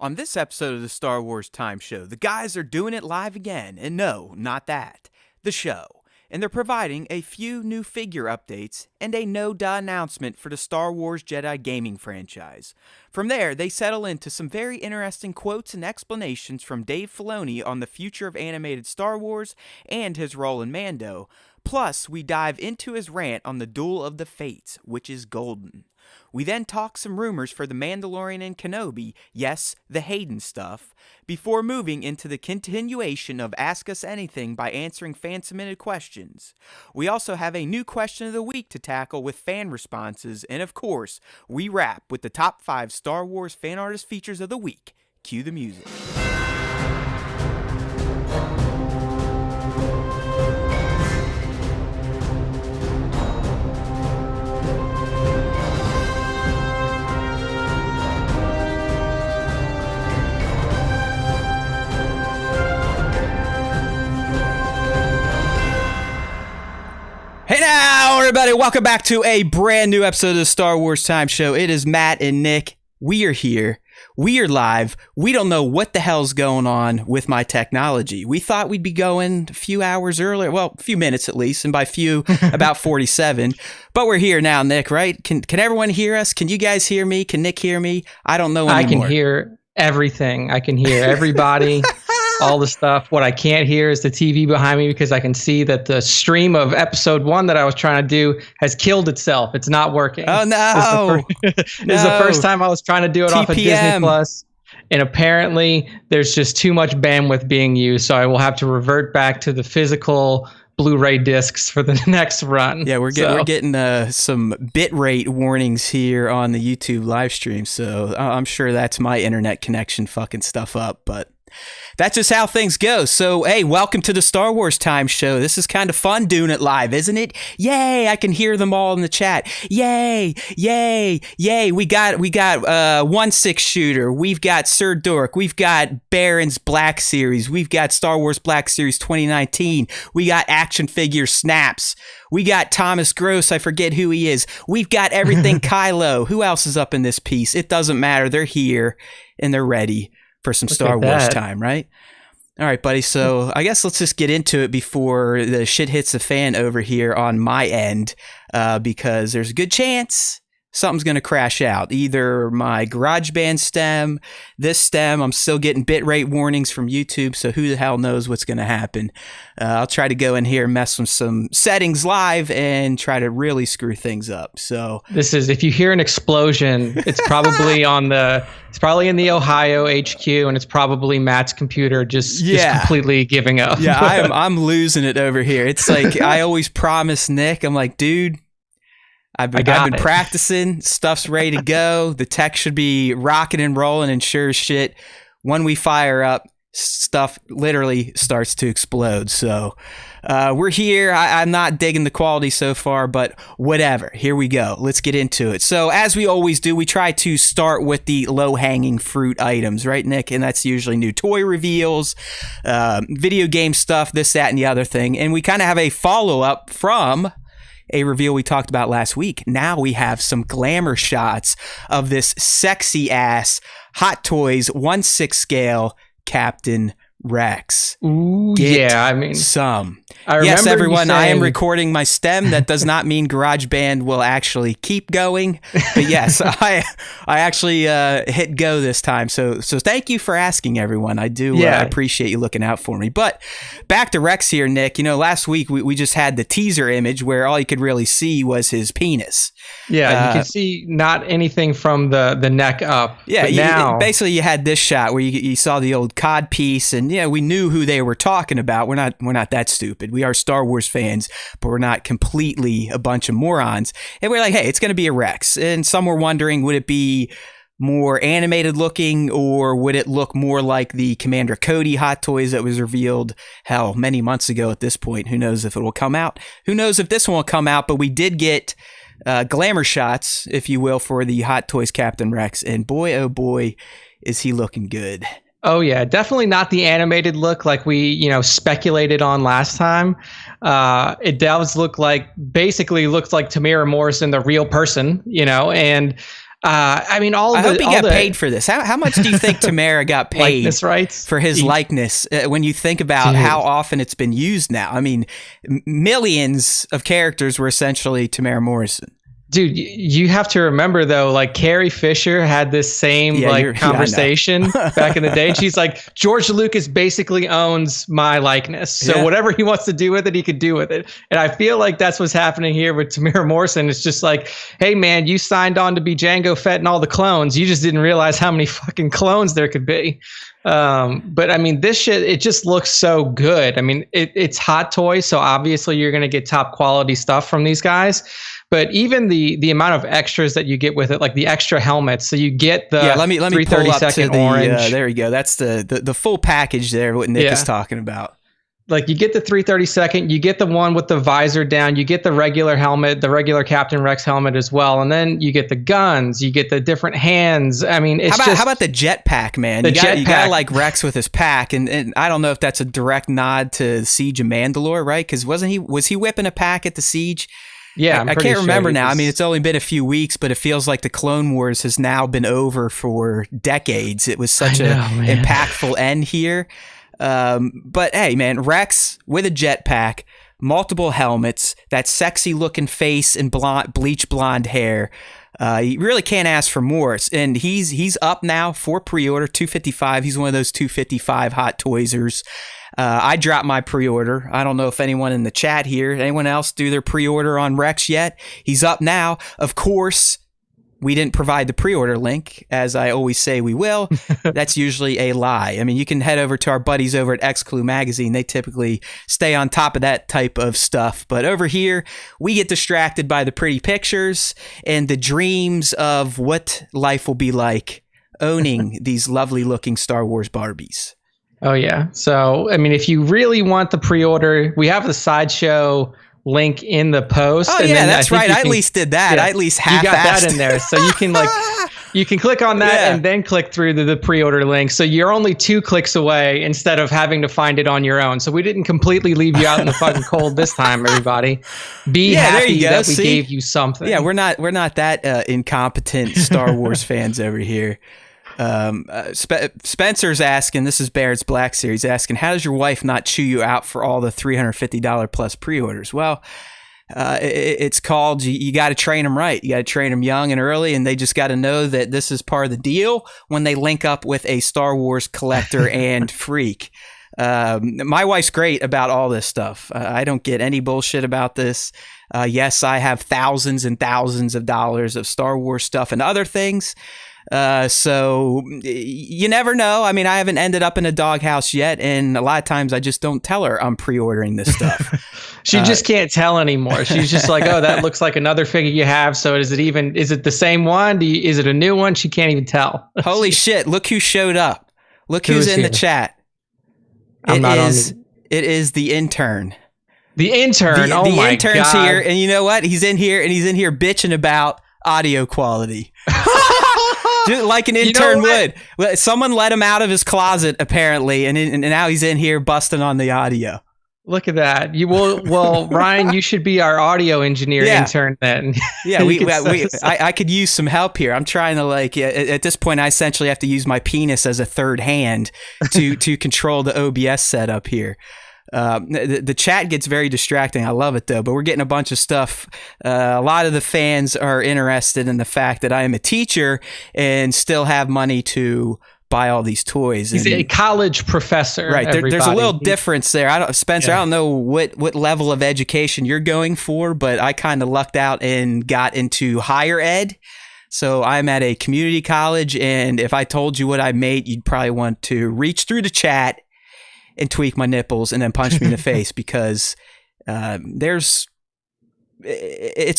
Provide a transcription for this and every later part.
On this episode of the Star Wars Time Show, the guys are doing it live again, and no, not that, the show. And they're providing a few new figure updates and a no-duh announcement for the Star Wars Jedi gaming franchise. From there, they settle into some very interesting quotes and explanations from Dave Filoni on the future of animated Star Wars and his role in Mando. Plus, we dive into his rant on the Duel of the Fates, which is golden. We then talk some rumors for The Mandalorian and Kenobi, yes, the Hayden stuff, before moving into the continuation of Ask Us Anything by answering fan-submitted questions. We also have a new question of the week to tackle with fan responses, and of course, we wrap with the top 5 Star Wars fan artist features of the week. Cue the music. Hey now, everybody, welcome back to a brand new episode of the Star Wars Time Show. It is Matt and Nick. We are here. We are live. We don't know what the hell's going on with my technology. We thought we'd be going a few hours earlier, well, a few minutes at least, and by few, about 47. But we're here now, Nick, right? Can everyone hear us? Can you guys hear me? Can Nick hear me? I don't know anymore. I can hear everything. I can hear everybody. All the stuff. What I can't hear is the TV behind me because I can see that the stream of episode 1 that I was trying to do has killed itself. It's not working. Oh, no. This is the first time I was trying to do it off of Disney Plus. And apparently there's just too much bandwidth being used. So I will have to revert back to the physical Blu-ray discs for the next run. Yeah, we're getting some bitrate warnings here on the YouTube live stream. So I'm sure that's my internet connection fucking stuff up. But that's just how things go. So, hey, welcome to the Star Wars Time Show. This is kind of fun doing it live, isn't it? Yay! I can hear them all in the chat. Yay! Yay! Yay! We got 1/6 shooter. We've got Sir Dork. We've got Baron's Black Series. We've got Star Wars Black Series 2019. We got action figure snaps. We got Thomas Gross. I forget who he is. We've got everything Kylo. Who else is up in this piece? It doesn't matter. They're here and they're ready for some Star Wars time, right? All right, buddy. So I guess let's just get into it before the shit hits the fan over here on my end, because there's a good chance something's going to crash out. Either my GarageBand stem, this stem, I'm still getting bitrate warnings from YouTube, so who the hell knows what's going to happen. I'll try to go in here and mess with some settings live and try to really screw things up. So this is, if you hear an explosion, it's probably it's probably in the Ohio HQ, and it's probably Matt's computer just completely giving up. Yeah, I'm losing it over here. It's like I always promise Nick, I'm like, dude, I've been practicing. Stuff's ready to go. The tech should be rocking and rolling, and sure as shit, when we fire up, stuff literally starts to explode. So we're here. I'm not digging the quality so far, but whatever. Here we go. Let's get into it. So as we always do, we try to start with the low-hanging fruit items, right, Nick? And that's usually new toy reveals, video game stuff, this, that, and the other thing. And we kind of have a follow-up from a reveal we talked about last week. Now we have some glamour shots of this sexy ass Hot Toys 1/6 scale Captain Rex. Ooh, Get yeah, I mean, some. Yes, everyone, I am recording my stem. That does not mean GarageBand will actually keep going. But yes, I actually hit go this time. So thank you for asking, everyone. I do appreciate you looking out for me. But back to Rex here, Nick. You know, last week we just had the teaser image where all you could really see was his penis. Yeah, you can see not anything from the neck up. Yeah, basically you had this shot where you saw the old cod piece, and we knew who they were talking about. We're not that stupid. We are Star Wars fans, but we're not completely a bunch of morons. And we're like, hey, it's going to be a Rex. And some were wondering, would it be more animated looking, or would it look more like the Commander Cody Hot Toys that was revealed, many months ago at this point? Who knows if it will come out? Who knows if this one will come out? But we did get glamour shots, if you will, for the Hot Toys Captain Rex. And boy, oh boy, is he looking good. Oh yeah, definitely not the animated look like we, speculated on last time. It does look like, basically looks like Tamara Morrison, the real person, and I mean, I hope he got paid for this. How much do you think Tamara got paid for his likeness? When you think about how often it's been used now, I mean, millions of characters were essentially Tamara Morrison. Dude, you have to remember though, like Carrie Fisher had this same conversation back in the day. And she's like, George Lucas basically owns my likeness. So whatever he wants to do with it, he could do with it. And I feel like that's what's happening here with Tamara Morrison. It's just like, hey man, you signed on to be Jango Fett and all the clones. You just didn't realize how many fucking clones there could be. But I mean, this shit, it just looks so good. I mean, it's Hot Toys. So obviously you're going to get top quality stuff from these guys. But even the amount of extras that you get with it, like the extra helmets, so you get the let me 330-second orange. There you go. That's the full package there. What Nick is talking about. Like you get the 330-second, you get the one with the visor down, you get the regular helmet, the regular Captain Rex helmet as well, and then you get the guns, you get the different hands. I mean, it's how about the jetpack, man? You got like Rex with his pack, and I don't know if that's a direct nod to Siege of Mandalore, right? Because was he whipping a pack at the Siege? Yeah, I can't remember now. I mean, it's only been a few weeks, but it feels like the Clone Wars has now been over for decades. It was such an impactful end here. But hey, man, Rex with a jetpack, multiple helmets, that sexy looking face and bleach blonde hair. You really can't ask for more. And he's up now for pre-order, $255. He's one of those 255 Hot Toysers. I dropped my pre-order. I don't know if anyone in the chat here, anyone else do their pre-order on Rex yet? He's up now. Of course, we didn't provide the pre-order link, as I always say we will. That's usually a lie. I mean, you can head over to our buddies over at X-Clue Magazine. They typically stay on top of that type of stuff. But over here, we get distracted by the pretty pictures and the dreams of what life will be like owning these lovely looking Star Wars Barbies. Oh, yeah. So, I mean, if you really want the pre-order, we have the Sideshow link in the post. Oh, yeah, that's right. I at least did that. I at least half-assed. You got that in there. So you can you can click on that and then click through the pre-order link. So you're only 2 clicks away instead of having to find it on your own. So we didn't completely leave you out in the fucking cold this time, everybody. Be happy that we gave you something. Yeah, we're not that incompetent Star Wars fans over here. Spencer's asking, this is Baird's Black Series, asking, how does your wife not chew you out for all the $350 plus pre-orders? Well, it's called, you got to train them right. You got to train them young and early, and they just got to know that this is part of the deal when they link up with a Star Wars collector and freak. My wife's great about all this stuff. I don't get any bullshit about this. Yes, I have thousands and thousands of dollars of Star Wars stuff and other things. So you never know. I mean, I haven't ended up in a doghouse yet, and a lot of times I just don't tell her I'm pre-ordering this stuff. She just can't tell anymore. She's just like, oh, that looks like another figure you have. So is it the same one? Is it a new one? She can't even tell. Holy shit. Look who showed up. Look who's in the chat. It is the intern. The intern. The intern's here, and you know what? He's in here bitching about audio quality. Just like an intern would. Someone let him out of his closet, apparently, and now he's in here busting on the audio. Look at that. Well, Ryan, you should be our audio engineer intern then. Yeah, I could use some help here. I'm trying to at this point, I essentially have to use my penis as a third hand to control the OBS setup here. The chat gets very distracting. I love it though, but we're getting a bunch of stuff. A lot of the fans are interested in the fact that I am a teacher and still have money to buy all these toys. He's a college professor. Right. There's a little difference there. Spencer, I don't know what level of education you're going for, but I kind of lucked out and got into higher ed. So I'm at a community college, and if I told you what I made, you'd probably want to reach through the chat and tweak my nipples and then punch me in the face, because it's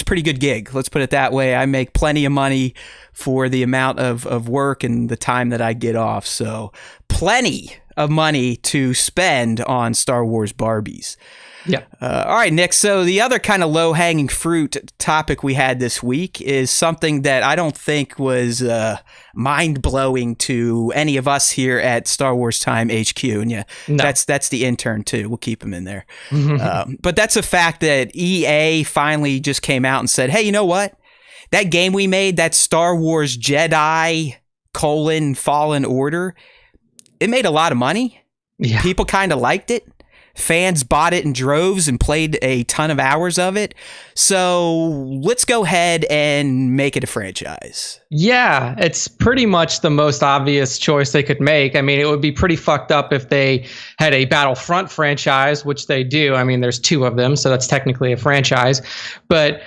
a pretty good gig. Let's put it that way. I make plenty of money for the amount of work and the time that I get off. So plenty of money to spend on Star Wars Barbies. Yeah. All right, Nick. So the other kind of low-hanging fruit topic we had this week is something that I don't think was mind-blowing to any of us here at Star Wars Time HQ. And that's the intern too. We'll keep him in there. But that's a fact that EA finally just came out and said, hey, you know what? that game we made, that Star Wars Jedi : Fallen Order, it made a lot of money. Yeah. People kind of liked it. Fans bought it in droves and played a ton of hours of it. So let's go ahead and make it a franchise. Yeah, it's pretty much the most obvious choice they could make. I mean, it would be pretty fucked up if they had a Battlefront franchise, which they do. I mean, there's 2 of them, so that's technically a franchise. But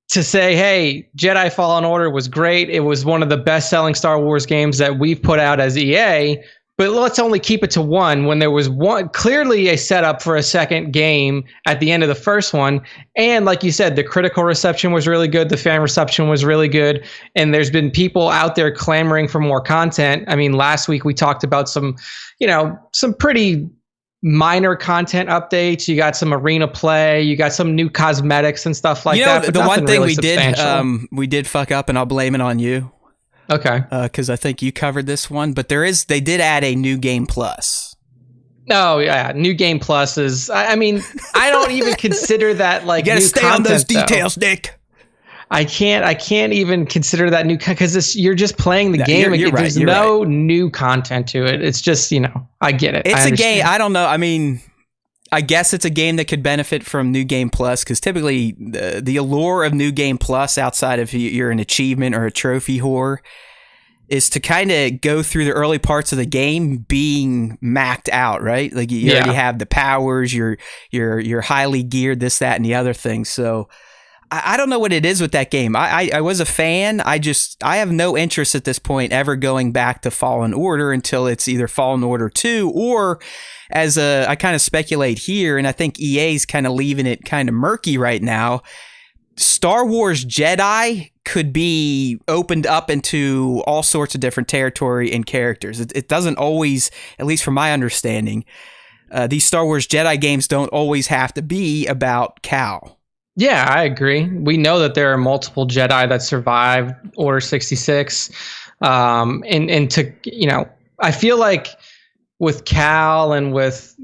to say, hey, Jedi Fallen Order was great. It was one of the best-selling Star Wars games that we've put out as EA. But let's only keep it to 1 when there was clearly a setup for a second game at the end of the first one. And like you said, the critical reception was really good. The fan reception was really good. And there's been people out there clamoring for more content. I mean, last week we talked about some pretty minor content updates. You got some arena play. You got some new cosmetics and stuff like that. But the one thing really we did fuck up, and I'll blame it on you. Okay. Because I think you covered this one, but they did add a new game plus. Oh yeah, new game plus is. I mean, I don't even consider that like. You gotta new stay content, on those details, though. Nick. I can't even consider that new because you're just playing the game. You're right, There's no new content to it. It's just I get it. It's a game. I don't know. I mean, I guess it's a game that could benefit from New Game Plus because typically the allure of New Game Plus, outside of you're an achievement or a trophy whore, is to kind of go through the early parts of the game being maxed out, right? Like you already have the powers, you're highly geared, this, that, and the other thing. So I don't know what it is with that game. I was a fan. I have no interest at this point ever going back to Fallen Order until it's either Fallen Order 2 or, as I kind of speculate here, and I think EA's kind of leaving it kind of murky right now, Star Wars Jedi could be opened up into all sorts of different territory and characters. It doesn't always, at least from my understanding, these Star Wars Jedi games don't always have to be about Cal. Yeah, I agree. We know that there are multiple Jedi that survived Order 66. And to, I feel like with Cal and with,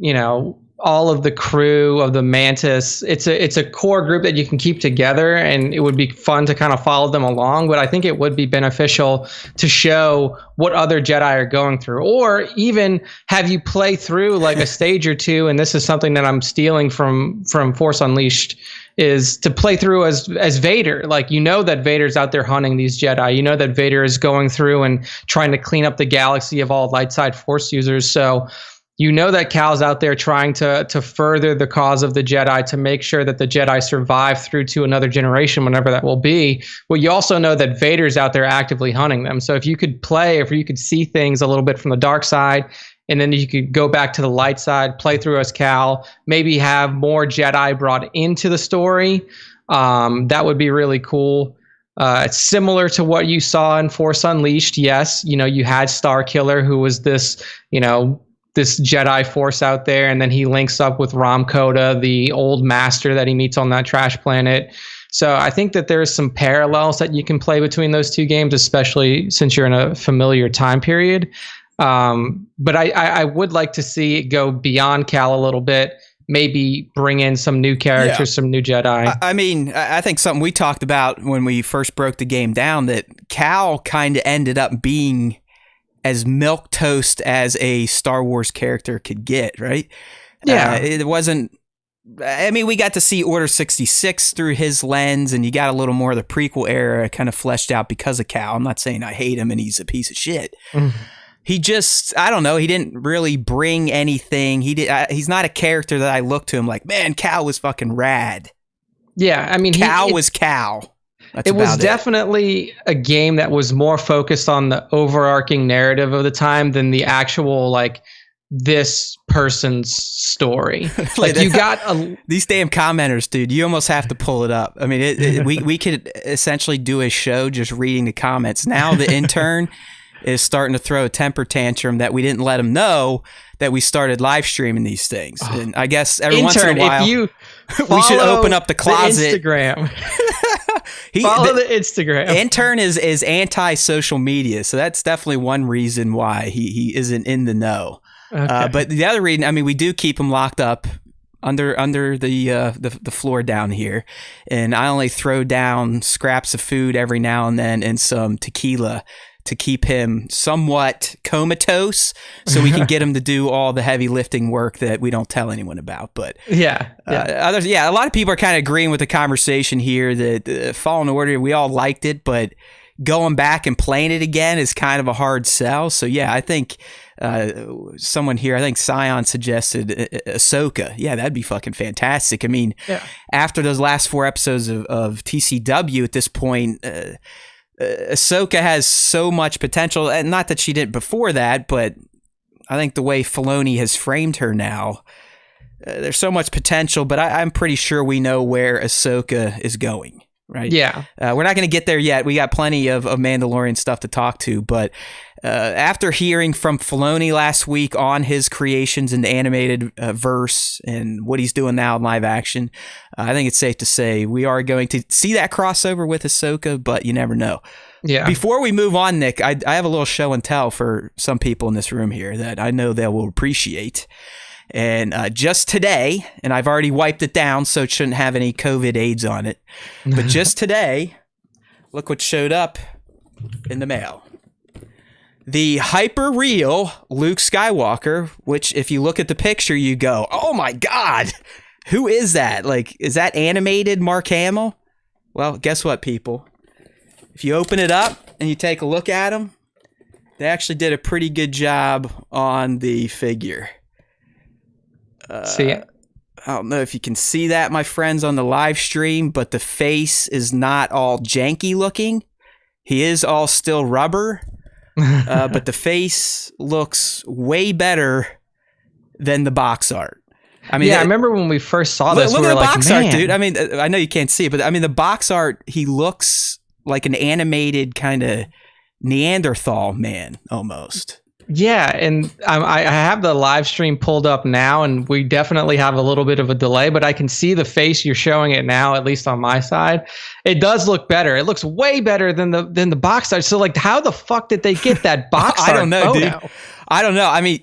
all of the crew of the Mantis, it's a core group that you can keep together, and it would be fun to kind of follow them along. But I think it would be beneficial to show what other Jedi are going through, or even have you play through like a stage or two. And this is something that I'm stealing from Force Unleashed, is to play through as Vader. Like, that Vader's out there hunting these Jedi. That Vader is going through and trying to clean up the galaxy of all light side Force users. So that Cal's out there trying to further the cause of the Jedi, to make sure that the Jedi survive through to another generation, whenever that will be. Well, you also know that Vader's out there actively hunting them. So if you could see things a little bit from the dark side, and then you could go back to the light side, play through as Cal, maybe have more Jedi brought into the story, that would be really cool. It's similar to what you saw in Force Unleashed. Yes, you had Starkiller, who was this, this Jedi Force out there, and then he links up with Rom Koda, the old master that he meets on that trash planet. So I think that there's some parallels that you can play between those two games, especially since you're in a familiar time period. But I would like to see it go beyond Cal a little bit, maybe bring in some new characters, some new Jedi. I mean, I think something we talked about when we first broke the game down, that Cal kind of ended up being as milquetoast as a Star Wars character could get, right? Yeah. It wasn't, I mean, we got to see Order 66 through his lens, and you got a little more of the prequel era kind of fleshed out because of Cal. I'm not saying I hate him and he's a piece of shit. Mm-hmm. He just, I don't know, he didn't really bring anything. He's not a character that I look to him like, man, Cal was fucking rad. Yeah, I mean, Cal was Cal. That's it was definitely a game that was more focused on the overarching narrative of the time than the actual, like, this person's story. Like, you got these damn commenters, dude. You almost have to pull it up. I mean, we could essentially do a show just reading the comments. Now the intern is starting to throw a temper tantrum that we didn't let him know that we started live streaming these things. And I guess every once in a while, if you we should open up the closet. The Instagram. Follow the Instagram. Intern is anti-social media, so that's definitely one reason why he isn't in the know. Okay. But the other reason, I mean, we do keep him locked up under the floor down here, and I only throw down scraps of food every now and then and some tequila to keep him somewhat comatose, so we can get him to do all the heavy lifting work that we don't tell anyone about. But a lot of people are kind of agreeing with the conversation here that Fallen Order, we all liked it, but going back and playing it again is kind of a hard sell. So yeah, I think someone here, I think Scion suggested Ahsoka. Yeah, that'd be fucking fantastic. I mean, after those last 4 episodes of TCW at this point, Ahsoka has so much potential, and not that she didn't before that, but I think the way Filoni has framed her now, there's so much potential, but I'm pretty sure we know where Ahsoka is going, right? Yeah. We're not going to get there yet. We got plenty of Mandalorian stuff to talk to, but after hearing from Filoni last week on his creations in the animated verse and what he's doing now in live action, I think it's safe to say we are going to see that crossover with Ahsoka, but you never know. Yeah. Before we move on, Nick, I have a little show and tell for some people in this room here that I know they will appreciate. And just today, and I've already wiped it down, so it shouldn't have any COVID AIDS on it. But just today, look what showed up in the mail. The hyper-real Luke Skywalker, which if you look at the picture, you go, oh my God, who is that? Like, is that animated Mark Hamill? Well, guess what, people? If you open it up and you take a look at him, they actually did a pretty good job on the figure. See it? I don't know if you can see that, my friends, on the live stream, but the face is not all janky looking. He is all still rubber. But the face looks way better than the box art. I mean, I remember when we first saw this. Look at the box art, dude. I mean, I know you can't see it, but I mean, the box art, he looks like an animated kind of Neanderthal man almost. Yeah, and I have the live stream pulled up now, and we definitely have a little bit of a delay, but I can see the face. You're showing it now, at least on my side. It does look better. It looks way better than the box art. So, like, how the fuck did they get that box art? I don't know, photo? Dude. I don't know. I mean,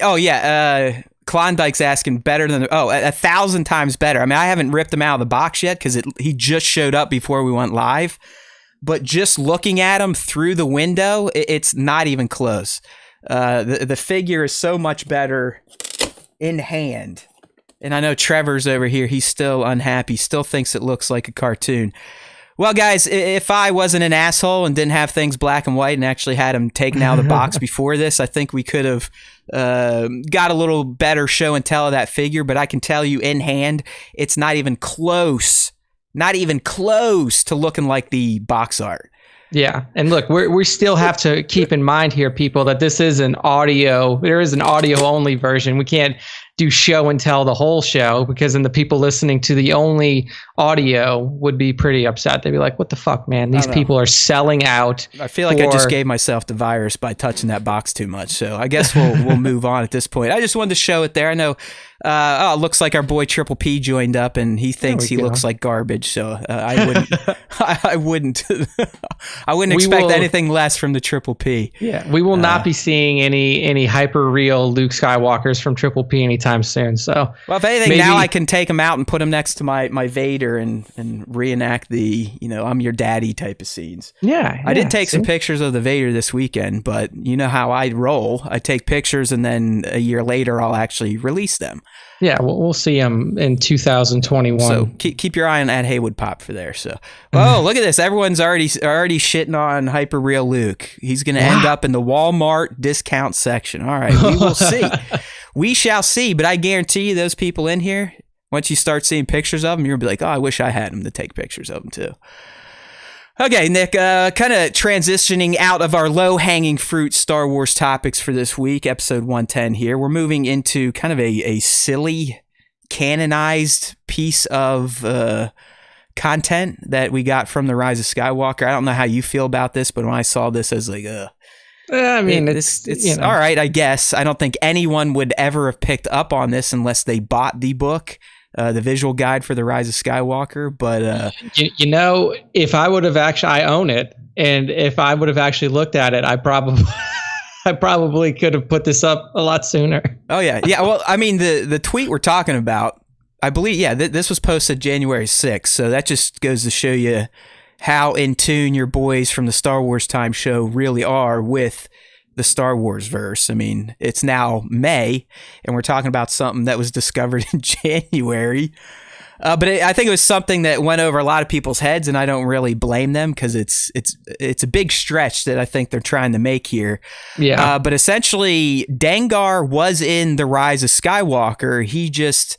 Klondike's asking better than 1,000 times better. I mean, I haven't ripped him out of the box yet because he just showed up before we went live. But just looking at him through the window, it's not even close. The figure is so much better in hand. And I know Trevor's over here. He's still unhappy, still thinks it looks like a cartoon. Well, guys, if I wasn't an asshole and didn't have things black and white and actually had him taken out of the box before this, I think we could have got a little better show and tell of that figure. But I can tell you in hand, it's not even close to looking like the box art. Yeah, and look, we still have to keep in mind here, people, that this is an audio. There is an audio only version. We can't do show and tell the whole show, because then the people listening to the only audio would be pretty upset. They'd be like, "What the fuck, man? These people are selling out." I feel like I just gave myself the virus by touching that box too much. So I guess we'll move on at this point. I just wanted to show it there. I know. It looks like our boy Triple P joined up, and he thinks he looks like garbage. So I wouldn't expect anything less from the Triple P. Yeah, we will not be seeing any hyper real Luke Skywalkers from Triple P anytime soon. So, well, if anything, now I can take him out and put him next to my Vader and reenact the I'm your daddy type of scenes. Yeah, I did take some pictures of the Vader this weekend, but you know how I roll. I take pictures and then a year later I'll actually release them. Yeah, we'll see him in 2021. So keep your eye on at Haywood Pop for there. So, oh, look at this! Everyone's already shitting on Hyper Real Luke. He's going to end up in the Walmart discount section. All right, we will see. We shall see. But I guarantee you, those people in here, once you start seeing pictures of them, you're gonna be like, "Oh, I wish I had them to take pictures of them too." Okay, Nick, kind of transitioning out of our low-hanging fruit Star Wars topics for this week, episode 110 here. We're moving into kind of a silly, canonized piece of content that we got from The Rise of Skywalker. I don't know how you feel about this, but when I saw this, I was like, I mean, it's all right, I guess. I don't think anyone would ever have picked up on this unless they bought the book. The visual guide for The Rise of Skywalker, but if I would have I own it, and if I would have actually looked at it, I probably could have put this up a lot sooner. Oh yeah. Well, I mean, the tweet we're talking about, I believe, yeah, this was posted January 6th, so that just goes to show you how in tune your boys from the Star Wars Time show really are with the Star Wars verse. I mean, it's now May, and we're talking about something that was discovered in January. But I think it was something that went over a lot of people's heads, and I don't really blame them because it's a big stretch that I think they're trying to make here. Yeah. But essentially, Dengar was in The Rise of Skywalker. He just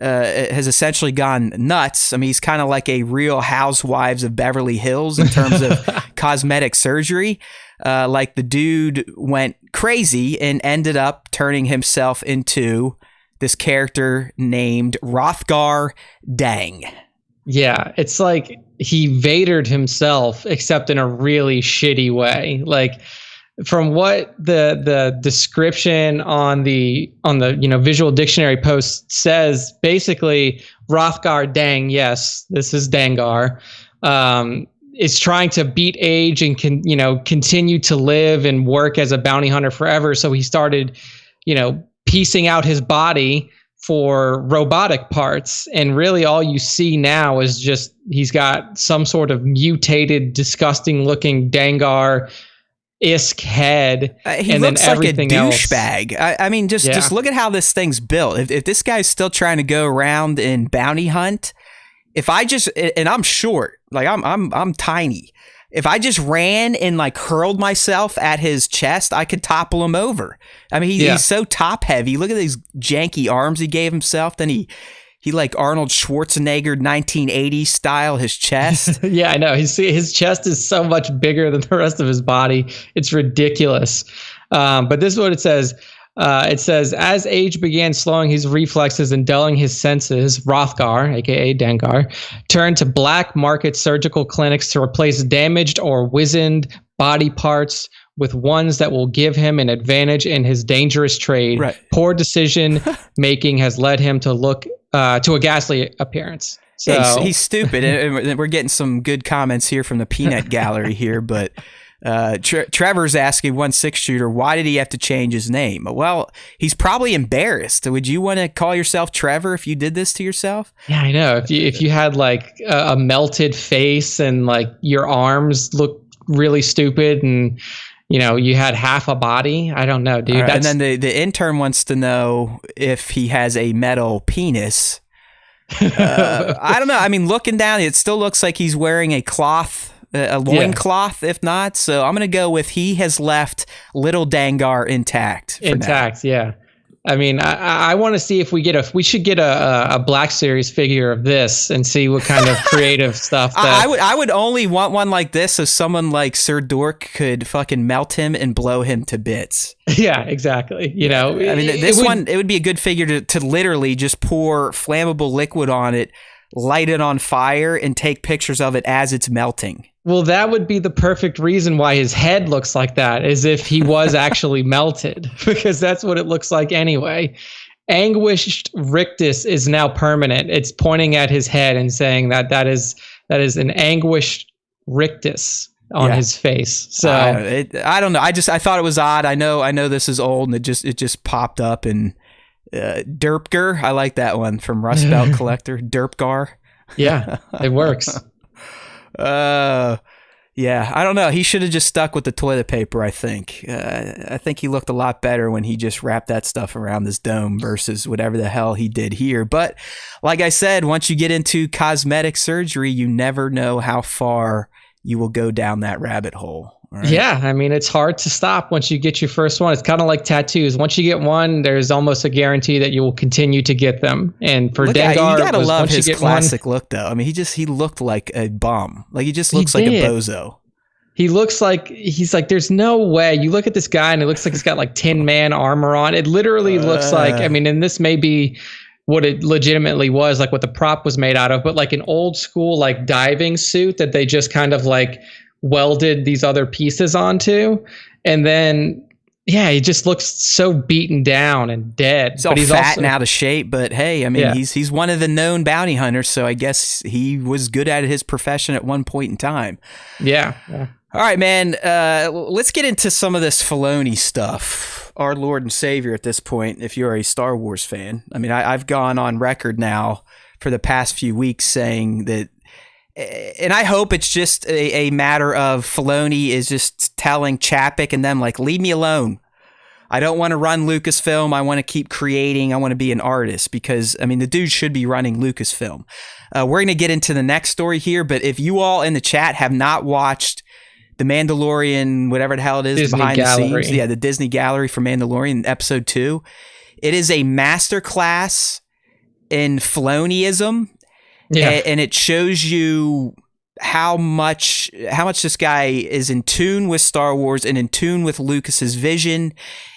has essentially gone nuts. I mean, he's kind of like a Real Housewives of Beverly Hills in terms of cosmetic surgery. Like the dude went crazy and ended up turning himself into this character named Hrothgar Dang. Yeah, it's like he Vadered himself, except in a really shitty way. Like, from what the description on the visual dictionary post says, basically Hrothgar Dang, yes, this is Dengar, is trying to beat age and continue to live and work as a bounty hunter forever. So he started, piecing out his body for robotic parts, and really all you see now is just he's got some sort of mutated, disgusting looking Dengar-esque head. He and looks then everything like a else. douchebag. I mean, just look at how this thing's built. If this guy's still trying to go around and bounty hunt, if I just, and I'm short, like I'm tiny. If I just ran and like hurled myself at his chest, I could topple him over. I mean, he's so top heavy. Look at these janky arms he gave himself. Then he like Arnold Schwarzenegger 1980s style his chest. Yeah, I know. His chest is so much bigger than the rest of his body. It's ridiculous. But this is what it says. It says, as age began slowing his reflexes and dulling his senses, Hrothgar, aka Dengar, turned to black market surgical clinics to replace damaged or wizened body parts with ones that will give him an advantage in his dangerous trade. Right. Poor decision making has led him to look to a ghastly appearance. So yeah, he's stupid. And we're getting some good comments here from the Peanut Gallery here, but Trevor's asking 1/6 shooter, why did he have to change his name? Well, he's probably embarrassed. Would you want to call yourself Trevor if you did this to yourself? Yeah, I know. If you had like a melted face and like your arms look really stupid and you had half a body, I don't know, dude. Right, and then the intern wants to know if he has a metal penis. I don't know. I mean, looking down, it still looks like he's wearing a cloth. A loincloth, if not. So I'm going to go with he has left little Dengar intact. Intact, yeah. I mean, I want to see if we should get a Black Series figure of this and see what kind of creative stuff. I would only want one like this so someone like Sir Dork could fucking melt him and blow him to bits. Yeah, exactly. I mean, it would be a good figure to literally just pour flammable liquid on it, light it on fire, and take pictures of it as it's melting. Well, that would be the perfect reason why his head looks like that, as if he was actually melted, because that's what it looks like anyway. Anguished rictus is now permanent. It's pointing at his head and saying that is an anguished rictus on his face. So I don't know. I thought it was odd. I know this is old, and it just popped up. And Derpgar, I like that one from Rust Belt Collector. Derpgar. Yeah, it works. Yeah, I don't know. He should have just stuck with the toilet paper, I think. I think he looked a lot better when he just wrapped that stuff around his dome versus whatever the hell he did here. But like I said, once you get into cosmetic surgery, you never know how far you will go down that rabbit hole. Right? Yeah, I mean, it's hard to stop once you get your first one. It's kind of like tattoos. Once you get one, there's almost a guarantee that you will continue to get them. And for Dengar, you gotta love his classic look, though. I mean, he looked like a bum. Like he just looks like a bozo. He looks like there's no way. You look at this guy and it looks like he's got like Tin Man armor on. It literally looks like, I mean, and this may be what it legitimately was, like what the prop was made out of, but like an old school like diving suit that they just kind of like welded these other pieces onto. And then he just looks so beaten down and dead. He's all fat and out of shape, but hey, I mean, he's one of the known bounty hunters, so I guess he was good at his profession at one point in time. Yeah. All right, man. Let's get into some of this Filoni stuff. Our Lord and Savior at this point, if you're a Star Wars fan. I mean, I've gone on record now for the past few weeks saying that, and I hope it's just a matter of Filoni is just telling Chapek and them, like, leave me alone. I don't want to run Lucasfilm. I want to keep creating. I want to be an artist because, I mean, the dude should be running Lucasfilm. We're going to get into the next story here, but if you all in the chat have not watched The Mandalorian, whatever the hell it is, Disney behind Gallery. the scenes. Yeah, the Disney Gallery for Mandalorian, episode 2. It is a masterclass in Filoniism, and it shows you how much this guy is in tune with Star Wars and in tune with Lucas's vision.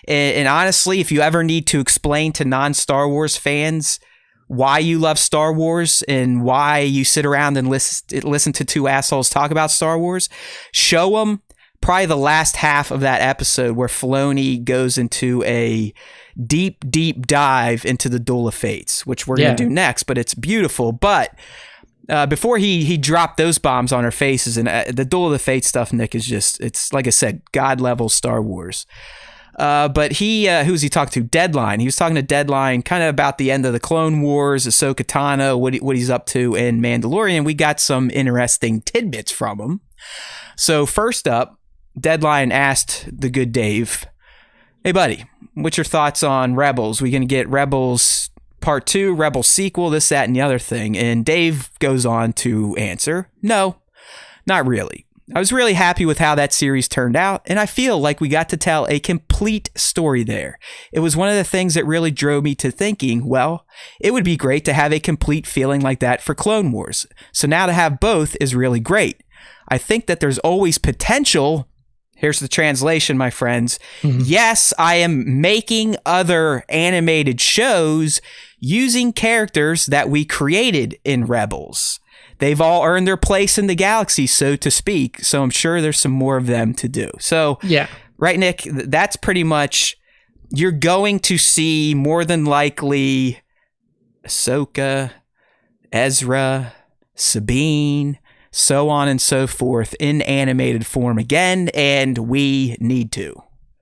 And honestly, if you ever need to explain to non-Star Wars fans why you love Star Wars and why you sit around and listen to two assholes talk about Star Wars, show them probably the last half of that episode where Filoni goes into a deep dive into the Duel of Fates, which we're going to do next, but it's beautiful. But before he dropped those bombs on our faces, and the Duel of the Fates stuff, Nick, is just, it's like I said, God level Star Wars. But who's he talking to? Deadline. He was talking to Deadline kind of about the end of the Clone Wars, Ahsoka Tano, what he's up to in Mandalorian. We got some interesting tidbits from him. So first up, Deadline asked the good Dave, hey buddy, what's your thoughts on Rebels? We going to get Rebels Part 2, Rebels sequel, this, that, and the other thing? And Dave goes on to answer, no, not really. I was really happy with how that series turned out, and I feel like we got to tell a complete story there. It was one of the things that really drove me to thinking, well, it would be great to have a complete feeling like that for Clone Wars. So now to have both is really great. I think that there's always potential. Here's the translation, my friends. Mm-hmm. Yes, I am making other animated shows using characters that we created in Rebels. They've all earned their place in the galaxy, so to speak. So I'm sure there's some more of them to do. So, yeah, right, Nick, that's pretty much, you're going to see more than likely Ahsoka, Ezra, Sabine, so on and so forth in animated form again, and we need to.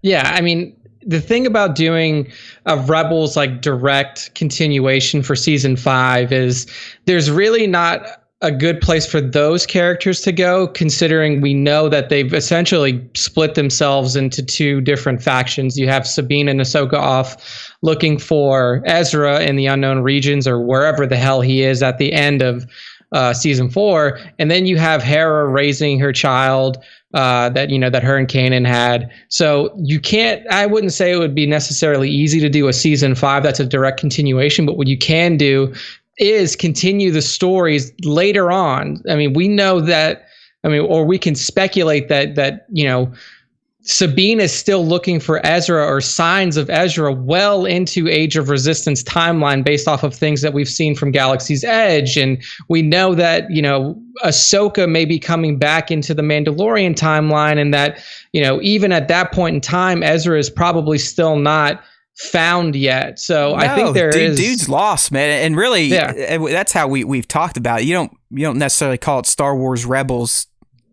Yeah, I mean, the thing about doing a Rebels like direct continuation for season 5 is there's really not a good place for those characters to go, considering we know that they've essentially split themselves into two different factions. You have Sabine and Ahsoka off looking for Ezra in the unknown regions or wherever the hell he is at the end of season 4, and then you have Hera raising her child that her and Kanan had. So you can't, I wouldn't say it would be necessarily easy to do a season 5 that's a direct continuation, but what you can do is continue the stories later on. I mean, we know that, or we can speculate that Sabine is still looking for Ezra or signs of Ezra well into Age of Resistance timeline based off of things that we've seen from Galaxy's Edge. And we know that, Ahsoka may be coming back into the Mandalorian timeline, and that, even at that point in time, Ezra is probably still not found yet. So I think dude's lost, man. And really, that's how we've talked about it. You don't necessarily call it Star Wars Rebels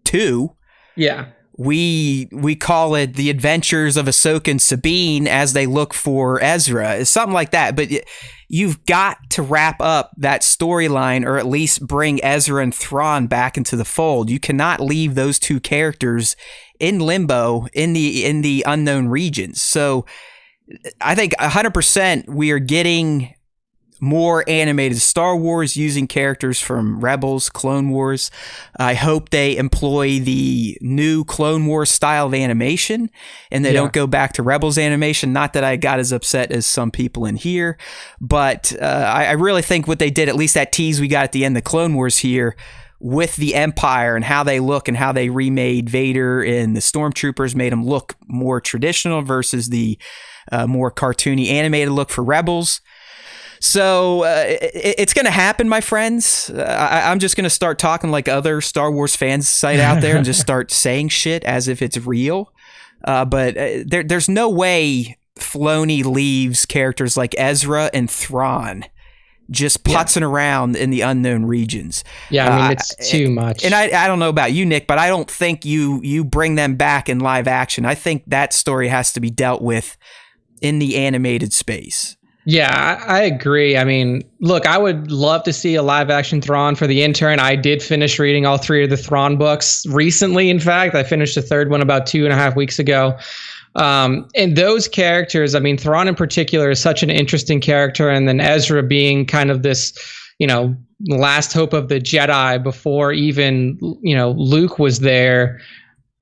2. Yeah. We call it The Adventures of Ahsoka and Sabine as they look for Ezra. It's something like that. But you've got to wrap up that storyline, or at least bring Ezra and Thrawn back into the fold. You cannot leave those two characters in limbo in the unknown regions. So I think 100% we are getting more animated Star Wars using characters from Rebels, Clone Wars. I hope they employ the new Clone Wars style of animation and they don't go back to Rebels animation. Not that I got as upset as some people in here, but I really think what they did, at least that tease we got at the end of Clone Wars here, with the Empire and how they look and how they remade Vader and the Stormtroopers, made them look more traditional versus the more cartoony animated look for Rebels. So it's going to happen, my friends. I'm just going to start talking like other Star Wars fans site out there and just start saying shit as if it's real. But there's no way Filoni leaves characters like Ezra and Thrawn just putzing around in the unknown regions. Yeah, I mean, it's too much. And I don't know about you, Nick, but I don't think you bring them back in live action. I think that story has to be dealt with in the animated space. Yeah, I agree. I mean, look, I would love to see a live action Thrawn for the intern. I did finish reading all 3 of the Thrawn books recently. In fact, I finished the 3rd one about 2.5 weeks ago. And those characters, I mean, Thrawn in particular is such an interesting character. And then Ezra being kind of this, last hope of the Jedi before even, Luke was there.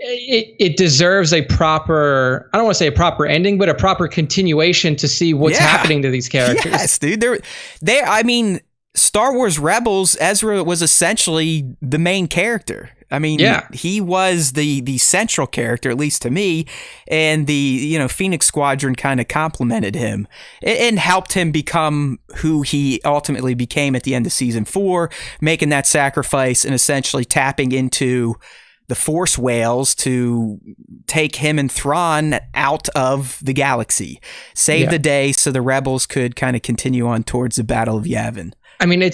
It deserves a proper, I don't want to say a proper ending, but a proper continuation to see what's happening to these characters. Yes, dude. I mean, Star Wars Rebels, Ezra was essentially the main character. I mean, he was the central character, at least to me, and the Phoenix Squadron kind of complemented him and helped him become who he ultimately became at the end of season 4, making that sacrifice and essentially tapping into the Force whales to take him and Thrawn out of the galaxy, save the day so the rebels could kind of continue on towards the Battle of Yavin. I mean,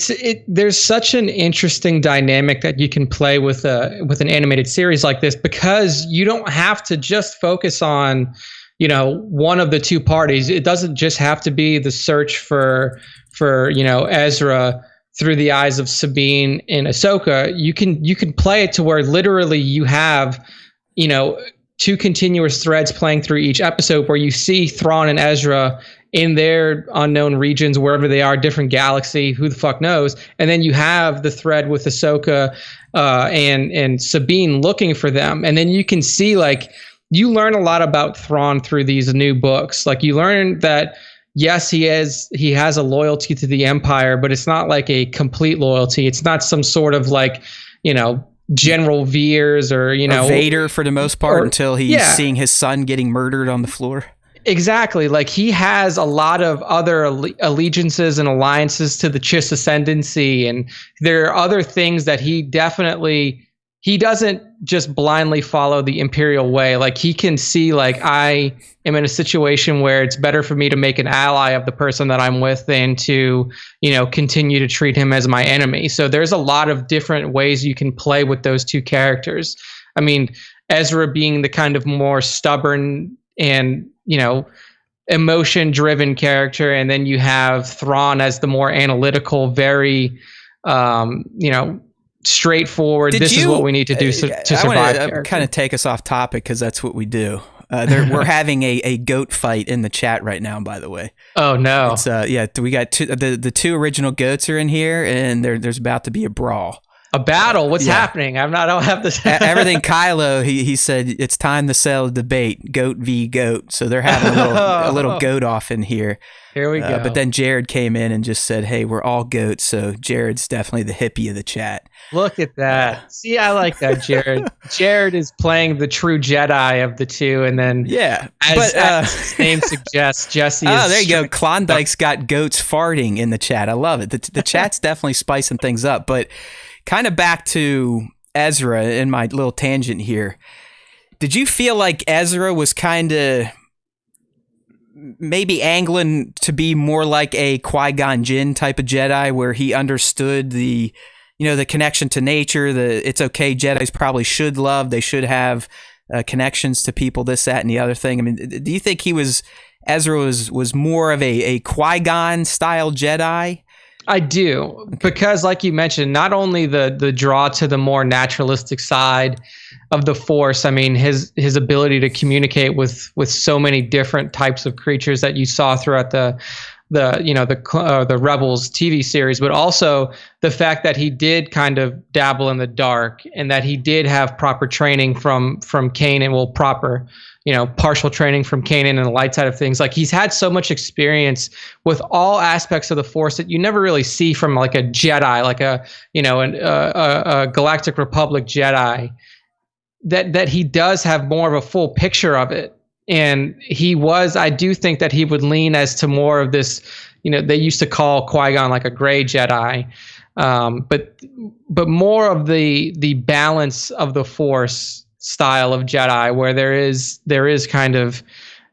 there's such an interesting dynamic that you can play with an animated series like this, because you don't have to just focus on, one of the two parties. It doesn't just have to be the search for Ezra through the eyes of Sabine and Ahsoka. You can play it to where literally you have, 2 continuous threads playing through each episode where you see Thrawn and Ezra in their unknown regions, wherever they are, different galaxy, who the fuck knows. And then you have the thread with Ahsoka and Sabine looking for them. And then you can see, like, you learn a lot about Thrawn through these new books. Like, you learn that, yes, he has a loyalty to the Empire, but it's not like a complete loyalty. It's not some sort of like, General Veers or Vader for the most part, until he's seeing his son getting murdered on the floor. Exactly. Like, he has a lot of other allegiances and alliances to the Chiss Ascendancy, and there are other things that he doesn't just blindly follow the Imperial way. Like, he can see, like, I am in a situation where it's better for me to make an ally of the person that I'm with than to, continue to treat him as my enemy. So there's a lot of different ways you can play with those two characters. I mean, Ezra being the kind of more stubborn and, emotion driven character. And then you have Thrawn as the more analytical, very, straightforward. This is what we need to do to survive. I want to kind of take us off topic, because that's what we do. We're having a goat fight in the chat right now, by the way. Oh no! It's, we got the 2 original goats are in here, and there's about to be a brawl. A battle? What's happening? I don't have this. Everything Kylo, he said it's time to settle the debate, goat v goat. So they're having a little goat off in here. Here we go. But then Jared came in and just said, "Hey, we're all goats." So Jared's definitely the hippie of the chat. Look at that. See, I like that, Jared. Jared is playing the true Jedi of the two, and then as his name suggests, Jesse is. Oh, there you go. Klondike's got goats farting in the chat. I love it. The chat's definitely spicing things up. But kind of back to Ezra in my little tangent here. Did you feel like Ezra was kind of maybe angling to be more like a Qui-Gon Jinn type of Jedi, where he understood the connection to nature, it's okay, Jedis probably should love, they should have connections to people, this, that, and the other thing? I mean, do you think Ezra was more of a Qui-Gon style Jedi? I do, because like you mentioned, not only the draw to the more naturalistic side of the Force. I mean, his ability to communicate with so many different types of creatures that you saw throughout the Rebels TV series, but also the fact that he did kind of dabble in the dark, and that he did have proper training from Kanan, partial training from Kanan and the light side of things. Like, he's had so much experience with all aspects of the Force that you never really see from like a Jedi, like a Galactic Republic Jedi, that he does have more of a full picture of it. And I do think that he would lean as to more of this, they used to call Qui-Gon like a gray Jedi, but more of the balance of the Force style of Jedi, where there is kind of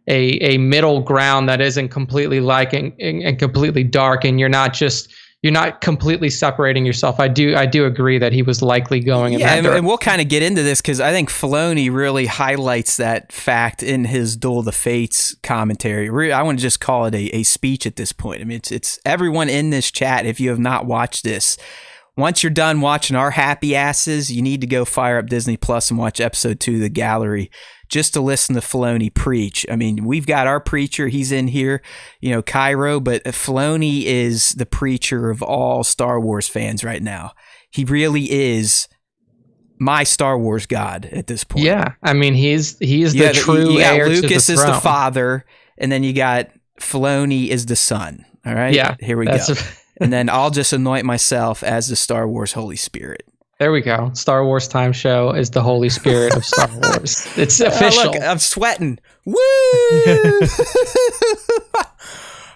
a middle ground that isn't completely light and completely dark, and you're not just you're not completely separating yourself. I do agree that he was likely going in that direction. And we'll kind of get into this because I think Filoni really highlights that fact in his Duel of the Fates commentary. I want to just call it a speech at this point. I mean, it's everyone in this chat. If you have not watched this, once you're done watching our happy asses, you need to go fire up Disney Plus and watch episode 2 of The Gallery just to listen to Filoni preach. I mean, we've got our preacher. He's in here, Cairo, but Filoni is the preacher of all Star Wars fans right now. He really is my Star Wars god at this point. Yeah, I mean, he's the true heir to the throne. Lucas is the father, and then you got Filoni is the son. All right? Yeah. Here we go. And then I'll just anoint myself as the Star Wars Holy Spirit. There we go. Star Wars Time Show is the Holy Spirit of Star Wars. It's official. Look, I'm sweating. Woo!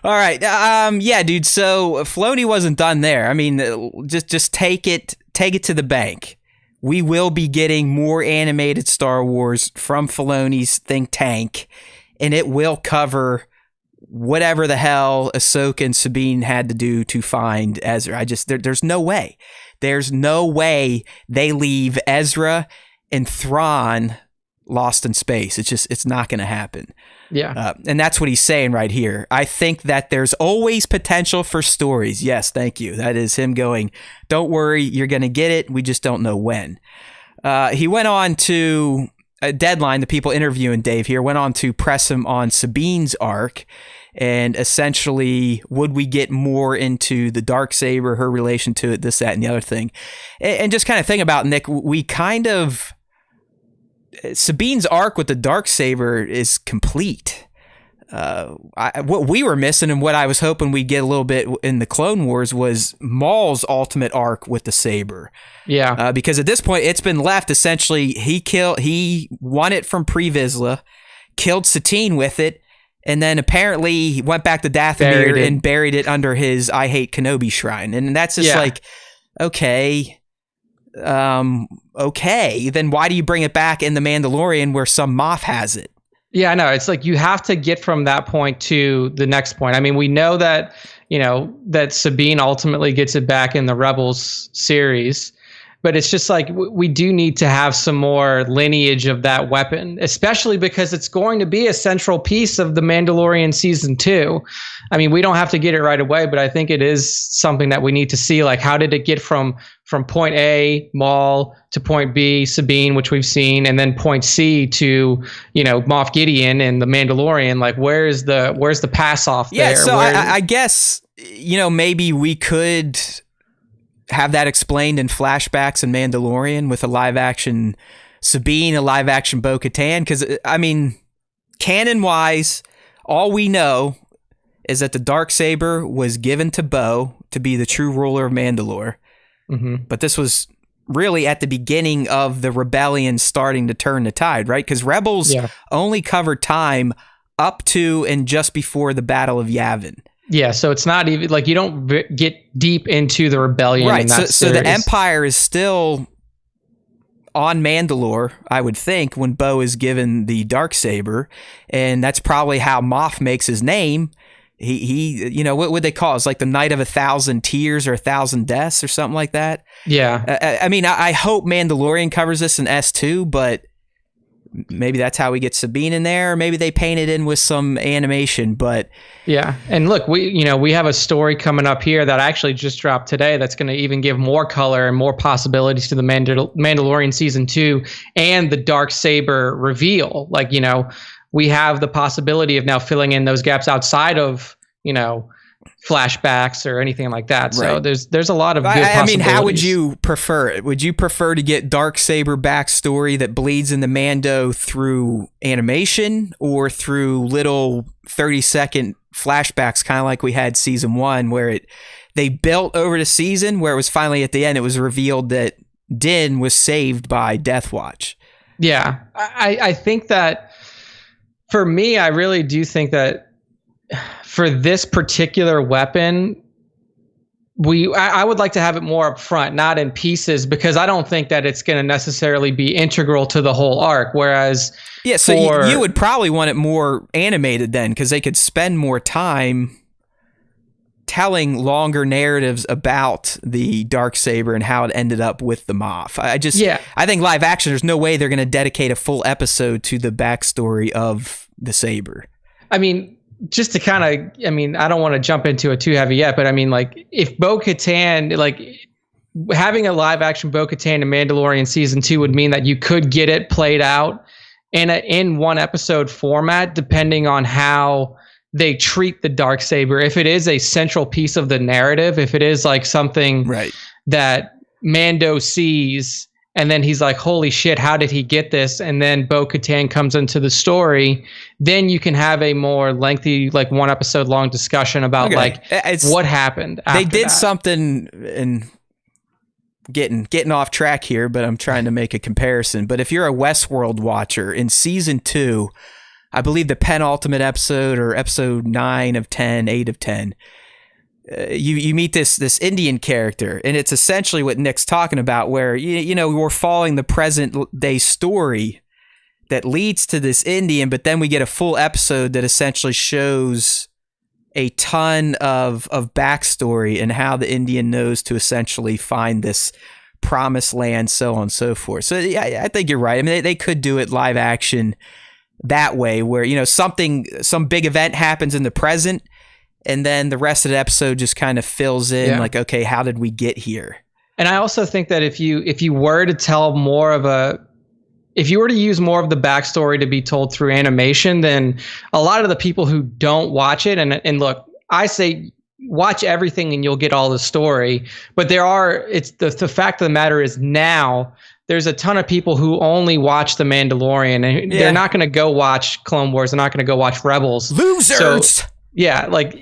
All right. Yeah, dude. So Filoni wasn't done there. I mean, just take it to the bank. We will be getting more animated Star Wars from Filoni's think tank, and it will cover whatever the hell Ahsoka and Sabine had to do to find Ezra. There's no way. There's no way they leave Ezra and Thrawn lost in space. It's not going to happen. Yeah. And that's what he's saying right here. I think that there's always potential for stories. Yes, thank you. That is him going, don't worry, you're going to get it. We just don't know when. He went on to a Deadline, the people interviewing Dave here, went on to press him on Sabine's arc. And essentially, would we get more into the Darksaber, her relation to it, this, that, and the other thing? And just kind of think about, Nick, Sabine's arc with the Darksaber is complete. What we were missing and what I was hoping we'd get a little bit in the Clone Wars was Maul's ultimate arc with the saber. Yeah. Because at this point, it's been left essentially, he won it from Pre Vizsla, killed Satine with it, and then apparently he went back to Dathomir and buried it under his I Hate Kenobi shrine. And that's just like, okay, then why do you bring it back in The Mandalorian where some Moff has it? Yeah, I know. It's like you have to get from that point to the next point. I mean, we know that, that Sabine ultimately gets it back in the Rebels series. But it's just like we do need to have some more lineage of that weapon, especially because it's going to be a central piece of The Mandalorian Season 2. I mean, we don't have to get it right away, but I think it is something that we need to see. Like, how did it get from point A, Maul, to point B, Sabine, which we've seen, and then point C to, Moff Gideon and The Mandalorian? Like, where's the pass off there? Yeah, so I guess, maybe we could have that explained in flashbacks in Mandalorian with a live action Sabine, a live action Bo-Katan. Because, I mean, canon wise, all we know is that the Darksaber was given to Bo to be the true ruler of Mandalore. Mm-hmm. But this was really at the beginning of the rebellion starting to turn the tide, right? Because Rebels only covered time up to and just before the Battle of Yavin. Yeah, so it's not even like you don't get deep into the rebellion. Right, in that so the Empire is still on Mandalore, I would think, when Bo is given the Darksaber, and that's probably how Moff makes his name. He what would they call it? It's like the Night of 1,000 Tears or 1,000 Deaths or something like that. Yeah. I mean, I hope Mandalorian covers this in S2, but maybe that's how we get Sabine in there. Or maybe they paint it in with some animation, but yeah. And look, we have a story coming up here that actually just dropped today that's going to even give more color and more possibilities to the Mandalorian Season 2 and the Darksaber reveal. Like, we have the possibility of now filling in those gaps outside of, flashbacks or anything like that. So there's a lot of good possibilities. I mean, how would you prefer it? Would you prefer to get Darksaber backstory that bleeds into Mando through animation or through little 30-second flashbacks, kind of like we had Season 1, where they built over the season, where it was finally at the end, it was revealed that Din was saved by Death Watch? Yeah, I think that for me, I really do think that for this particular weapon, I would like to have it more up front, not in pieces, because I don't think that it's going to necessarily be integral to the whole arc. Whereas, so you would probably want it more animated then, because they could spend more time telling longer narratives about the Darksaber and how it ended up with the Moff. I think live action, there's no way they're going to dedicate a full episode to the backstory of the saber. I mean, just to kind of, I don't want to jump into it too heavy yet, but I mean, like, if Bo-Katan, like, having a live action Bo-Katan in Mandalorian season 2 would mean that you could get it played out in one episode format, depending on how they treat the Darksaber. If it is a central piece of the narrative, if it is like something that Mando sees and then he's like, holy shit, how did he get this? And then Bo-Katan comes into the story, then you can have a more lengthy, like 1 episode long discussion about what happened after They did that. something, and getting off track here, but I'm trying to make a comparison. But if you're a Westworld watcher, in season 2, I believe the penultimate episode, or episode 9 of 10, 8 of 10, you meet this Indian character, and it's essentially what Nick's talking about, where we're following the present day story that leads to this Indian, but then we get a full episode that essentially shows a ton of backstory and how the Indian knows to essentially find this promised land, so on and so forth. So yeah, I think you're right. I mean, they could do it live action that way, where some big event happens in the present, and then the rest of the episode just kind of fills in, like, okay, how did we get here? And I also think that if you were to tell if you were to use more of the backstory to be told through animation, then a lot of the people who don't watch it, and look, I say watch everything and you'll get all the story, but it's the fact of the matter is, now there's a ton of people who only watch The Mandalorian, and they're not going to go watch Clone Wars. They're not going to go watch Rebels. Losers! So, yeah, like,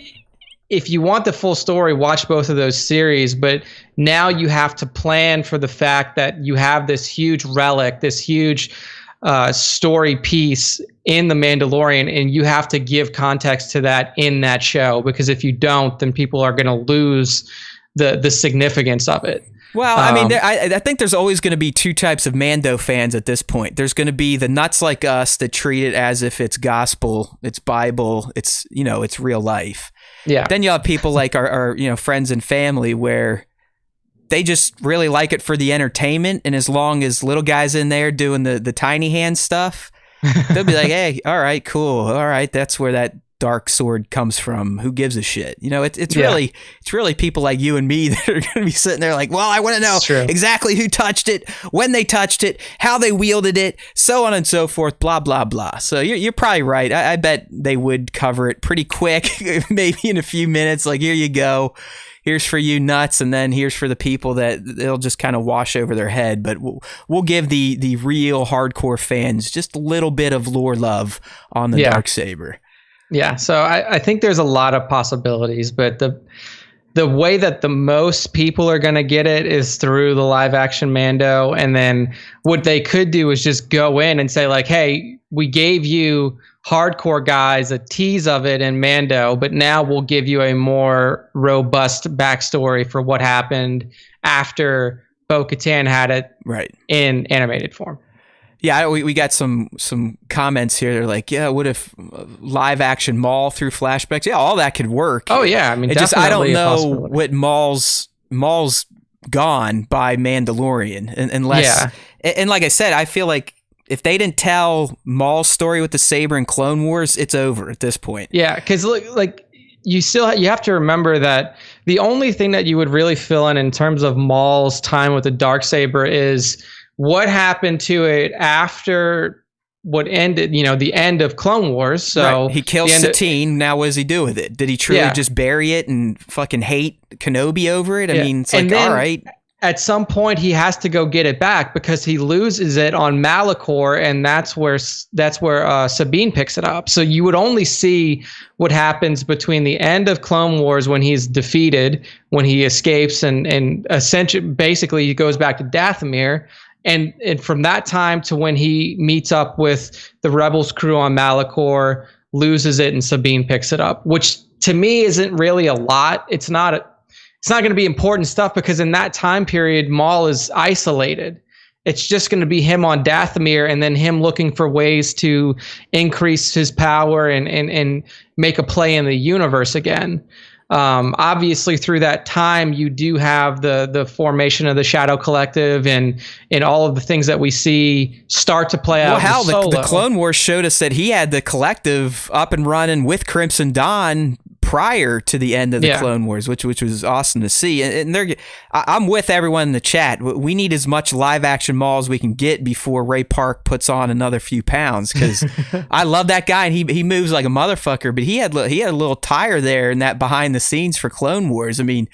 if you want the full story, watch both of those series. But now you have to plan for the fact that you have this huge relic, this huge story piece in The Mandalorian, and you have to give context to that in that show. Because if you don't, then people are going to lose the significance of it. Well, I mean, I think there's always going to be 2 types of Mando fans at this point. There's going to be the nuts like us that treat it as if it's gospel, it's Bible, it's real life. Yeah. Then you have people like our friends and family, where they just really like it for the entertainment, and as long as little guys in there doing the tiny hand stuff, they'll be like, hey, all right, cool, all right, that's where that dark sword comes from. Who gives a shit? It's really people like you and me that are going to be sitting there like, well, I want to know exactly who touched it, when they touched it, how they wielded it, so on and so forth, blah blah blah. So you're probably right. I bet they would cover it pretty quick, maybe in a few minutes. Like, here you go, here's for you nuts, and then here's for the people that they'll just kind of wash over their head. But we'll give the real hardcore fans just a little bit of lore love on the Darksaber. Yeah, so I think there's a lot of possibilities, but the way that the most people are going to get it is through the live action Mando. And then what they could do is just go in and say, like, hey, we gave you hardcore guys a tease of it in Mando, but now we'll give you a more robust backstory for what happened after Bo-Katan had it in animated form. Yeah, we got some comments here. They're like, yeah, what if live action Maul through flashbacks? Yeah, all that could work. Oh yeah, I mean, I don't know what Maul's gone by Mandalorian, unless and like I said, I feel like if they didn't tell Maul's story with the saber in Clone Wars, it's over at this point. Yeah, because like you have to remember that the only thing that you would really fill in terms of Maul's time with the Darksaber is what happened to it after what ended, the end of Clone Wars. So he kills Satine. Now what does he do with it? Did he truly just bury it and fucking hate Kenobi over it? I mean, it's like, all right. At some point he has to go get it back because he loses it on Malachor, and that's where Sabine picks it up. So you would only see what happens between the end of Clone Wars, when he's defeated, when he escapes, and essentially basically he goes back to Dathomir. And from that time to when he meets up with the Rebels crew on Malachor, loses it, and Sabine picks it up, which to me isn't really a lot. It's not going to be important stuff, because in that time period, Maul is isolated. It's just going to be him on Dathomir, and then him looking for ways to increase his power and make a play in the universe again. Obviously, through that time, you do have the formation of the Shadow Collective and all of the things that we see start to play out. Well, hell, the Clone Wars showed us that he had the Collective up and running with Crimson Dawn prior to the end of the Clone Wars, which was awesome to see. And I'm with everyone in the chat. We need as much live action Maul as we can get before Ray Park puts on another few pounds, because I love that guy and he moves like a motherfucker. But he had a little tire there in that behind the scenes for Clone Wars. I mean,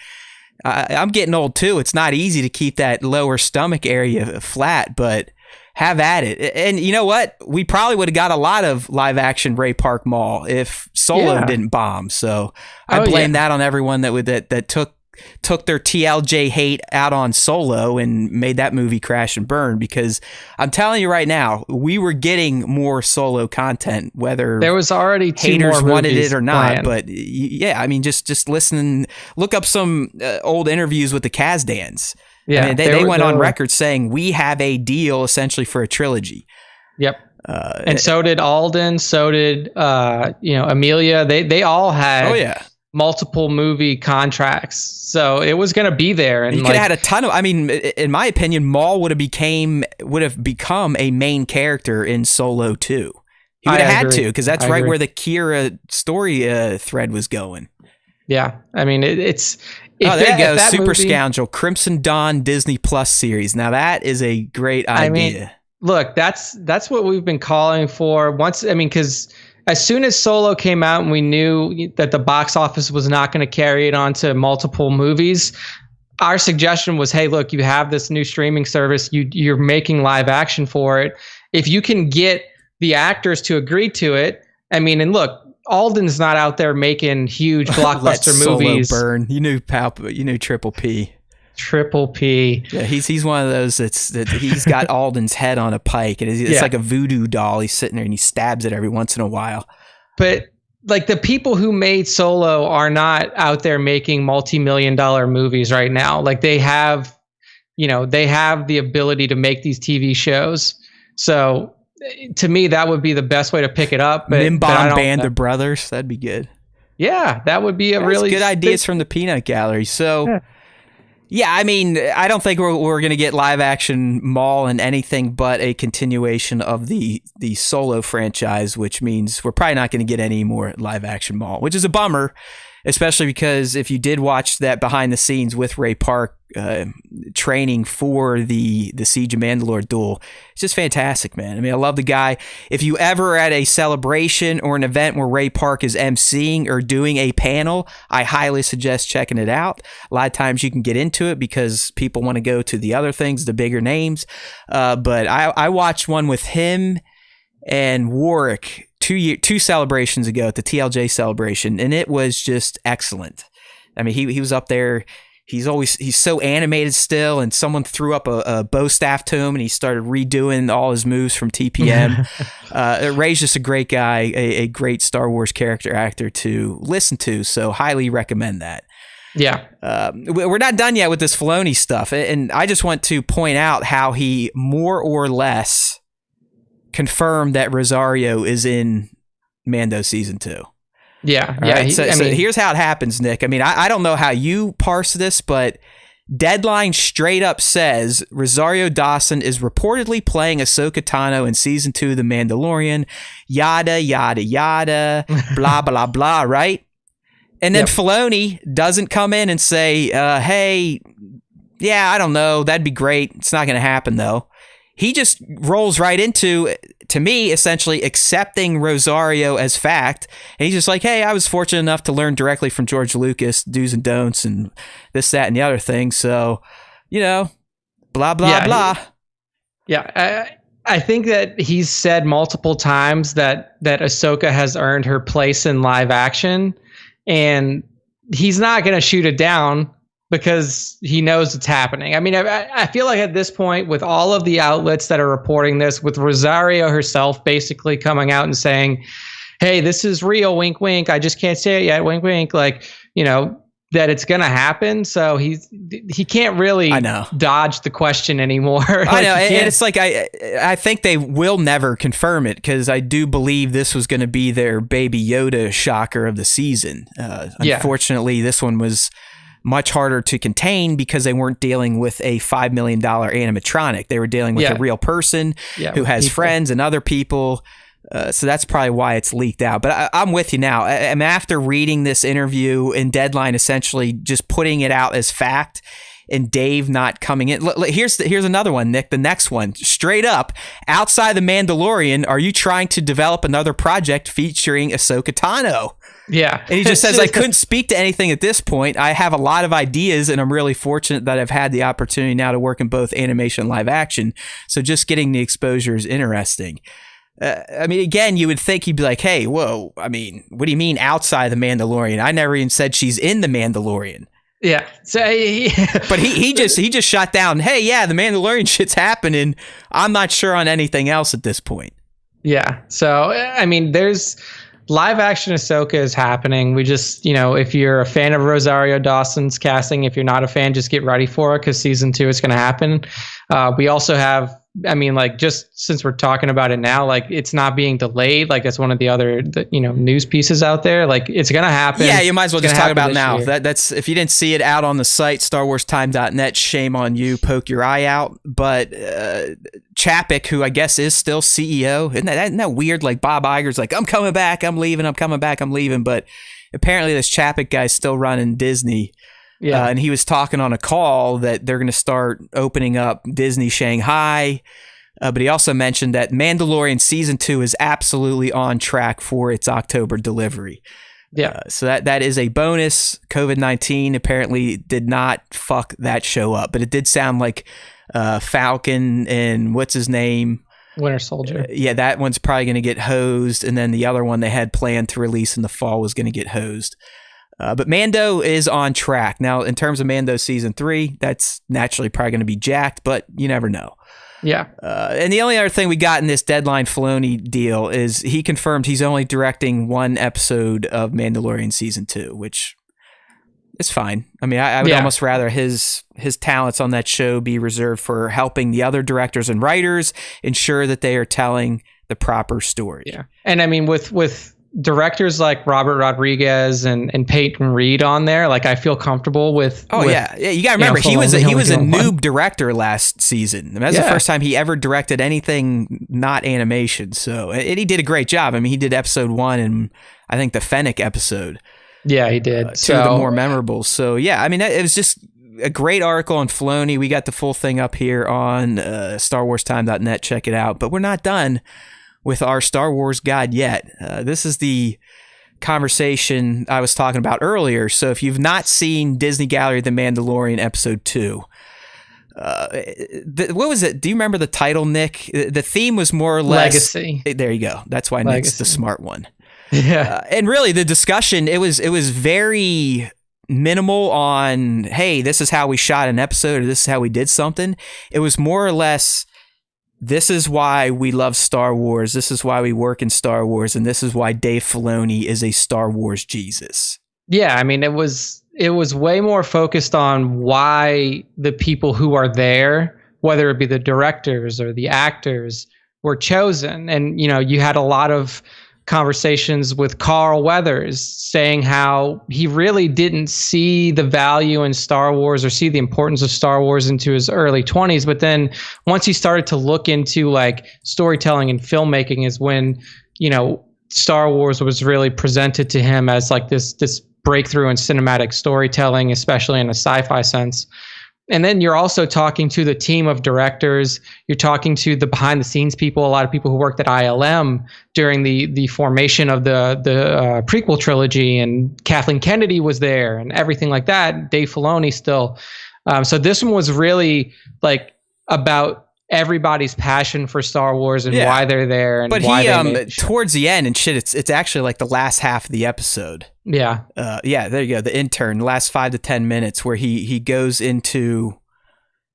I'm getting old too. It's not easy to keep that lower stomach area flat, but have at it. And you know what? We probably would have got a lot of live action Ray Park Maul if Solo didn't bomb. So I blame that on everyone that took their TLJ hate out on Solo and made that movie crash and burn, because I'm telling you right now, we were getting more Solo content, whether there was already haters wanted it or not. planned. But yeah, I mean, just listen, look up some old interviews with the Kazdans. Yeah, I mean, they went on record saying we have a deal essentially for a trilogy. Yep. And so did Alden. So did Amelia. They all had multiple movie contracts. So it was going to be there. And you could have had a ton of. I mean, in my opinion, Maul would have become a main character in Solo 2. He would have had to, because that's right where the Kira story thread was going. Yeah, I mean it's. There you go, Super Scoundrel, Crimson Dawn Disney Plus series. Now that is a great idea. I mean, look, that's what we've been calling for. Because as soon as Solo came out and we knew that the box office was not going to carry it on to multiple movies, our suggestion was, hey, look, you have this new streaming service. You're making live action for it. If you can get the actors to agree to it, I mean, and look, Alden's not out there making huge blockbuster movies. Solo burn. You knew Triple P. Triple P. Yeah, he's one of those that he's got Alden's head on a pike, and it's like a voodoo doll. He's sitting there and he stabs it every once in a while. But like, the people who made Solo are not out there making multi-million-dollar movies right now. Like, they have the ability to make these TV shows. So to me, that would be the best way to pick it up. But Nimbon Band of Brothers, that'd be good. Yeah, that would be really good ideas from the Peanut Gallery. So, yeah, I mean, I don't think we're going to get live action Maul in anything but a continuation of the Solo franchise, which means we're probably not going to get any more live action Maul, which is a bummer, especially because if you did watch that behind the scenes with Ray Park training for the Siege of Mandalore duel, it's just fantastic, man. I mean, I love the guy. If you ever at a celebration or an event where Ray Park is emceeing or doing a panel, I highly suggest checking it out. A lot of times you can get into it because people want to go to the other things, the bigger names. But I watched one with him and Warwick two celebrations ago at the TLJ celebration, and it was just excellent. I mean, he was up there. He's so animated still, and someone threw up a bow staff to him, and he started redoing all his moves from TPM. Ray's just a great guy, a great Star Wars character actor to listen to, so highly recommend that. Yeah. We're not done yet with this Filoni stuff, and I just want to point out how he more or less confirmed that Rosario is in Mando Season 2. Yeah, right? So here's how it happens, Nick. I mean, I don't know how you parse this, but Deadline straight up says Rosario Dawson is reportedly playing Ahsoka Tano in Season 2 of The Mandalorian, yada, yada, yada, blah, blah, blah, right? And then Filoni doesn't come in and say, hey, yeah, I don't know, that'd be great. It's not going to happen, though. He just rolls right into, to me, essentially accepting Rosario as fact. And he's just like, hey, I was fortunate enough to learn directly from George Lucas, do's and don'ts, and this, that, and the other thing. So, blah, blah, blah. I think that he's said multiple times that Ahsoka has earned her place in live action. And he's not going to shoot it down because he knows it's happening. I mean, I feel like at this point, with all of the outlets that are reporting this, with Rosario herself basically coming out and saying, hey, this is real, wink, wink, I just can't say it yet, wink, wink, like, that it's going to happen. So he can't really dodge the question anymore. I know. And it's like, I think they will never confirm it, because I do believe this was going to be their Baby Yoda shocker of the season. Unfortunately, this one was much harder to contain because they weren't dealing with a $5 million animatronic. They were dealing with a real person who has friends and other people. So that's probably why it's leaked out. But I'm with you now. I'm after reading this interview and Deadline essentially just putting it out as fact, and Dave not coming in. Here's another one, Nick. The next one, straight up, outside the Mandalorian, are you trying to develop another project featuring Ahsoka Tano? Yeah. And he just says, I couldn't speak to anything at this point. I have a lot of ideas, and I'm really fortunate that I've had the opportunity now to work in both animation and live action. So just getting the exposure is interesting. I mean, again, you would think he'd be like, hey, whoa, I mean, what do you mean outside the Mandalorian? I never even said she's in the Mandalorian. Yeah. So but he just shot down, hey, yeah, the Mandalorian shit's happening. I'm not sure on anything else at this point. Yeah. So, I mean, there's live action Ahsoka is happening. We just, if you're a fan of Rosario Dawson's casting, if you're not a fan, just get ready for it, because season 2 is going to happen. We also have, I mean, like, just since we're talking about it now, like, it's not being delayed. Like, that's one of the other, news pieces out there. Like, it's going to happen. Yeah, you might as well just talk about now. That's if you didn't see it out on the site, StarWarsTime.net, shame on you. Poke your eye out. But Chapek, who I guess is still CEO, isn't that weird? Like, Bob Iger's like, I'm coming back, I'm leaving, I'm coming back, I'm leaving. But apparently this Chapek guy's still running Disney. Yeah, and he was talking on a call that they're going to start opening up Disney Shanghai. But he also mentioned that Mandalorian Season 2 is absolutely on track for its October delivery. Yeah. So that is a bonus. COVID-19 apparently did not fuck that show up. But it did sound like Falcon and what's his name? Winter Soldier. Yeah, that one's probably going to get hosed. And then the other one they had planned to release in the fall was going to get hosed. But Mando is on track. Now, in terms of Mando Season 3, that's naturally probably going to be jacked, but you never know. Yeah. And the only other thing we got in this Deadline Filoni deal is he confirmed he's only directing one episode of Mandalorian Season 2, which is fine. I mean, I would almost rather his talents on that show be reserved for helping the other directors and writers ensure that they are telling the proper story. Yeah. And I mean, with directors like Robert Rodriguez and Peyton Reed on there, like, I feel comfortable with. Yeah. You got to remember, he was a noob director last season. I mean, that's the first time he ever directed anything not animation. So, and he did a great job. I mean, he did episode 1 and I think the Fennec episode. Yeah, he did. Two of the more memorable. So, yeah, I mean, it was just a great article on Filoni. We got the full thing up here on StarWarsTime.net. Check it out. But we're not done with our Star Wars guide yet. This is the conversation I was talking about earlier. So if you've not seen Disney Gallery of the Mandalorian Episode 2, what was it? Do you remember the title, Nick? The theme was more or less... Legacy. There you go. That's why Nick's the smart one. Yeah. And really, the discussion, it was very minimal on, hey, this is how we shot an episode, or this is how we did something. It was more or less... This is why we love Star Wars. This is why we work in Star Wars. And this is why Dave Filoni is a Star Wars Jesus. Yeah, I mean, it was way more focused on why the people who are there, whether it be the directors or the actors, were chosen. And, you had a lot of conversations with Carl Weathers saying how he really didn't see the value in Star Wars or see the importance of Star Wars into his early 20s. But then once he started to look into like storytelling and filmmaking is when, Star Wars was really presented to him as like this breakthrough in cinematic storytelling, especially in a sci-fi sense. And then you're also talking to the team of directors. You're talking to the behind the scenes people, a lot of people who worked at ILM during the formation of the prequel trilogy. And Kathleen Kennedy was there and everything like that. Dave Filoni still. So this one was really like about everybody's passion for Star Wars and why they're there. And but why he, towards the end and shit, it's actually like the last half of the episode. Yeah. There you go. The intern, the last 5 to 10 minutes where he goes into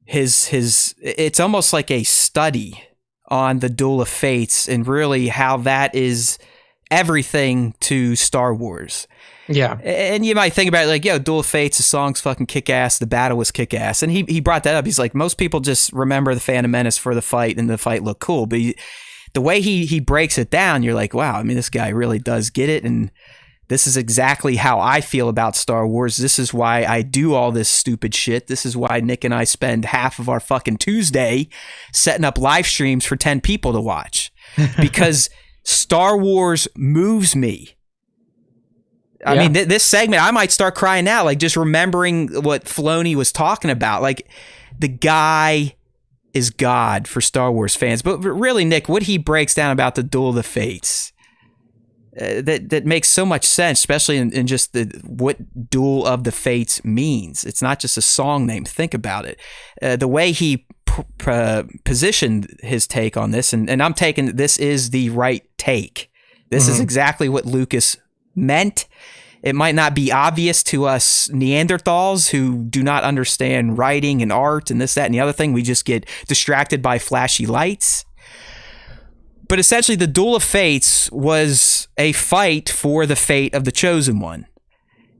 his it's almost like a study on the Duel of Fates and really how that is everything to Star Wars. Yeah. And you might think about it like, yo, Duel of Fates, the song's fucking kick-ass, the battle was kick-ass. And he brought that up. He's like, most people just remember the Phantom Menace for the fight, and the fight looked cool. But the way he breaks it down, you're like, wow, I mean, this guy really does get it. And this is exactly how I feel about Star Wars. This is why I do all this stupid shit. This is why Nick and I spend half of our fucking Tuesday setting up live streams for 10 people to watch. Because Star Wars moves me. I mean, this segment, I might start crying now, like just remembering what Filoni was talking about. Like, the guy is God for Star Wars fans. But really, Nick, what he breaks down about the Duel of the Fates, that makes so much sense, especially in just what Duel of the Fates means. It's not just a song name. Think about it. The way he positioned his take on this, and I'm taking this is the right take. This is exactly what Lucas meant. It might not be obvious to us Neanderthals who do not understand writing and art and this, that, and the other thing. We just get distracted by flashy lights. But essentially, the Duel of Fates was a fight for the fate of the Chosen One.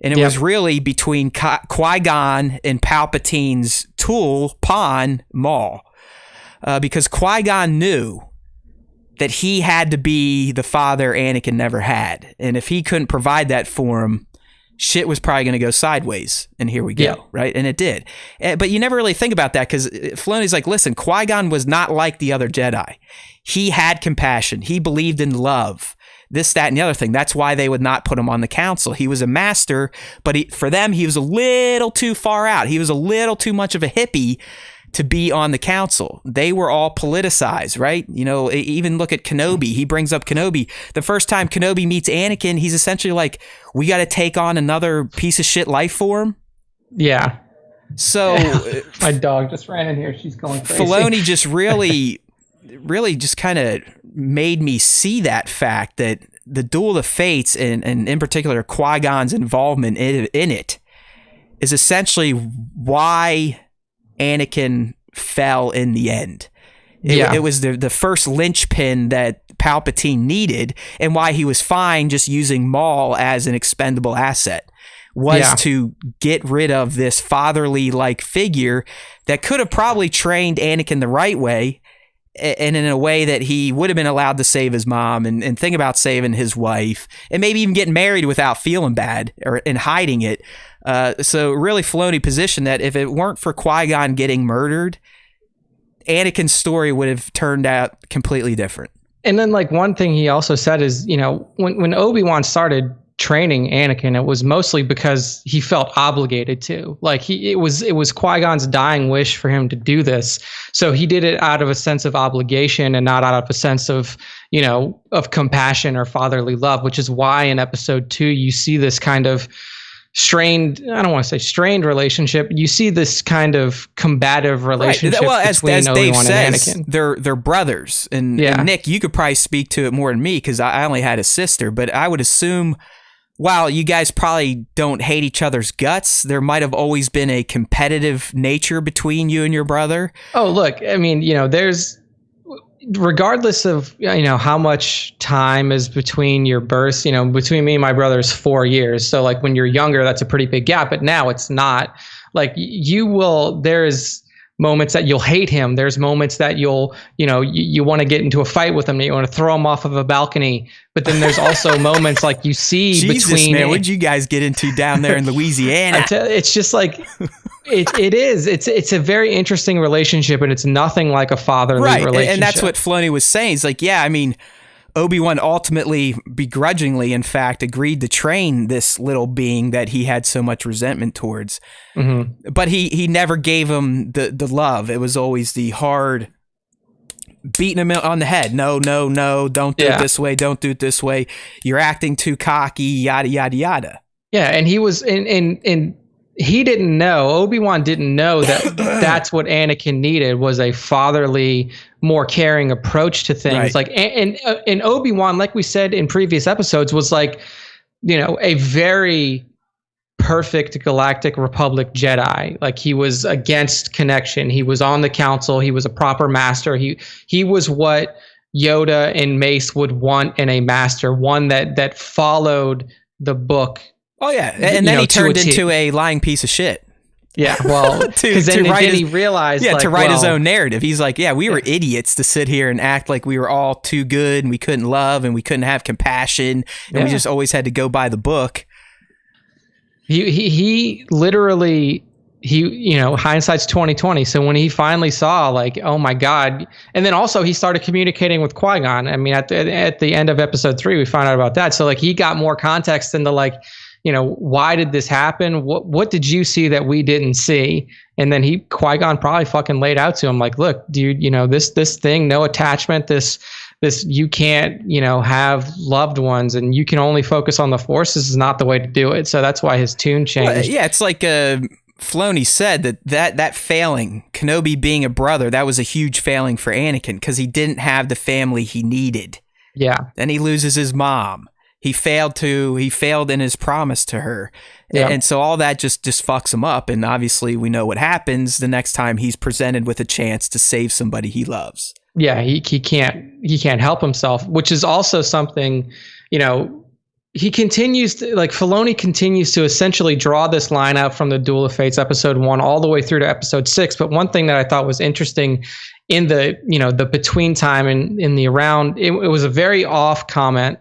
And it was really between Qui-Gon and Palpatine's tool, pawn, Maul. Because Qui-Gon knew that he had to be the father Anakin never had. And if he couldn't provide that for him, shit was probably going to go sideways. And here we go, right? And it did. But you never really think about that, because Filoni's like, listen, Qui-Gon was not like the other Jedi. He had compassion. He believed in love. This, that, and the other thing. That's why they would not put him on the council. He was a master, but for them, he was a little too far out. He was a little too much of a hippie to be on the council. They were all politicized, right? You know, even look at Kenobi. He brings up Kenobi. The first time Kenobi meets Anakin, he's essentially like, we got to take on another piece of shit life form. Yeah. So my dog just ran in here. She's going crazy. Filoni just really just kind of made me see that fact that the Duel of Fates, and in particular Qui-Gon's involvement in it, is essentially why Anakin fell in the end. It was the first linchpin that Palpatine needed, and why he was fine just using Maul as an expendable asset was to get rid of this fatherly like figure that could have probably trained Anakin the right way, and in a way that he would have been allowed to save his mom and think about saving his wife, and maybe even getting married without feeling bad and hiding it. So really Filoni positioned that if it weren't for Qui-Gon getting murdered, Anakin's story would have turned out completely different. And then like one thing he also said is, you know, when Obi-Wan started training Anakin, it was mostly because he felt obligated to. Like it was Qui-Gon's dying wish for him to do this. So he did it out of a sense of obligation and not out of a sense of, you know, of compassion or fatherly love, which is why in episode 2 you see this kind of strained, I don't want to say strained relationship. You see this kind of combative relationship between Obi-Wan and Anakin. They're brothers. And Nick, you could probably speak to it more than me, because I only had a sister, but I would assume, while you guys probably don't hate each other's guts, there might have always been a competitive nature between you and your brother. Oh, look, I mean, you know, regardless of, you know, how much time is between your births, you know, between me and my brother is 4 years. So like when you're younger, that's a pretty big gap, but now it's not. Like there's moments that you'll hate him. There's moments that you'll, you know, you want to get into a fight with him. You want to throw him off of a balcony. But then there's also moments like you see Jesus, between. Man, what'd you guys get into down there in Louisiana? It's just like it is. It's a very interesting relationship, and it's nothing like a fatherly relationship. And that's what Filoni was saying. He's like, yeah, I mean, Obi-Wan ultimately, begrudgingly, in fact, agreed to train this little being that he had so much resentment towards. Mm-hmm. But he never gave him the love. It was always the hard beating him on the head. No, don't do it this way. Don't do it this way. You're acting too cocky, yada, yada, yada. Yeah, and he was in he didn't know, Obi-Wan didn't know that that's what Anakin needed, was a fatherly, more caring approach to things. Right. Like, and Obi-Wan, like we said in previous episodes, was like, you know, a very perfect Galactic Republic Jedi. Like, he was against connection. He was on the council. He was a proper master. He was what Yoda and Mace would want in a master, one that followed the book. Oh yeah, and then he turned into a lying piece of shit. Yeah, well, because then he realized, to write his own narrative. He's like, we were idiots to sit here and act like we were all too good and we couldn't love and we couldn't have compassion and we just always had to go by the book. He literally, hindsight's 2020. So when he finally saw, like, oh my God, and then also he started communicating with Qui-Gon. I mean, at the end of episode 3, we found out about that. So like he got more context into like, why did this happen? What did you see that we didn't see? And then Qui-Gon probably fucking laid out to him like, look, dude, this thing, no attachment, this you can't, have loved ones and you can only focus on the Force. This is not the way to do it. So that's why his tune changed. Well, yeah, it's like Filoni said that failing, Kenobi being a brother, that was a huge failing for Anakin because he didn't have the family he needed. Yeah. Then he loses his mom. He failed in his promise to her. Yeah. And so all that just fucks him up. And obviously we know what happens the next time he's presented with a chance to save somebody he loves. Yeah, he can't help himself, which is also something, he continues to, like, Filoni continues to essentially draw this line out from the Duel of Fates episode 1 all the way through to episode 6. But one thing that I thought was interesting in the, the between time and in the around, it was a very off comment.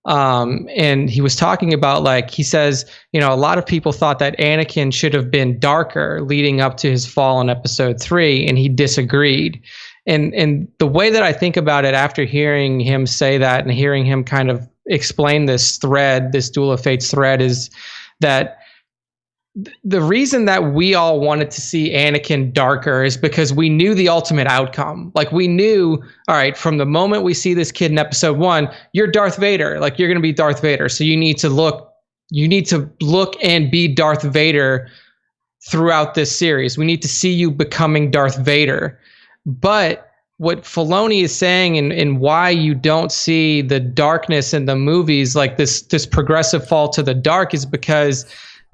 And he was talking about, like, he says, a lot of people thought that Anakin should have been darker leading up to his fall in episode 3, and he disagreed. And the way that I think about it after hearing him say that and hearing him kind of explain this Duel of Fates thread, is that the reason that we all wanted to see Anakin darker is because we knew the ultimate outcome. Like, we knew, all right, from the moment we see this kid in episode 1, you're Darth Vader. Like, you're going to be Darth Vader. So you need to look and be Darth Vader throughout this series. We need to see you becoming Darth Vader. But what Filoni is saying and why you don't see the darkness in the movies, like this progressive fall to the dark, is because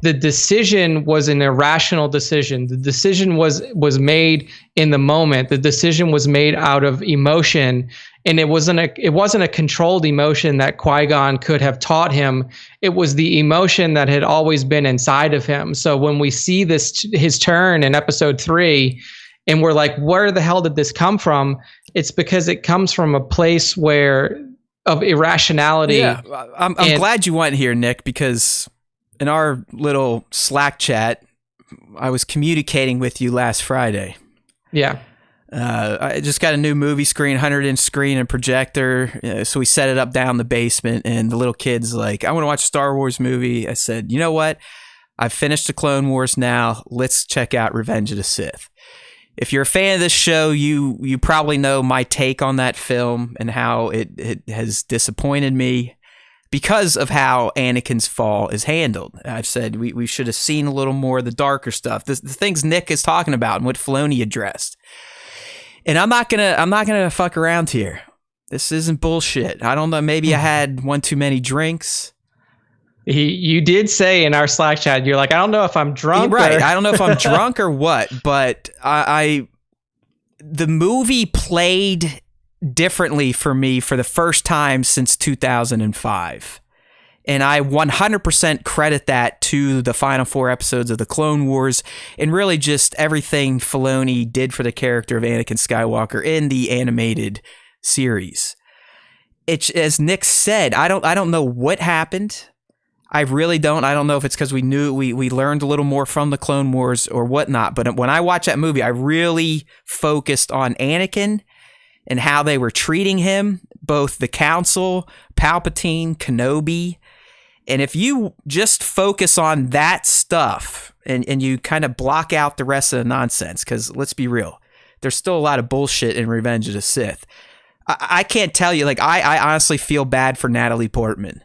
the decision was an irrational decision. The decision was made in the moment. The decision was made out of emotion, and it wasn't a controlled emotion that Qui-Gon could have taught him. It was the emotion that had always been inside of him. So when we see his turn in episode 3, and we're like, where the hell did this come from? It's because it comes from a place of irrationality. Yeah, I'm glad you went here, Nick, because in our little Slack chat, I was communicating with you last Friday. Yeah. I just got a new movie screen, 100-inch screen and projector. So we set it up down in the basement, and the little kid's like, I want to watch a Star Wars movie. I said, you know what? I've finished the Clone Wars now. Let's check out Revenge of the Sith. If you're a fan of this show, you probably know my take on that film and how it has disappointed me because of how Anakin's fall is handled. I've said we should have seen a little more of the darker stuff, the things Nick is talking about and what Filoni addressed. And I'm not gonna fuck around here. This isn't bullshit. I don't know. Maybe I had one too many drinks. You did say in our Slack chat, you're like, I don't know if I'm drunk. Right. I don't know if I'm drunk or what, but the movie played differently for me for the first time since 2005. And I 100% credit that to the final 4 episodes of the Clone Wars and really just everything Filoni did for the character of Anakin Skywalker in the animated series. It's, as Nick said, I don't know what happened. I really don't. I don't know if it's because we learned a little more from the Clone Wars or whatnot. But when I watched that movie, I really focused on Anakin and how they were treating him, both the Council, Palpatine, Kenobi. And if you just focus on that stuff and you kind of block out the rest of the nonsense, because let's be real, there's still a lot of bullshit in Revenge of the Sith. I can't tell you, like, I honestly feel bad for Natalie Portman.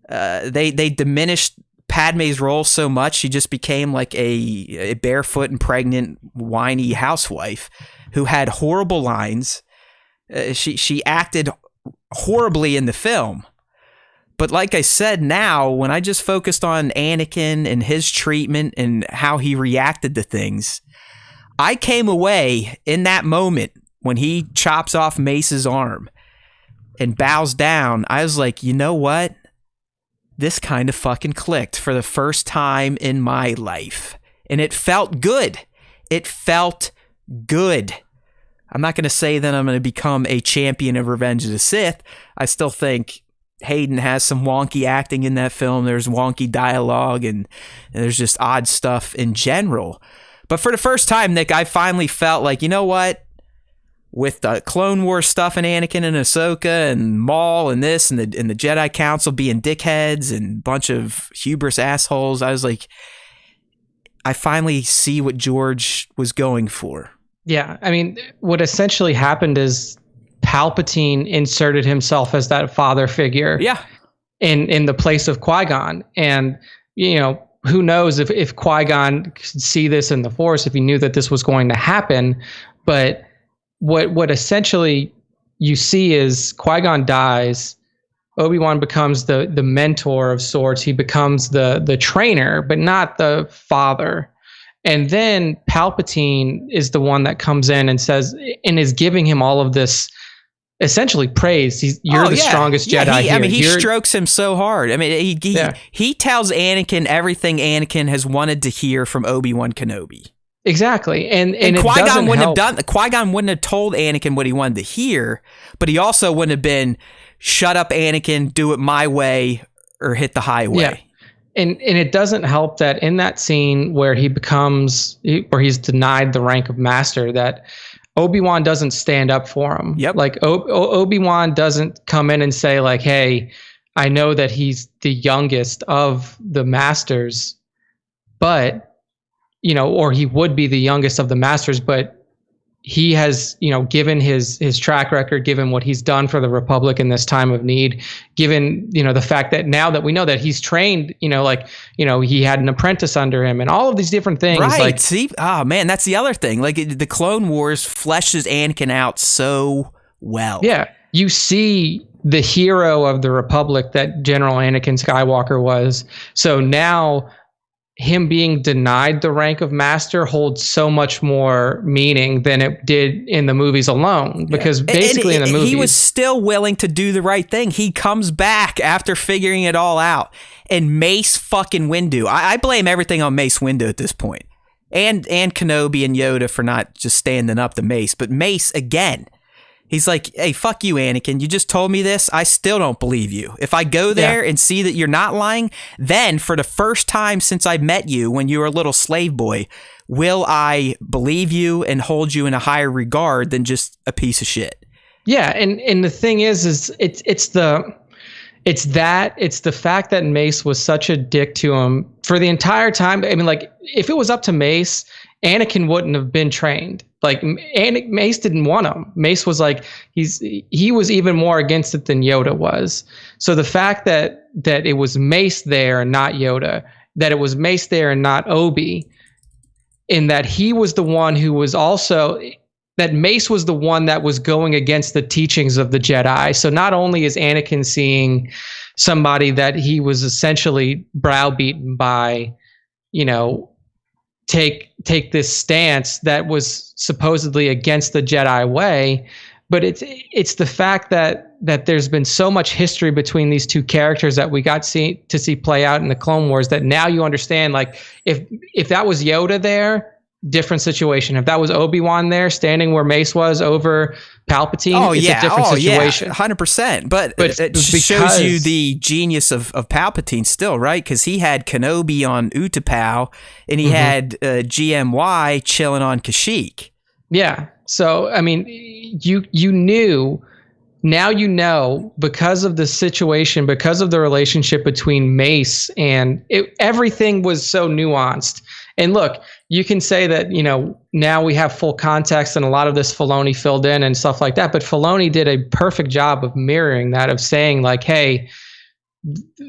They diminished Padme's role so much, she just became like a barefoot and pregnant, whiny housewife who had horrible lines. She acted horribly in the film. But like I said, now, when I just focused on Anakin and his treatment and how he reacted to things, I came away in that moment when he chops off Mace's arm and bows down, I was like, you know what? This kind of fucking clicked for the first time in my life. And it felt good. It felt good. I'm not going to say that I'm going to become a champion of Revenge of the Sith. I still think Hayden has some wonky acting in that film. There's wonky dialogue and there's just odd stuff in general. But for the first time, Nick, I finally felt like, you know what? With the Clone Wars stuff and Anakin and Ahsoka and Maul and this and the Jedi Council being dickheads and a bunch of hubris assholes, I was like, I finally see what George was going for. Yeah, I mean, what essentially happened is Palpatine inserted himself as that father figure. Yeah. In the place of Qui-Gon. And, you know, who knows if Qui-Gon could see this in the Force, if he knew that this was going to happen. But what essentially you see is Qui-Gon dies, Obi-Wan becomes the mentor of sorts. He becomes the trainer, but not the father. And then Palpatine is the one that comes in and says, and is giving him all of this essentially praise. You're the strongest Jedi here. I mean, he strokes him so hard. I mean, he tells Anakin everything Anakin has wanted to hear from Obi-Wan Kenobi. Exactly. And Qui-Gon wouldn't have told Anakin what he wanted to hear, but he also wouldn't have been, shut up, Anakin, do it my way or hit the highway. Yeah. And it doesn't help that in that scene where he's denied the rank of master, that Obi-Wan doesn't stand up for him. Yep. Like Obi-Wan doesn't come in and say like, hey, I know that he's the youngest of the masters, but, you know, or he would be the youngest of the masters, but he has, you know, given his track record, given what he's done for the Republic in this time of need, given, you know, the fact that now that we know that he's trained, you know, like, you know, he had an apprentice under him and all of these different things. Right. Like, see, oh man, that's the other thing. Like the Clone Wars fleshes Anakin out so well. Yeah. You see the hero of the Republic that General Anakin Skywalker was. So now him being denied the rank of master holds so much more meaning than it did in the movies alone. Because basically in the movies, he was still willing to do the right thing. He comes back after figuring it all out. And Mace fucking Windu. I blame everything on Mace Windu at this point. And Kenobi and Yoda for not just standing up to Mace. But Mace, again, he's like, hey, fuck you, Anakin. You just told me this. I still don't believe you. If I go there and see that you're not lying, then for the first time since I met you when you were a little slave boy, will I believe you and hold you in a higher regard than just a piece of shit? Yeah, and the thing is it's the fact that Mace was such a dick to him for the entire time. I mean, like, if it was up to Mace, Anakin wouldn't have been trained. Like, Mace didn't want him. Mace was like, he was even more against it than Yoda was. So the fact that it was Mace there and not Yoda, that it was Mace there and not Obi, in that he was the one who was also, that Mace was the one that was going against the teachings of the Jedi. So not only is Anakin seeing somebody that he was essentially browbeaten by, you know, take this stance that was supposedly against the Jedi way, but it's the fact that there's been so much history between these two characters that we got to see play out in the Clone Wars, that now you understand, like, if that was Yoda there, different situation. If that was Obi-Wan there standing where Mace was over Palpatine, it's a different situation. 100%. But it shows you the genius of Palpatine still, right? Because he had Kenobi on Utapau and he had GMY chilling on Kashyyyk. Yeah. So, I mean, you knew, now you know, because of the situation, because of the relationship between Mace and everything was so nuanced. And look, you can say that, you know, now we have full context and a lot of this Filoni filled in and stuff like that. But Filoni did a perfect job of mirroring that, of saying like, hey,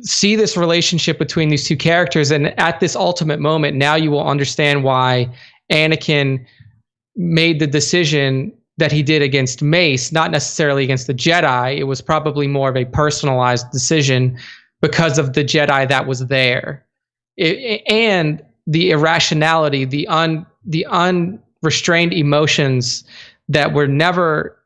see this relationship between these two characters. And at this ultimate moment, now you will understand why Anakin made the decision that he did against Mace, not necessarily against the Jedi. It was probably more of a personalized decision because of the Jedi that was there. And the irrationality, the unrestrained emotions that were never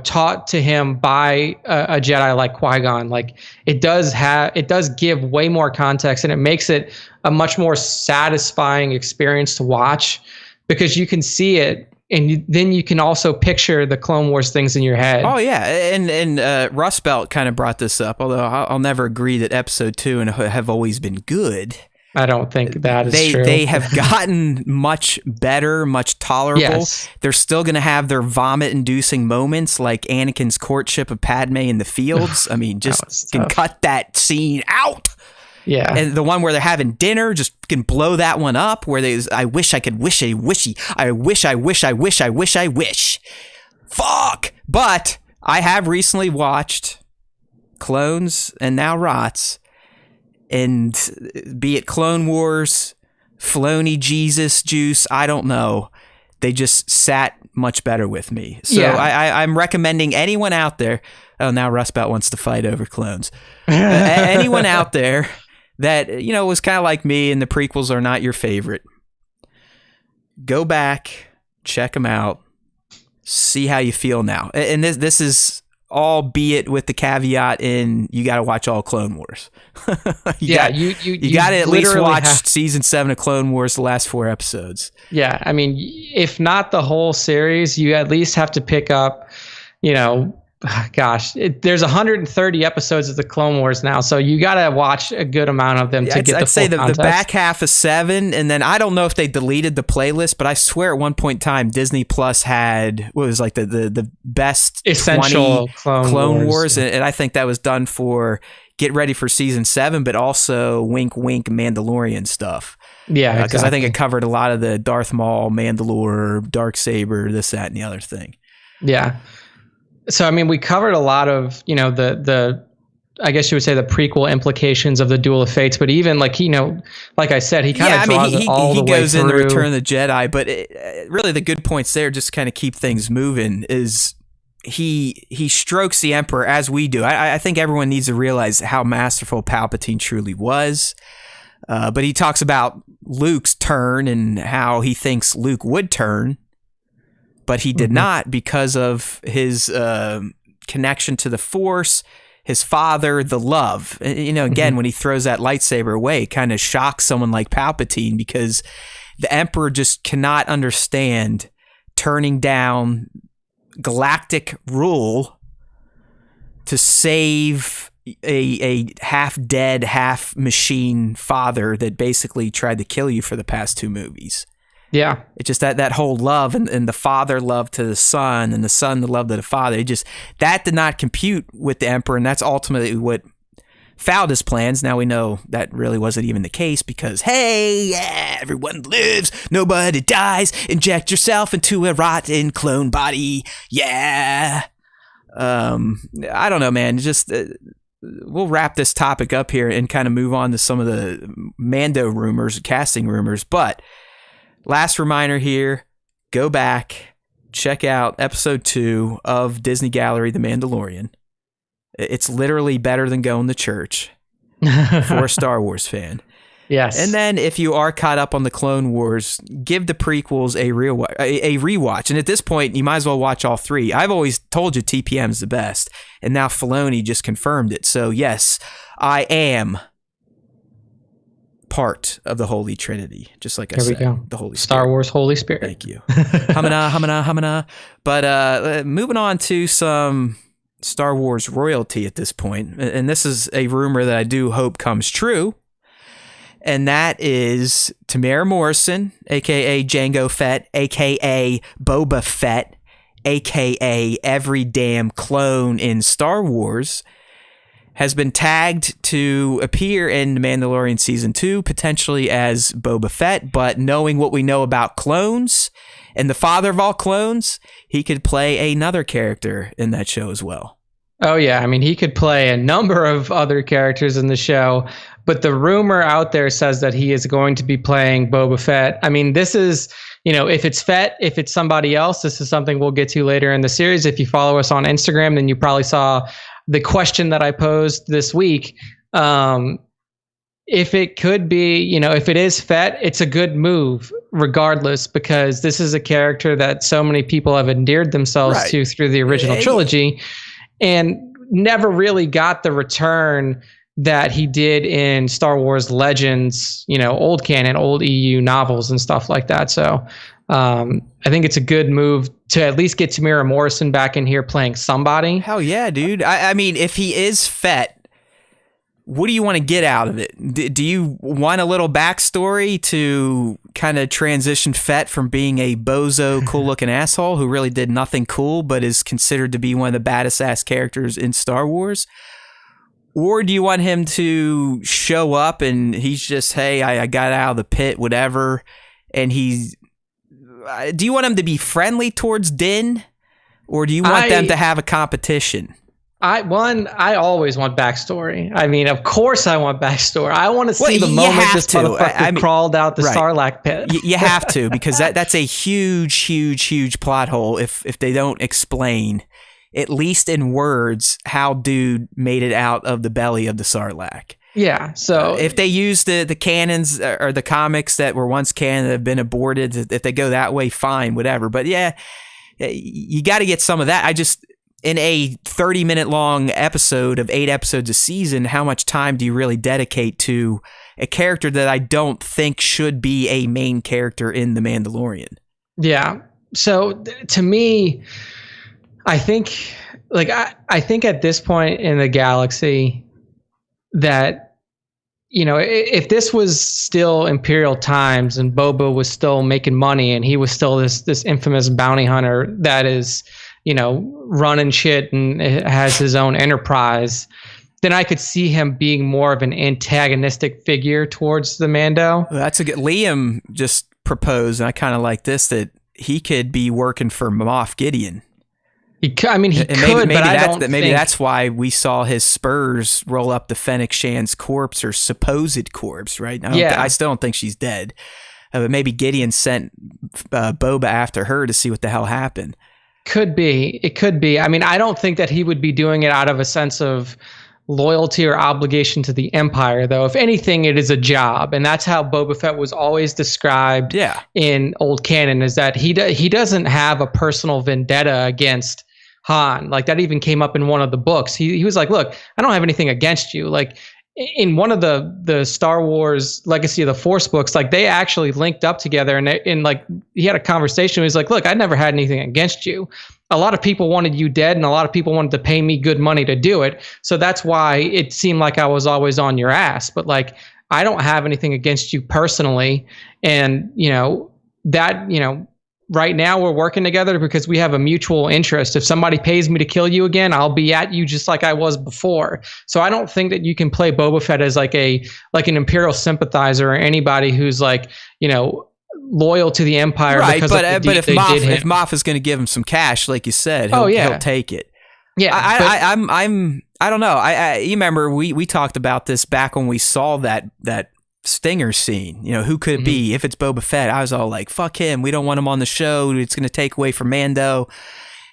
taught to him by a Jedi like Qui-Gon. Like it does give way more context, and it makes it a much more satisfying experience to watch because you can see it. And then you can also picture the Clone Wars things in your head. Oh, yeah. And Rust Belt kind of brought this up, although I'll never agree that episode 2 and have always been good. I don't think that is true. They have gotten much better, much tolerable. Yes. They're still going to have their vomit-inducing moments like Anakin's courtship of Padme in the fields. I mean, just can cut that scene out. Yeah. And the one where they're having dinner, just can blow that one up where I wish I could wish a wishy. I wish. Fuck. But I have recently watched Clones and now Rots, and be it Clone Wars, Filoni, Jesus, Juice, I don't know. They just sat much better with me. So yeah. I'm recommending anyone out there. Oh, now Rust Belt wants to fight over clones. Anyone out there that, was kind of like me and the prequels are not your favorite, go back, check them out, see how you feel now. And this is albeit with the caveat in you got to watch all Clone Wars. you got to at least watch season 7 of Clone Wars, the last 4 episodes. Yeah, I mean, if not the whole series, you at least have to pick up, there's 130 episodes of the Clone Wars now, so you got to watch a good amount of them to get the full context. I'd say the back half of 7, and then I don't know if they deleted the playlist, but I swear at one point in time, Disney Plus had what was like the best essential 20 Clone Wars, and I think that was done for get ready for season 7, but also wink wink Mandalorian stuff. Yeah, because I think it covered a lot of the Darth Maul, Mandalore, Darksaber, this, that, and the other thing. Yeah. So, I mean, we covered a lot of, the I guess you would say the prequel implications of the Duel of Fates, but even like I said, he kind of draws it all the way through. He goes in the Return of the Jedi, but really the good points there, just kind of keep things moving, is he strokes the Emperor as we do. I think everyone needs to realize how masterful Palpatine truly was. But he talks about Luke's turn and how he thinks Luke would turn, but he did not because of his connection to the Force, his father, the love. Again, when he throws that lightsaber away, it kind of shocks someone like Palpatine because the Emperor just cannot understand turning down galactic rule to save a half-dead, half-machine father that basically tried to kill you for the past 2 movies. Yeah. It's just that whole love and the father love to the son and the son the love to the father. That did not compute with the Emperor, and that's ultimately what fouled his plans. Now we know that really wasn't even the case because, hey, yeah, everyone lives, nobody dies, inject yourself into a rotten clone body, yeah. I don't know, man, we'll wrap this topic up here and kind of move on to some of the Mando rumors, casting rumors, but last reminder here, go back, check out episode 2 of Disney Gallery, The Mandalorian. It's literally better than going to church for a Star Wars fan. Yes. And then if you are caught up on the Clone Wars, give the prequels a rewatch. And at this point, you might as well watch all 3. I've always told you TPM's the best, and now Filoni just confirmed it. So yes, I am part of the Holy Trinity, just like I said. There we go. The Holy Spirit. Star Wars Holy Spirit. Thank you. Hamana. But moving on to some Star Wars royalty at this point, and this is a rumor that I do hope comes true, and that is Tamara Morrison, a.k.a. Jango Fett, a.k.a. Boba Fett, a.k.a. every damn clone in Star Wars, has been tagged to appear in Mandalorian Season 2, potentially as Boba Fett, but knowing what we know about clones and the father of all clones, he could play another character in that show as well. Oh, yeah. I mean, he could play a number of other characters in the show, but the rumor out there says that he is going to be playing Boba Fett. I mean, this is, if it's Fett, if it's somebody else, this is something we'll get to later in the series. If you follow us on Instagram, then you probably saw the question that I posed this week. if it could be, if it is Fett, it's a good move regardless, because this is a character that so many people have endeared themselves to through the original trilogy and never really got the return that he did in Star Wars Legends, old canon, old EU novels and stuff like that. So I think it's a good move to at least get Tamira Morrison back in here playing somebody. Hell yeah, dude. I mean, if he is Fett, what do you want to get out of it? Do you want a little backstory to kind of transition Fett from being a bozo, cool-looking asshole who really did nothing cool but is considered to be one of the baddest-ass characters in Star Wars? Or do you want him to show up and he's just, hey, I got out of the pit, whatever, and do you want him to be friendly towards Din? Or do you want them to have a competition? I always want backstory. I mean, of course I want backstory. I want to see the moment this motherfucker crawled out the Sarlacc pit. You have to, because that's a huge plot hole if they don't explain, at least in words, how dude made it out of the belly of the Sarlacc. Yeah, so if they use the canons or the comics that were once canon that have been aborted, if they go that way, fine, whatever. But yeah, you got to get some of that. In a 30-minute long episode of 8 episodes a season, how much time do you really dedicate to a character that I don't think should be a main character in The Mandalorian? Yeah. So to me, I think I think at this point in the galaxy that, if this was still Imperial times and Boba was still making money and he was still this infamous bounty hunter that is, running shit and has his own enterprise, then I could see him being more of an antagonistic figure towards the Mando. That's a good. Liam just proposed, and I kind of like this, that he could be working for Moff Gideon. He could, but I don't think... Maybe that's why we saw his spurs roll up the Fennec Shan's corpse, or supposed corpse, right? I still don't think she's dead. But maybe Gideon sent Boba after her to see what the hell happened. Could be. It could be. I mean, I don't think that he would be doing it out of a sense of loyalty or obligation to the Empire, though. If anything, it is a job. And that's how Boba Fett was always described in old canon, is that he doesn't have a personal vendetta against Han. Like, that even came up in one of the books. He was like, look, I don't have anything against you. Like, in one of the Star Wars Legacy of the Force books, like, they actually linked up together, and like, he had a conversation. He was like, look, I never had anything against you. A lot of people wanted you dead, and a lot of people wanted to pay me good money to do it. So that's why it seemed like I was always on your ass. But like, I don't have anything against you personally. And right now we're working together because we have a mutual interest. If somebody pays me to kill you again, I'll be at you just like I was before. So I don't think that you can play Boba Fett as like an Imperial sympathizer or anybody who's like, loyal to the Empire. Right, but if Moff is going to give him some cash, like you said, he'll take it. Yeah, I don't know. You remember we talked about this back when we saw that Stinger scene. Who could it be? If it's Boba Fett, I was all like, fuck him, we don't want him on the show, it's going to take away from Mando.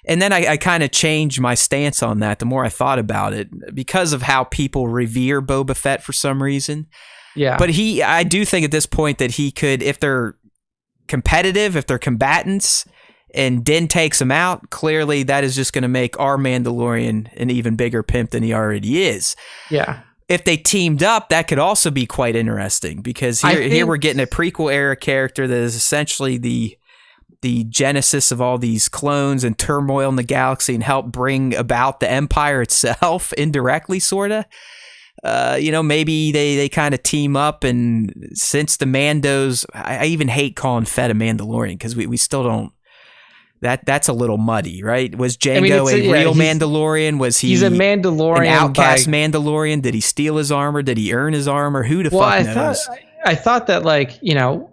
And then I kind of changed my stance on that the more I thought about it, because of how people revere Boba Fett for some reason. Yeah, but I do think at this point that he could, if they're competitive, if they're combatants and Din takes him out, clearly that is just going to make our Mandalorian an even bigger pimp than he already is. Yeah. If they teamed up, that could also be quite interesting, because here we're getting a prequel era character that is essentially the genesis of all these clones and turmoil in the galaxy and help bring about the Empire itself indirectly, sort of. Maybe they kind of team up, and since the Mandos, I even hate calling Fett a Mandalorian, because we still don't. That's a little muddy, right? Was Jango a real Mandalorian? Was he? He's a Mandalorian, an outcast Mandalorian? Did he steal his armor? Did he earn his armor? Who the fuck knows? I thought that, one,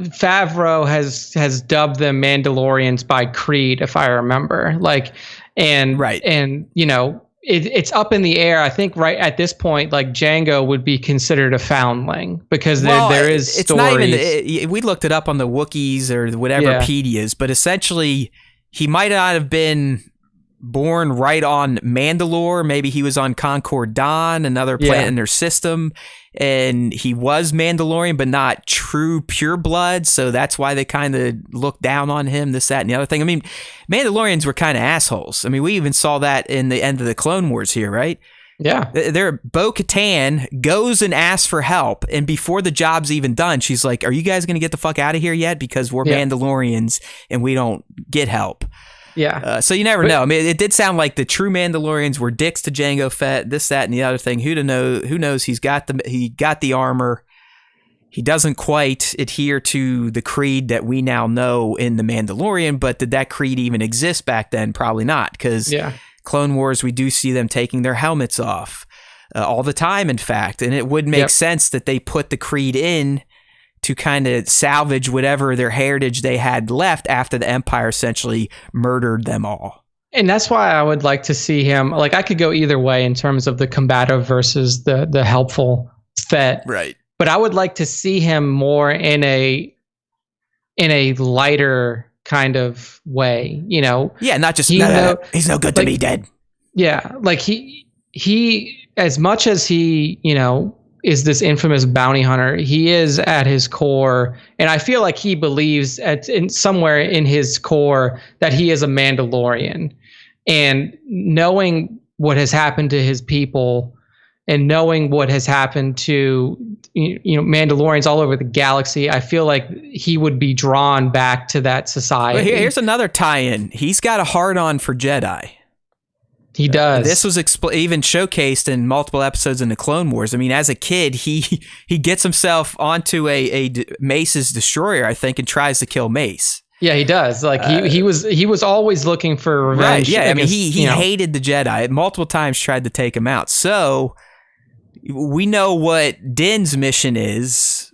Favreau has dubbed them Mandalorians by creed, if I remember. It's up in the air. I think right at this point, like, Jango would be considered a foundling, because there is stories. Not even, we looked it up on the Wookiees or whatever Pedias, but essentially he might not have been born right on Mandalore. Maybe he was on Concord Dawn, another planet in their system, and he was Mandalorian, but not true pure blood. So that's why they kind of looked down on him, this, that, and the other thing. I mean, Mandalorians were kind of assholes. I mean, we even saw that in the end of the Clone Wars here, right? Yeah. Bo-Katan goes and asks for help, and before the job's even done, she's like, are you guys going to get the fuck out of here yet? Because we're Mandalorians and we don't get help. Yeah. So you never know. I mean, it did sound like the true Mandalorians were dicks to Jango Fett, this, that, and the other thing. Who knows? He got the armor. He doesn't quite adhere to the creed that we now know in The Mandalorian, but did that creed even exist back then? Probably not, because Clone Wars, we do see them taking their helmets off all the time, in fact. And it would make sense that they put the creed in to kind of salvage whatever their heritage they had left after the Empire essentially murdered them all. And that's why I would like to see him, like, I could go either way in terms of the combative versus the helpful Fett. Right. But I would like to see him more in a lighter kind of way, you know? Yeah, not just, he's no good to me, dead. Yeah, like he as much as he, you know, is this infamous bounty hunter, he is at his core, and I feel like he believes somewhere in his core that he is a Mandalorian. And knowing what has happened to his people and knowing what has happened to, you know, Mandalorians all over the galaxy, I feel like he would be drawn back to that society. Well, here's another tie-in. He's got a hard-on for Jedi. He does. This was even showcased in multiple episodes in the Clone Wars. I mean, as a kid, he gets himself onto a Mace's destroyer, I think, and tries to kill Mace. Yeah, he does. Like he was always looking for revenge. Right, yeah, I mean, he hated the Jedi. Multiple times tried to take him out. So we know what Din's mission is.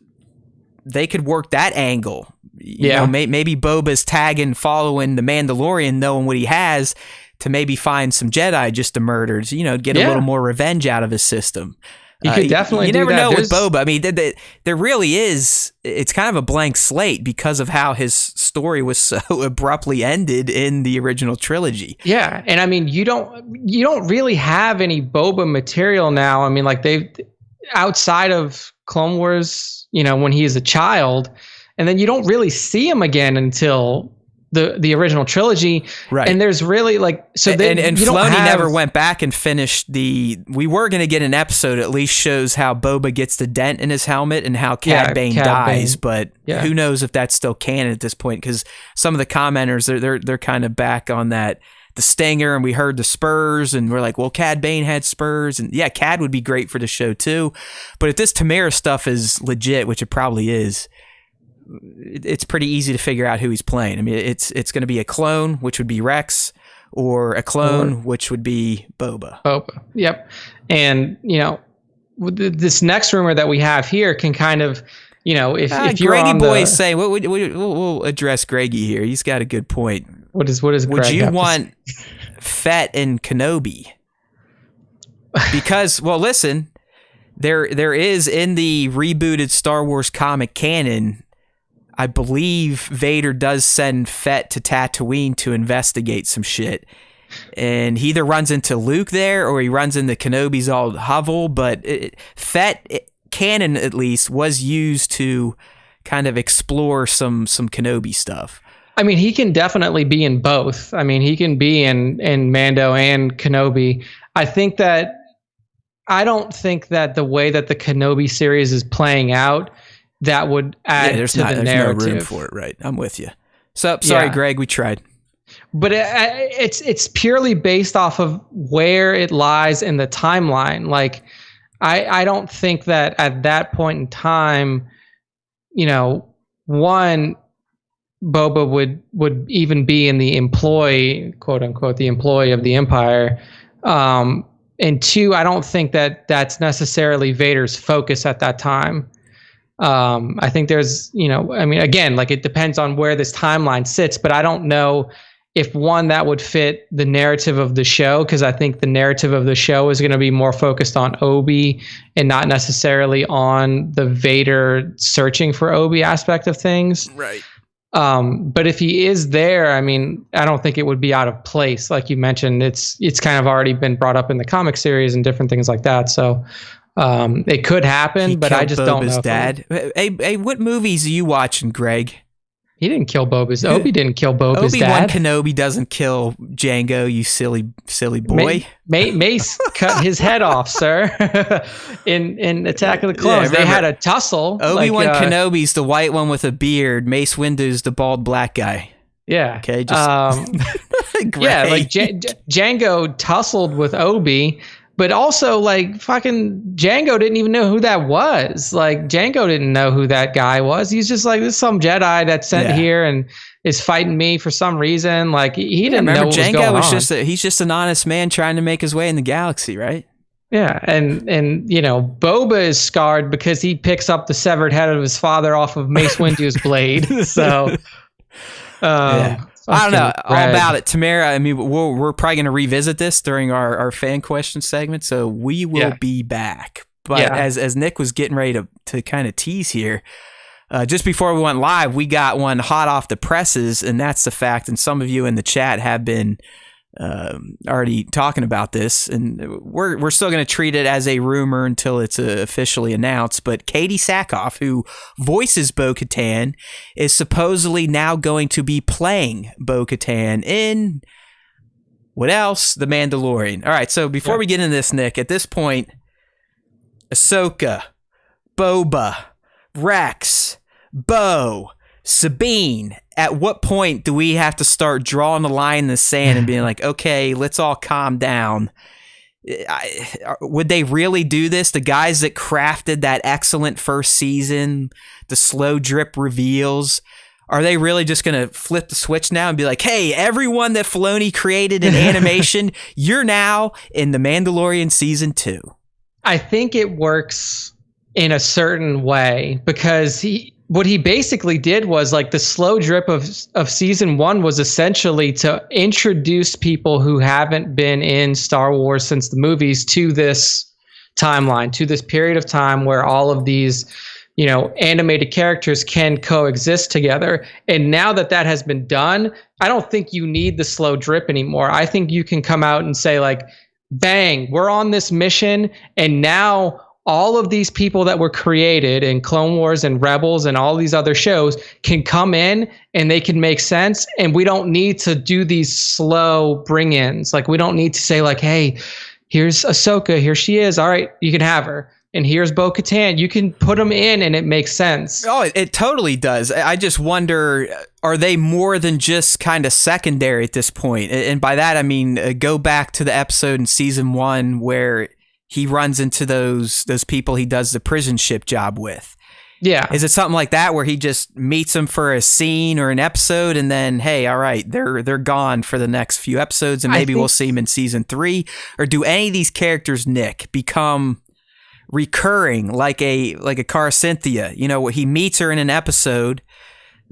They could work that angle. You know, maybe Boba's tagging, following the Mandalorian, knowing what he has, to maybe find some Jedi just to murder, you know, get a little more revenge out of his system. You could definitely you do never that. know with Boba. I mean, there really is, it's kind of a blank slate because of how his story was so abruptly ended in the original trilogy. Yeah, and I mean, you don't really have any Boba material now. I mean, like, they've, outside of Clone Wars, you know, when he is a child, and then you don't really see him again until the original trilogy, right? And there's really, like, so they, and Filoni never went back and finished we were going to get an episode at least shows how Boba gets the dent in his helmet and how Cad Bane dies, but who knows if that's still canon at this point, because some of the commenters they're kind of back on that, the stinger, and we heard the spurs, and we're like, well, Cad Bane had spurs, and yeah, Cad would be great for the show too, but if this Tamara stuff is legit, which it probably is, it's pretty easy to figure out who he's playing. I mean, it's going to be a clone, which would be Rex, or a clone, which would be Boba. Yep. And, you know, this next rumor that we have here can kind of, you know, if you're Greggy on Boy is saying, we'll address Greggy here. He's got a good point. What is Greg would you want Fett and Kenobi? Because, well, listen, there is in the rebooted Star Wars comic canon, I believe Vader does send Fett to Tatooine to investigate some shit. And he either runs into Luke there or he runs into Kenobi's old hovel. But Fett, canon at least, was used to kind of explore some Kenobi stuff. I mean, he can definitely be in both. I mean, he can be in Mando and Kenobi. I don't think that the way that the Kenobi series is playing out, that would add to the narrative. There's no room for it, right? I'm with you. So, sorry, Greg, we tried. But it's purely based off of where it lies in the timeline. Like, I don't think that at that point in time, you know, one, Boba would even be in the employ, quote unquote, the employee of the Empire. And two, I don't think that that's necessarily Vader's focus at that time. I think there's, you know, I mean, again, like, it depends on where this timeline sits, but I don't know if one that would fit the narrative of the show, because I think the narrative of the show is going to be more focused on Obi and not necessarily on the Vader searching for Obi aspect of things. Right. But if he is there, I mean, I don't think it would be out of place. Like you mentioned, it's kind of already been brought up in the comic series and different things like that. So it could happen, but I just don't know. Dad. Hey, what movies are you watching, Greg? He didn't kill Boba's. Obi didn't kill Boba's dad. Obi-Wan Kenobi doesn't kill Django, you silly boy. Mace cut his head off, sir. in Attack of the Clones, they had a tussle. Obi-Wan Kenobi's the white one with a beard. Mace Windu's the bald black guy. Yeah. Okay. Just yeah, like Django tussled with Obi. But also, like, fucking Django didn't even know who that was. Like, Django didn't know who that guy was. He's just like, this is some Jedi that's sent here and is fighting me for some reason. Like, he didn't know what was going on. Django he's just an honest man trying to make his way in the galaxy, right? Yeah, and you know, Boba is scarred because he picks up the severed head of his father off of Mace Windu's blade. So, I don't know all about it, Tamara. I mean, we're probably going to revisit this during our fan question segment, so we will be back. But as Nick was getting ready to kind of tease here, just before we went live, we got one hot off the presses, and that's the fact, and some of you in the chat have been already talking about this, and we're still going to treat it as a rumor until it's officially announced, but Katie Sackhoff, who voices Bo-Katan, is supposedly now going to be playing Bo-Katan in what else? The Mandalorian. All right, so before we get into this, Nick, at this point, Ahsoka, Boba, Rex, Bo, Sabine, at what point do we have to start drawing the line in the sand and being like, okay, let's all calm down? Would they really do this? The guys that crafted that excellent first season, the slow drip reveals, are they really just going to flip the switch now and be like, hey, everyone that Filoni created in animation, you're now in The Mandalorian Season 2? I think it works in a certain way because what he basically did was, like, the slow drip of season 1 was essentially to introduce people who haven't been in Star Wars since the movies to this timeline, to this period of time where all of these, you know, animated characters can coexist together. And now that has been done, I don't think you need the slow drip anymore. I think you can come out and say, like, bang, we're on this mission, and now all of these people that were created in Clone Wars and Rebels and all these other shows can come in and they can make sense. And we don't need to do these slow bring-ins. Like, we don't need to say, like, hey, here's Ahsoka, here she is. All right, you can have her. And here's Bo-Katan. You can put them in and it makes sense. Oh, it totally does. I just wonder, are they more than just kind of secondary at this point? And by that, I mean, go back to the episode in season 1 where he runs into those people he does the prison ship job with. Yeah. Is it something like that where he just meets them for a scene or an episode and then, hey, all right, they're gone for the next few episodes and maybe we'll see them in season 3? Or do any of these characters, Nick, become recurring like a Cara Cynthia? You know, he meets her in an episode,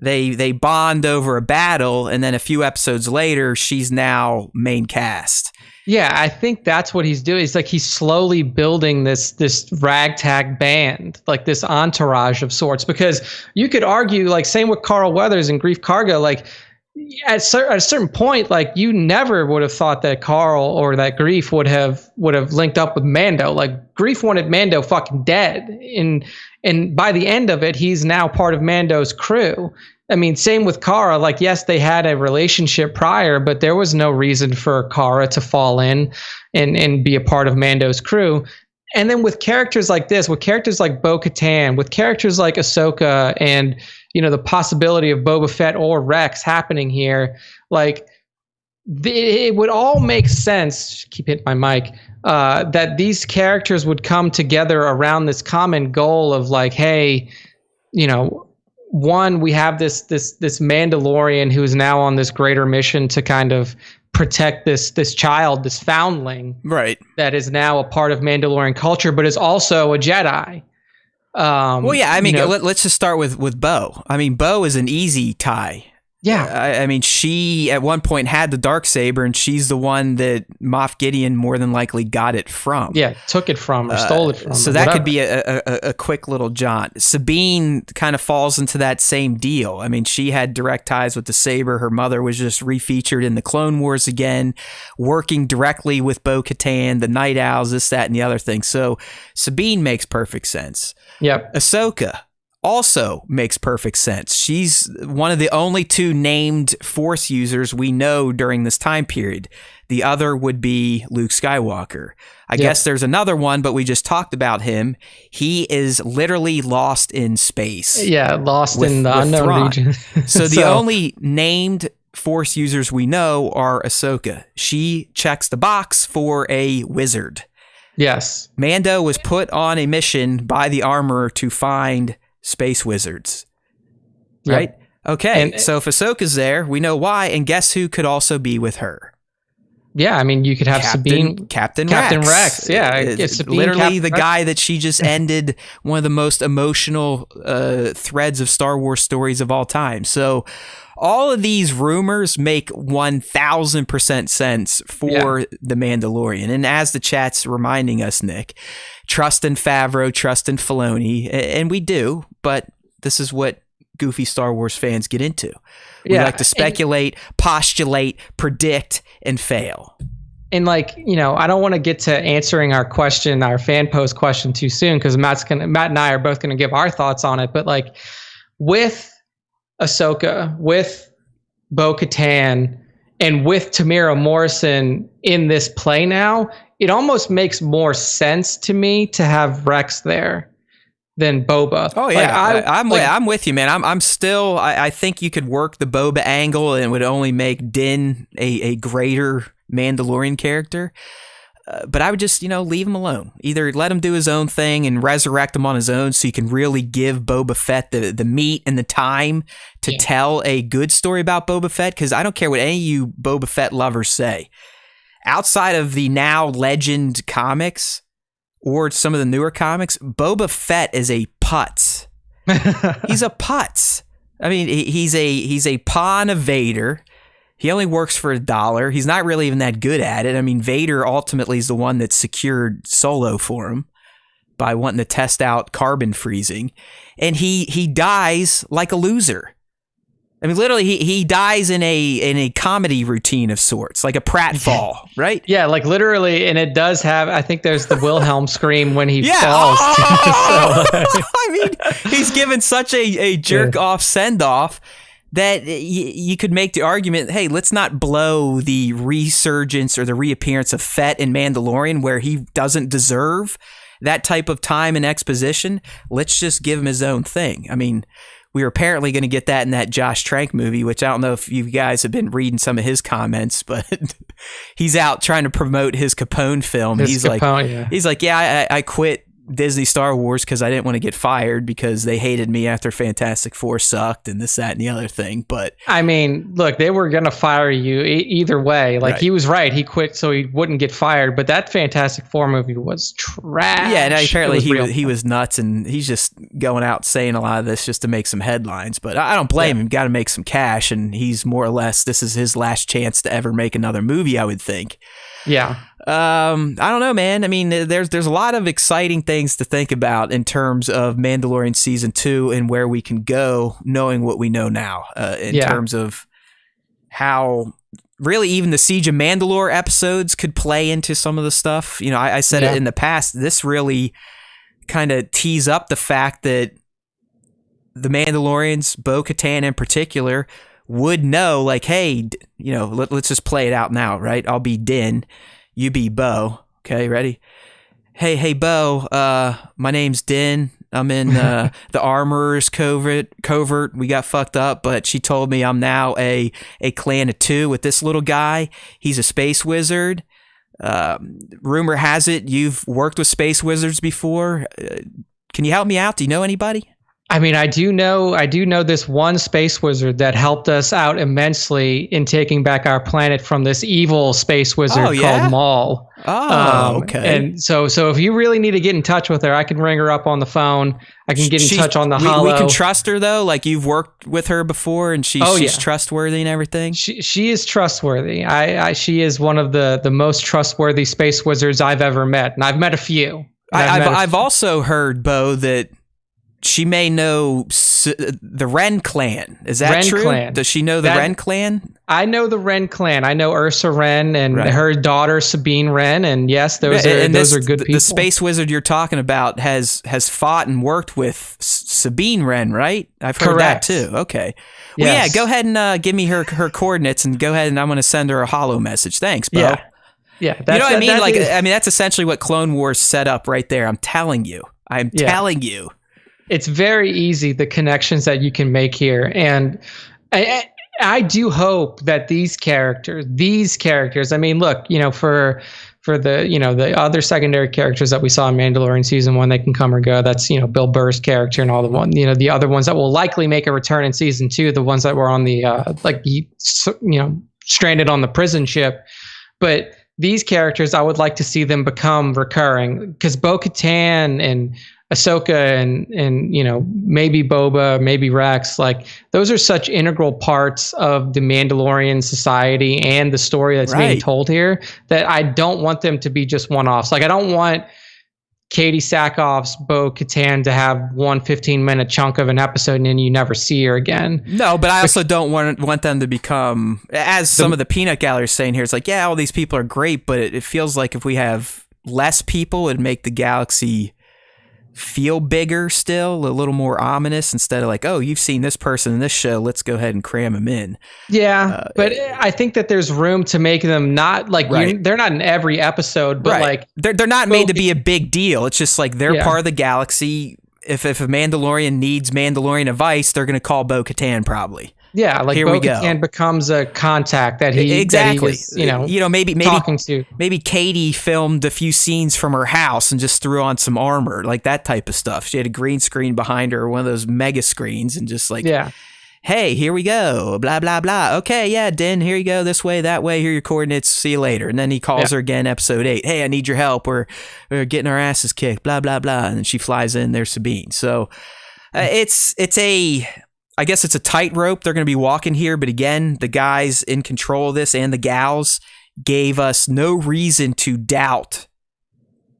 they bond over a battle, and then a few episodes later, she's now main cast. Yeah, I think that's what he's doing. It's like he's slowly building this ragtag band, like this entourage of sorts. Because you could argue, like, same with Carl Weathers and Grief Karga, like, at a certain point, like, you never would have thought that Carl or that Grief would have linked up with Mando. Like, Grief wanted Mando fucking dead, and by the end of it, he's now part of Mando's crew. I mean, same with Cara. Like, yes, they had a relationship prior, but there was no reason for Cara to fall in and be a part of Mando's crew. And then with characters like this, with characters like Bo-Katan, with characters like Ahsoka, and, you know, the possibility of Boba Fett or Rex happening here, like, it would all make sense. Keep hitting my mic. That these characters would come together around this common goal of, like, hey, you know, one, we have this Mandalorian who is now on this greater mission to kind of protect this child, this foundling, right? That is now a part of Mandalorian culture, but is also a Jedi. Well, yeah, I mean, let's just start with Bo. I mean, Bo is an easy tie. Yeah. I mean, she at one point had the Darksaber, and she's the one that Moff Gideon more than likely got it from. Yeah, took it from or stole it from. So that could be a quick little jaunt. Sabine kind of falls into that same deal. I mean, she had direct ties with the saber. Her mother was just refeatured in the Clone Wars again, working directly with Bo-Katan, the Night Owls, this, that, and the other thing. So Sabine makes perfect sense. Yep. Ahsoka also makes perfect sense. She's one of the only two named Force users we know during this time period. The other would be Luke Skywalker. I guess there's another one, but we just talked about him. He is literally lost in space. Yeah, lost in the unknown region. So the only named Force users we know are Ahsoka. She checks the box for a wizard. Yes. Mando was put on a mission by the Armorer to find space wizards, right? Yep. Okay, so if Ahsoka's there, we know why, and guess who could also be with her? Yeah, I mean, you could have Captain Rex. Yeah, literally the guy that she just ended one of the most emotional threads of Star Wars stories of all time. So all of these rumors make 1,000% sense for The Mandalorian. And as the chat's reminding us, Nick, trust in Favreau, trust in Filoni, and we do, but this is what goofy Star Wars fans get into. We like to speculate, postulate, predict, and fail. And like, you know, I don't want to get to answering our fan post question too soon, because Matt and I are both going to give our thoughts on it. But like with Ahsoka, with Bo-Katan, and with Tamira Morrison in this play now, it almost makes more sense to me to have Rex there than Boba. Oh yeah, I'm with you, man. I'm still. I think you could work the Boba angle, and it would only make Din a greater Mandalorian character. But I would just, leave him alone. Either let him do his own thing and resurrect him on his own, so you can really give Boba Fett the meat and the time to tell a good story about Boba Fett. Because I don't care what any of you Boba Fett lovers say. Outside of the now legend comics or some of the newer comics, Boba Fett is a putz. He's a putz. I mean, he's a pawn of Vader. He only works for $1. He's not really even that good at it. I mean, Vader ultimately is the one that secured Solo for him by wanting to test out carbon freezing. And he dies like a loser. I mean, literally, he dies in a comedy routine of sorts, like a pratfall, right? Yeah, like literally, and it does have, I think there's the Wilhelm scream when he falls. Oh! I mean, he's given such a jerk-off send-off that you could make the argument, hey, let's not blow the resurgence or the reappearance of Fett in Mandalorian where he doesn't deserve that type of time and exposition. Let's just give him his own thing. I mean, we were apparently going to get that in that Josh Trank movie, which I don't know if you guys have been reading some of his comments, but he's out trying to promote his Capone film. He's like, I quit Disney Star Wars because I didn't want to get fired because they hated me after Fantastic Four sucked and this, that, and the other thing. But I mean, look, they were going to fire you either way. Like, he was right. He quit so he wouldn't get fired. But that Fantastic Four movie was trash. Yeah, and apparently he was nuts, and he's just going out saying a lot of this just to make some headlines. But I don't blame him. Got to make some cash, and he's more or less, this is his last chance to ever make another movie, I would think. Yeah. I don't know, man. I mean, there's a lot of exciting things to think about in terms of Mandalorian season 2 and where we can go, knowing what we know now, in terms of how really even the Siege of Mandalore episodes could play into some of the stuff. I said it in the past. This really kind of tees up the fact that the Mandalorians, Bo-Katan in particular, would know, like, hey, let's just play it out now, right? I'll be Din, you be Bo. Okay, ready? Hey, Bo. My name's Din. I'm in the Armorer's covert. We got fucked up, but she told me I'm now a clan of 2 with this little guy. He's a space wizard. Rumor has it you've worked with space wizards before. Can you help me out? Do you know anybody? I mean, I do know this one space wizard that helped us out immensely in taking back our planet from this evil space wizard called Maul. Okay. And so if you really need to get in touch with her, I can ring her up on the phone. I can get in touch on the holo. We can trust her though. Like you've worked with her before, and she's trustworthy and everything. She is trustworthy. She is one of the most trustworthy space wizards I've ever met, and I've met a few. I've also heard, Bo, that she may know the Wren clan. Is that Wren true? Clan. Does she know the Wren clan? I know the Wren clan. I know Ursa Wren and her daughter Sabine Wren, and yes, those are good people. The space wizard you're talking about has fought and worked with Sabine Wren, right? I've heard that too. Okay. Well, yes. Go ahead and give me her coordinates, and go ahead and I'm going to send her a holo message. Thanks, Bo. Yeah. You know what I mean? That's essentially what Clone Wars set up right there. I'm telling you. Telling you. It's very easy, the connections that you can make here. And I do hope that these characters, I mean, look, for the, the other secondary characters that we saw in Mandalorian season 1, they can come or go. That's, Bill Burr's character and all the other ones that will likely make a return in season 2, the ones that were on the, stranded on the prison ship. But these characters, I would like to see them become recurring, because Bo-Katan and Ahsoka and maybe Boba, maybe Rex, like those are such integral parts of the Mandalorian society and the story that's being told here, that I don't want them to be just one-offs. Like I don't want Katie Sackhoff's Bo-Katan to have one 15-minute chunk of an episode and then you never see her again. No, but I also don't want them to become, as some of the peanut gallery is saying here, it's like, yeah, all these people are great, but it feels like if we have less people, it'd make the galaxy feel bigger still, a little more ominous, instead of like, oh, you've seen this person in this show, let's go ahead and cram them in. But I think that there's room to make them not like they're not in every episode, but like they're not made to be a big deal. It's just like they're part of the galaxy. If a Mandalorian needs Mandalorian advice, they're going to call Bo-Katan probably. Yeah, like Bo-Katan becomes a contact that he is, maybe talking to. Maybe Katie filmed a few scenes from her house and just threw on some armor, like that type of stuff. She had a green screen behind her, one of those mega screens, and just like, hey, here we go, blah blah blah. Okay, yeah, Din, here you go, this way, that way. Here are your coordinates. See you later. And then he calls her again, episode 8. Hey, I need your help. We're getting our asses kicked. Blah blah blah. And she flies in. There's Sabine. So I guess it's a tightrope they're going to be walking here, but again, the guys in control of this and the gals gave us no reason to doubt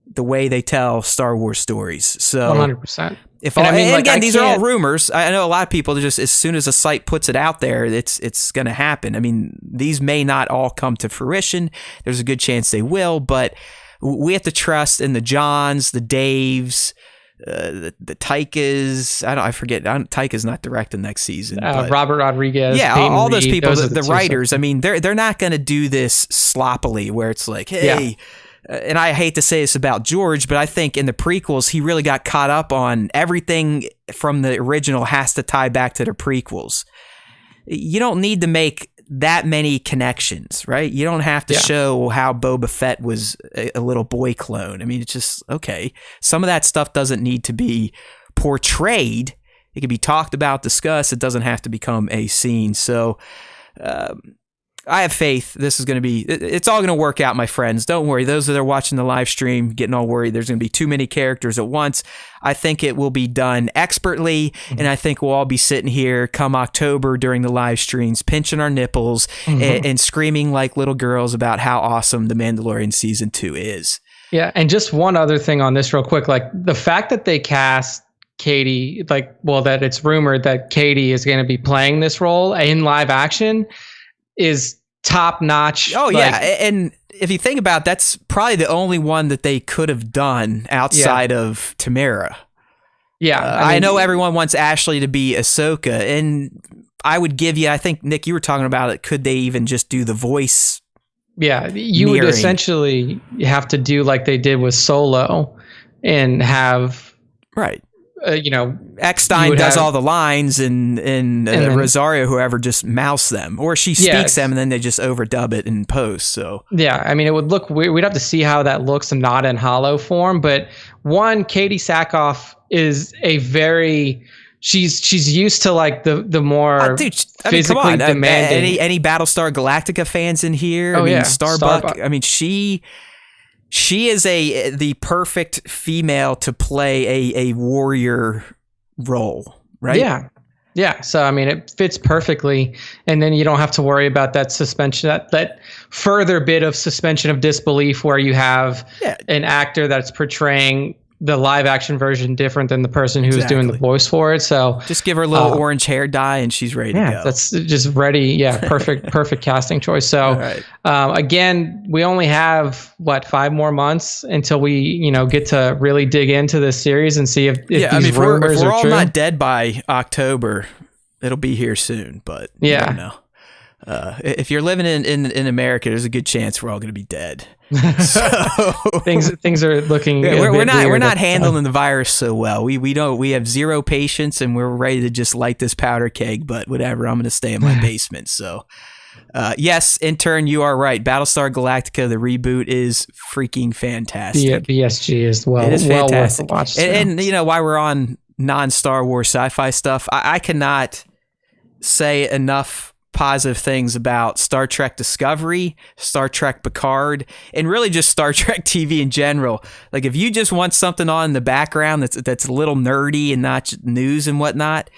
the way they tell Star Wars stories. So 100%. These are all rumors. I know a lot of people just, as soon as a site puts it out there, it's going to happen. I mean, these may not all come to fruition. There's a good chance they will, but we have to trust in the Johns, the Daves, the Taikas. I forget. Taika's not directing next season. Robert Rodriguez. Yeah, all those people, the writers. I mean, they're not going to do this sloppily, where it's like, hey. And I hate to say this about George, but I think in the prequels, he really got caught up on everything from the original has to tie back to the prequels. You don't need to make that many connections, right? You don't have to show how Boba Fett was a little boy clone. I mean, it's just, okay. Some of that stuff doesn't need to be portrayed. It can be talked about, discussed. It doesn't have to become a scene. So I have faith this is going to be, it's all going to work out, my friends. Don't worry. Those that are watching the live stream, getting all worried, there's going to be too many characters at once. I think it will be done expertly, and I think we'll all be sitting here come October during the live streams, pinching our nipples and screaming like little girls about how awesome The Mandalorian Season 2 is. Yeah, and just one other thing on this real quick, like the fact that they cast Katie, that it's rumored that Katie is going to be playing this role in live action is top notch. Oh yeah, and if you think about it, that's probably the only one that they could have done outside of Tamara. Yeah, I know everyone wants Ashley to be Ahsoka, and I would give you, I think, Nick, you were talking about it, could they even just do the voice? Yeah, you would essentially have to do like they did with Solo and have Eckstein does all the lines and Rosario, whoever, just mouse them, or she speaks them and then they just overdub it in post. So I mean, it would look weird. We'd have to see how that looks and not in hollow form. But one, Katie Sackhoff is a very she's used to like the more physically demanding. Any Battlestar Galactica fans in here? Starbuck. I mean, She is the perfect female to play a warrior role, right? Yeah. Yeah. So, I mean, it fits perfectly. And then you don't have to worry about that suspension, that further bit of suspension of disbelief where you have an actor that's portraying the live action version different than the person who's doing the voice for it. So just give her a little orange hair dye and she's ready to go. That's just ready. Yeah. Perfect casting choice. So again, we only have 5 more months until we, get to really dig into this series and see if these rumors we're are all true. not dead by October, it'll be here soon, but you never know. If you're living in America, there's a good chance we're all going to be dead. So things are looking. We're not handling the virus so well. We have zero patience, and we're ready to just light this powder keg. But whatever, I'm going to stay in my basement. So, yes, intern, you are right. Battlestar Galactica, the reboot, is freaking fantastic. BSG is it is fantastic. Worth a watch. And while we're on non-Star Wars sci-fi stuff, I cannot say enough positive things about Star Trek Discovery, Star Trek Picard, and really just Star Trek TV in general. Like, if you just want something on in the background that's a little nerdy and not news and whatnot,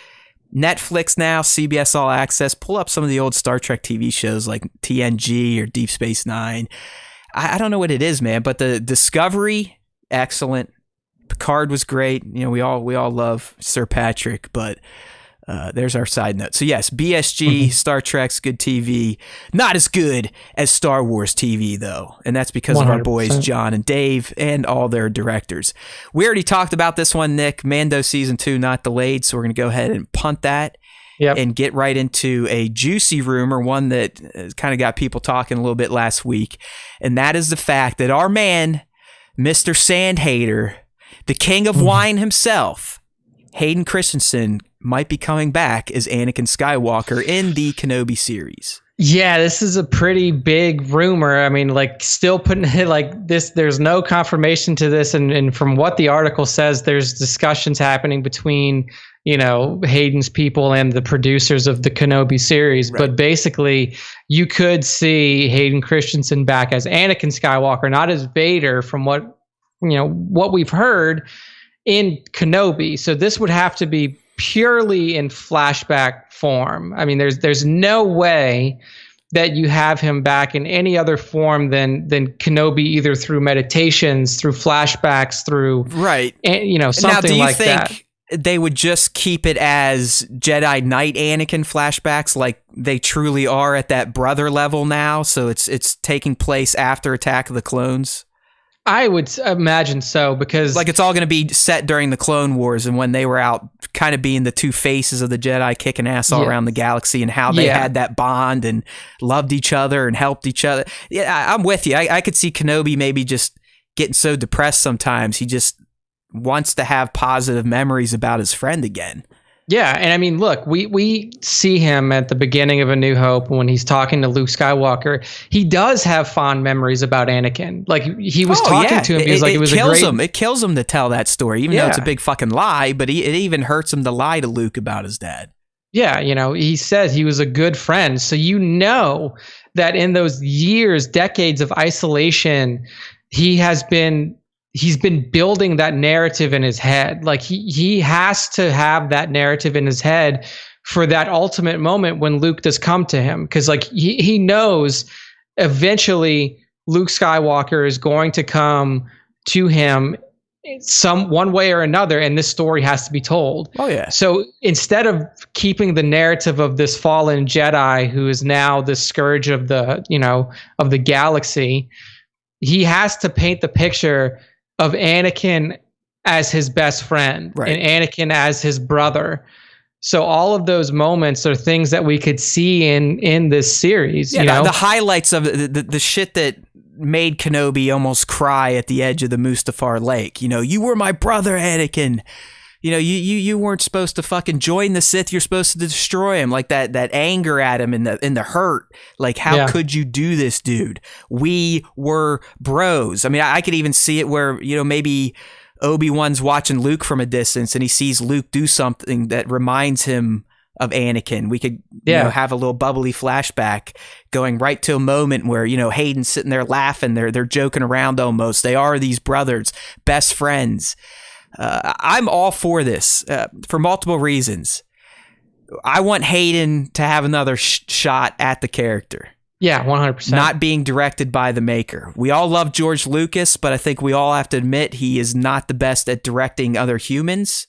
Netflix now, CBS All Access, pull up some of the old Star Trek TV shows like TNG or Deep Space Nine. I don't know what it is, man, but the Discovery, excellent. Picard was great. We all love Sir Patrick, but there's our side note. So yes, BSG, Star Trek's good TV. Not as good as Star Wars TV, though. And that's because 100%. Of our boys, John and Dave, and all their directors. We already talked about this one, Nick. Mando Season 2 not delayed, so we're going to go ahead and punt that and get right into a juicy rumor, one that kind of got people talking a little bit last week. And that is the fact that our man, Mr. Sandhater, the king of wine himself, Hayden Christensen, might be coming back as Anakin Skywalker in the Kenobi series. Yeah, this is a pretty big rumor. I mean, still putting it like this. There's no confirmation to this. And from what the article says, there's discussions happening between, Hayden's people and the producers of the Kenobi series. Right. But basically, you could see Hayden Christensen back as Anakin Skywalker, not as Vader, from what we've heard in Kenobi. So this would have to be purely in flashback form. I mean, there's no way that you have him back in any other form than Kenobi, either through meditations, through flashbacks, through something like that. Now, do you think they would just keep it as Jedi Knight Anakin flashbacks, like they truly are at that brother level now? So it's taking place after Attack of the Clones. I would imagine so, because it's all going to be set during the Clone Wars and when they were out kind of being the two faces of the Jedi kicking ass all around the galaxy, and how they had that bond and loved each other and helped each other. Yeah, I'm with you. I could see Kenobi maybe just getting so depressed sometimes. He just wants to have positive memories about his friend again. Yeah, and I mean, look, we see him at the beginning of A New Hope when he's talking to Luke Skywalker. He does have fond memories about Anakin. Like, he was talking to him. He was like, it was kills him. It kills him to tell that story, even though it's a big fucking lie. But it even hurts him to lie to Luke about his dad. Yeah, he said he was a good friend. So that in those years, decades of isolation, he's been building that narrative in his head. Like, he has to have that narrative in his head for that ultimate moment when Luke does come to him. Because he knows eventually Luke Skywalker is going to come to him one way or another, and this story has to be told. Oh yeah. So instead of keeping the narrative of this fallen Jedi who is now the scourge of the galaxy, he has to paint the picture of Anakin as his best friend, and Anakin as his brother. So all of those moments are things that we could see in this series. Yeah, the highlights of the shit that made Kenobi almost cry at the edge of the Mustafar Lake. You were my brother, Anakin. You weren't supposed to fucking join the Sith. You're supposed to destroy him. Like that anger at him and the hurt. Like, how could you do this, dude? We were bros. I mean, I could even see it where, maybe Obi-Wan's watching Luke from a distance and he sees Luke do something that reminds him of Anakin. We could have a little bubbly flashback going right to a moment where, Hayden's sitting there laughing. They're joking around almost. They are these brothers, best friends. I'm all for this for multiple reasons. I want Hayden to have another shot at the character. Yeah, 100%. Not being directed by the maker. We all love George Lucas, but I think we all have to admit he is not the best at directing other humans.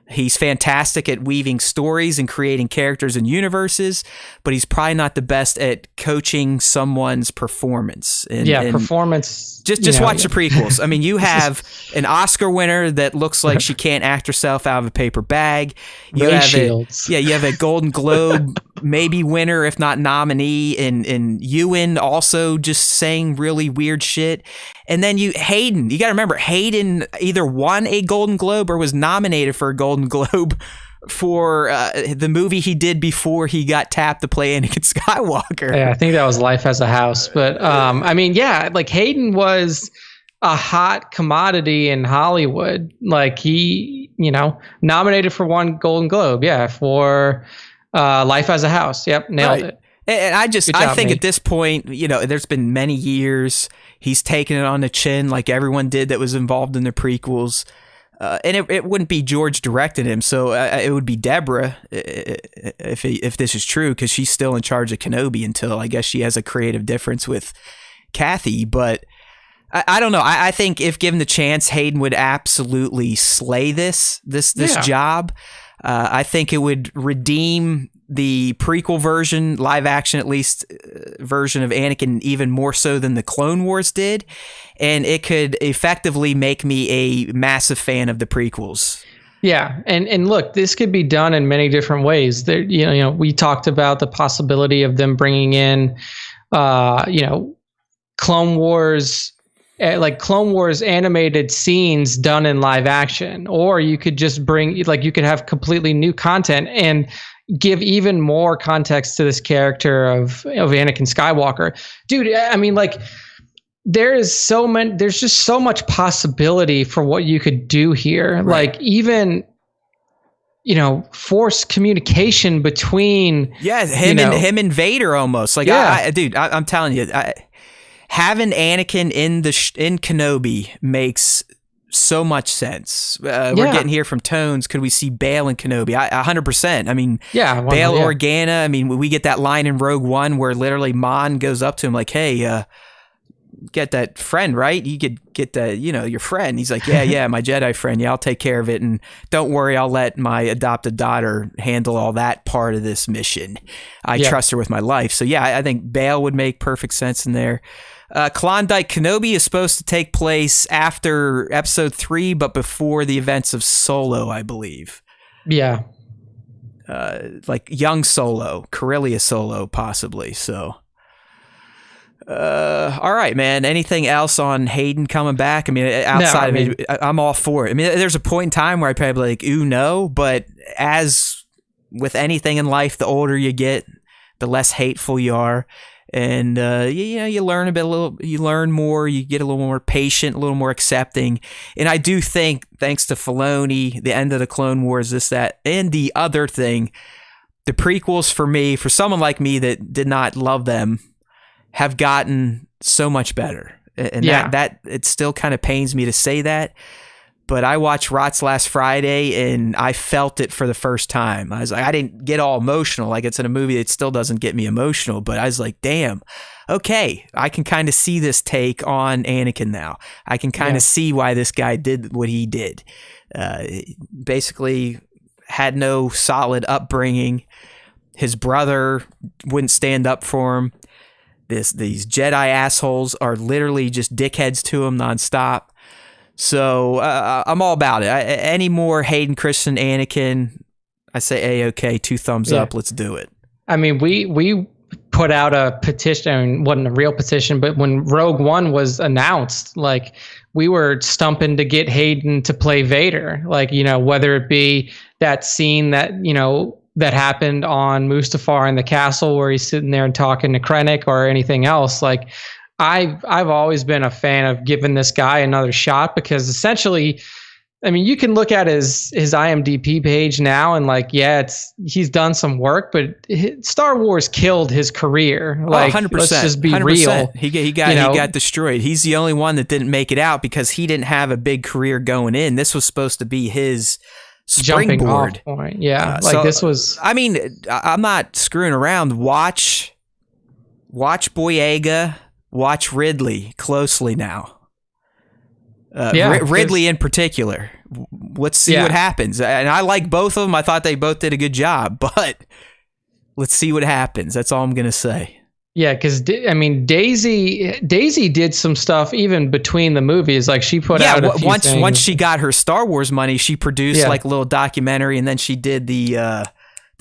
He's fantastic at weaving stories and creating characters and universes, but he's probably not the best at coaching someone's performance. And performance. Just watch the prequels. I mean, you have an Oscar winner that looks like she can't act herself out of a paper bag. You have a Golden Globe maybe winner, if not nominee, in Ewan also just saying really weird shit. And then Hayden, you got to remember, Hayden either won a Golden Globe or was nominated for a Golden Globe for the movie he did before he got tapped to play Anakin Skywalker. Yeah, I think that was Life Has a House. But like Hayden was a hot commodity in Hollywood. Like he, nominated for one Golden Globe. Yeah, for Life Has a House. Yep, nailed it. And I think at this point, there's been many years. He's taken it on the chin like everyone did that was involved in the prequels. And it wouldn't be George directing him, so it would be Deborah if this is true, because she's still in charge of Kenobi until I guess she has a creative difference with Kathy. But I don't know. I think if given the chance, Hayden would absolutely slay this job. I think it would redeem the prequel version, live action at least, version of Anakin even more so than the Clone Wars did, and it could effectively make me a massive fan of the prequels. Yeah, and look, this could be done in many different ways. There, we talked about the possibility of them bringing in, Clone Wars. Like Clone Wars animated scenes done in live action, or you could just you could have completely new content and give even more context to this character of Anakin Skywalker. Dude, I mean, like there's just so much possibility for what you could do here. Right. Like even, forced communication between him and Vader almost. Like, I'm telling you, having Anakin in Kenobi makes so much sense. We're getting here from Tones. Could we see Bail and Kenobi? 100%. I mean, Bail Organa. I mean, we get that line in Rogue One where literally Mon goes up to him like, "Hey, get that friend, right? You could get that, your friend." He's like, "Yeah, my Jedi friend. Yeah, I'll take care of it. And don't worry, I'll let my adopted daughter handle all that part of this mission. I trust her with my life." So I think Bail would make perfect sense in there. Klondike Kenobi is supposed to take place after episode 3, but before the events of Solo, I believe. Yeah. Like young Solo, Corellia Solo, possibly. So, all right, man. Anything else on Hayden coming back? I mean, outside of it, I'm all for it. I mean, there's a point in time where I'd probably be like, ooh, no. But as with anything in life, the older you get, the less hateful you are. And you learn you learn more, you get a little more patient, a little more accepting. And I do think, thanks to Filoni, the end of the Clone Wars, this, that, and the other thing, the prequels for me, for someone like me that did not love them, have gotten so much better. And that it still kind of pains me to say that. But I watched Rots last Friday and I felt it for the first time. I was like, I didn't get all emotional. Like it's in a movie that still doesn't get me emotional, but I was like, damn, okay, I can kind of see this take on Anakin now. I can kind of see why this guy did what he did. Basically had no solid upbringing. His brother wouldn't stand up for him. These Jedi assholes are literally just dickheads to him nonstop. So I'm all about it. Any more Hayden Christensen, Anakin, I say A-OK, 2 thumbs up. Let's do it. I mean, we put out a petition. I mean, it wasn't a real petition, but when Rogue One was announced, like we were stumping to get Hayden to play Vader. Like, whether it be that scene that, that happened on Mustafar in the castle where he's sitting there and talking to Krennic or anything else. Like, I've always been a fan of giving this guy another shot because essentially I mean, you can look at his IMDb page now and like, yeah, he's done some work, but Star Wars killed his career. Like, 100%. Let's just be 100%. real. He got destroyed. He's the only one that didn't make it out because he didn't have a big career going in. This was supposed to be his springboard. Jumping off point. Yeah, this was. I mean, I'm not screwing around. Watch Boyega. Watch Ridley closely now. Ridley in particular. Let's see what happens. And I like both of them. I thought they both did a good job, but let's see what happens. That's all I'm going to say. Yeah, because Daisy did some stuff even between the movies. Like she put out a few things. Once she got her Star Wars money, she produced like a little documentary, and then she did the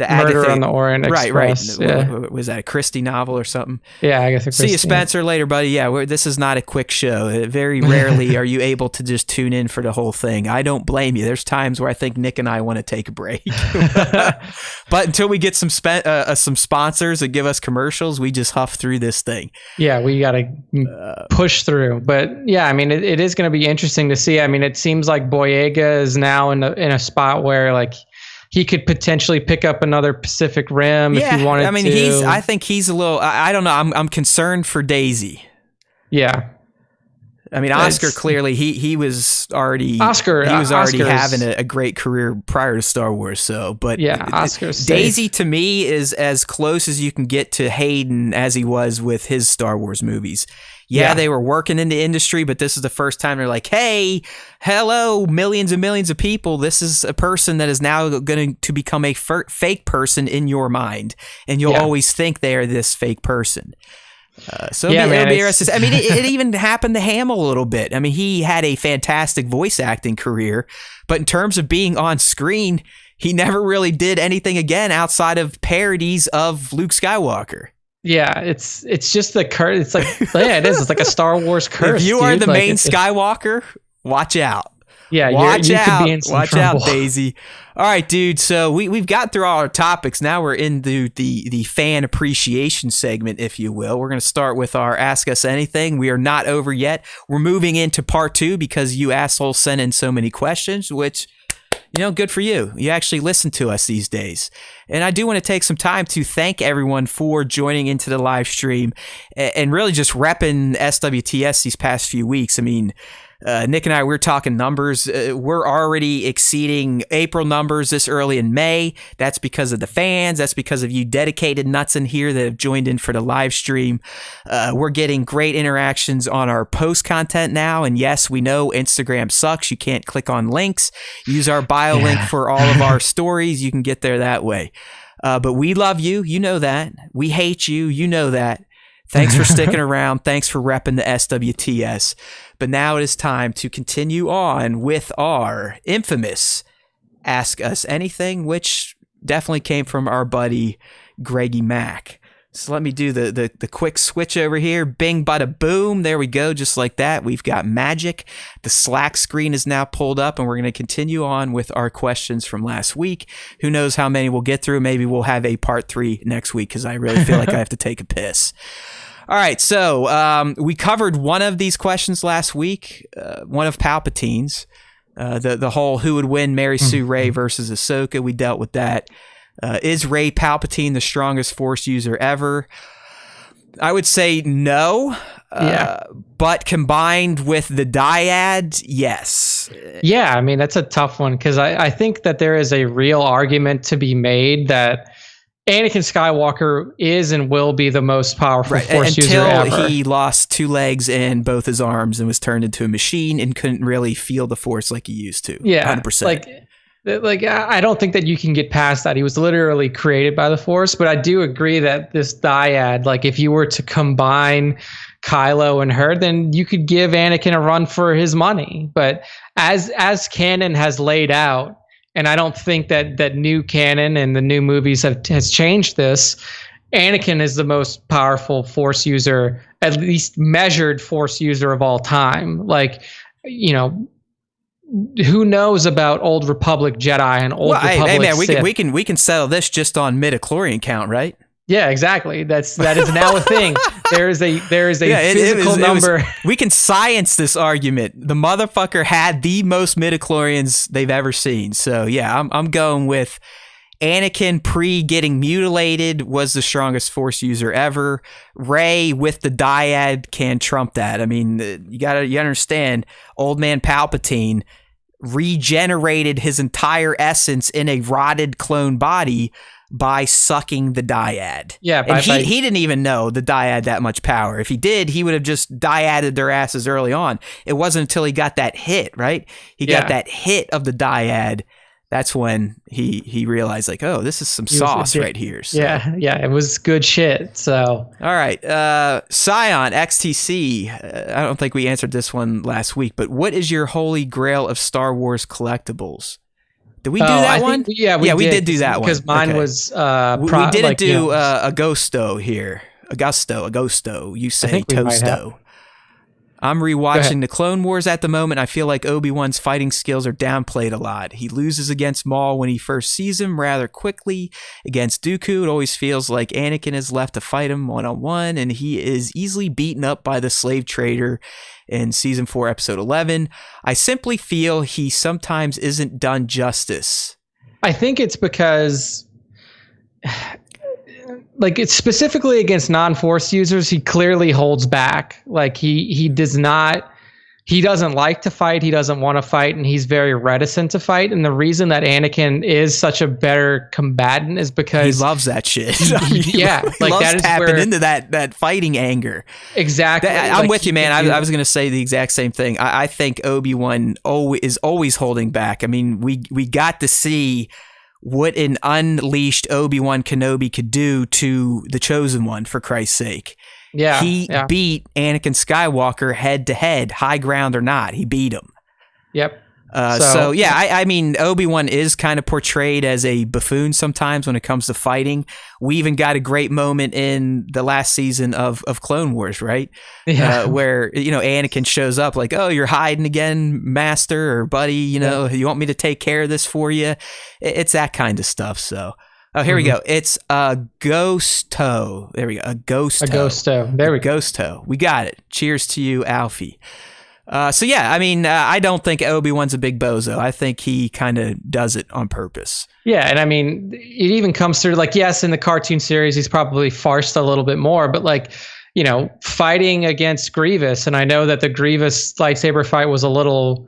Murder Agatha, on the Orient Express. Right. Yeah. Was that a Christie novel or something? Yeah, I guess. See you, Spencer, later, buddy. Yeah, this is not a quick show. Very rarely are you able to just tune in for the whole thing. I don't blame you. There's times where I think Nick and I want to take a break. But until we get some sponsors that give us commercials, we just huff through this thing. Yeah, we got to push through. But yeah, I mean, it is going to be interesting to see. I mean, it seems like Boyega is now in a spot where like he could potentially pick up another Pacific Rim if he wanted to. I mean, I think he's a little. I don't know. I'm concerned for Daisy. Yeah. I mean, Oscar clearly he was already having a great career prior to Star Wars. So, but yeah, Oscar's Daisy safe. To me is as close as you can get to Hayden as he was with his Star Wars movies. Yeah, they were working in the industry, but this is the first time they're like, hey, hello, millions and millions of people. This is a person that is now going to become a fake person in your mind. And you'll always think they are this fake person. It'll be interesting. I mean, it even happened to Hamill a little bit. I mean, he had a fantastic voice acting career, but in terms of being on screen, he never really did anything again outside of parodies of Luke Skywalker. Yeah, it's just the curse. It's like, it is. It's like a Star Wars curse. If you are the main Skywalker, watch out. Yeah, watch you out. Could be in some watch trouble. out, Daisy. All right, dude. So we've got through all our topics. Now we're into the fan appreciation segment, if you will. We're going to start with our Ask Us Anything. We are not over yet. We're moving into part 2 because you assholes sent in so many questions, which, good for you. You actually listen to us these days. And I do want to take some time to thank everyone for joining into the live stream and really just repping SWTS these past few weeks. I mean, Nick and I, we're talking numbers. We're already exceeding April numbers this early in May. That's because of the fans. That's because of you dedicated nuts in here that have joined in for the live stream. We're getting great interactions on our post content now. And yes, we know Instagram sucks. You can't click on links. Use our bio link for all of our stories. You can get there that way. But we love you. You know that. We hate you. You know that. Thanks for sticking around. Thanks for repping the SWTS. But now it is time to continue on with our infamous Ask Us Anything, which definitely came from our buddy Greggy Mac. So let me do the quick switch over here. Bing, bada, boom. There we go. Just like that. We've got magic. The Slack screen is now pulled up, and we're going to continue on with our questions from last week. Who knows how many we'll get through. Maybe we'll have a part 3 next week because I really feel like I have to take a piss. All right, so we covered one of these questions last week, one of Palpatine's, the whole who would win Mary Sue Ray versus Ahsoka. We dealt with that. Is Ray Palpatine the strongest Force user ever? I would say no, but combined with the dyad, yes. Yeah, I mean, that's a tough one because I think that there is a real argument to be made that Anakin Skywalker is and will be the most powerful Force user ever. Until he lost 2 legs and both his arms and was turned into a machine and couldn't really feel the Force like he used to. Yeah, 100%. Like I don't think that you can get past that. He was literally created by the Force, but I do agree that this dyad, like if you were to combine Kylo and her, then you could give Anakin a run for his money. But as canon has laid out, and I don't think that new canon and the new movies has changed this, Anakin is the most powerful Force user, at least measured Force user of all time. Like, who knows about Old Republic Jedi and Old Republic Sith? Sith? we can settle this just on midichlorian count, right? Yeah, exactly. That is now a thing. There is a physical number. We can science this argument. The motherfucker had the most midichlorians they've ever seen. So yeah, I'm going with Anakin getting mutilated was the strongest Force user ever. Rey with the dyad can trump that. I mean, you understand, old man Palpatine regenerated his entire essence in a rotted clone body by sucking the dyad. Yeah, and he didn't even know the dyad that much power. If he did, he would have just dyaded their asses early on. It wasn't until he got that hit, right? He got that hit of the dyad. That's when he realized, like, oh, this is some sauce right here. So. Yeah, it was good shit. So, all right, Scion XTC. I don't think we answered this one last week, but what is your holy grail of Star Wars collectibles? Did we do that one? We did do that one because mine was. We didn't do Agosto here. Agosto. You say Toasto. I'm rewatching the Clone Wars at the moment. I feel like Obi-Wan's fighting skills are downplayed a lot. He loses against Maul when he first sees him rather quickly. Against Dooku, it always feels like Anakin is left to fight him one-on-one, and he is easily beaten up by the slave trader in Season 4, Episode 11. I simply feel he sometimes isn't done justice. I think it's because... like, it's specifically against non-Force users, he clearly holds back. Like, he doesn't like to fight, he doesn't want to fight, and he's very reticent to fight. And the reason that Anakin is such a better combatant is because he loves that shit. He loves that is tapping into that fighting anger. Exactly. I'm with you, man. I was going to say the exact same thing. I think Obi-Wan is always holding back. I mean, we got to see what an unleashed Obi-Wan Kenobi could do to the Chosen One, for Christ's sake. Yeah, he beat Anakin Skywalker head to head, high ground or not. He beat him. Yep. I mean, Obi-Wan is kind of portrayed as a buffoon sometimes when it comes to fighting. We even got a great moment in the last season of Clone Wars, right? Yeah. Where, Anakin shows up like, oh, you're hiding again, master or buddy, you want me to take care of this for you? It's that kind of stuff. So, here we go. It's a Ghosto. There we go. A Ghosto. There we go. Ghosto. We got it. Cheers to you, Alfie. I don't think Obi-Wan's a big bozo. I think he kind of does it on purpose. Yeah, and I mean, it even comes through, like, yes, in the cartoon series, he's probably farced a little bit more, but, like, fighting against Grievous, and I know that the Grievous lightsaber fight was a little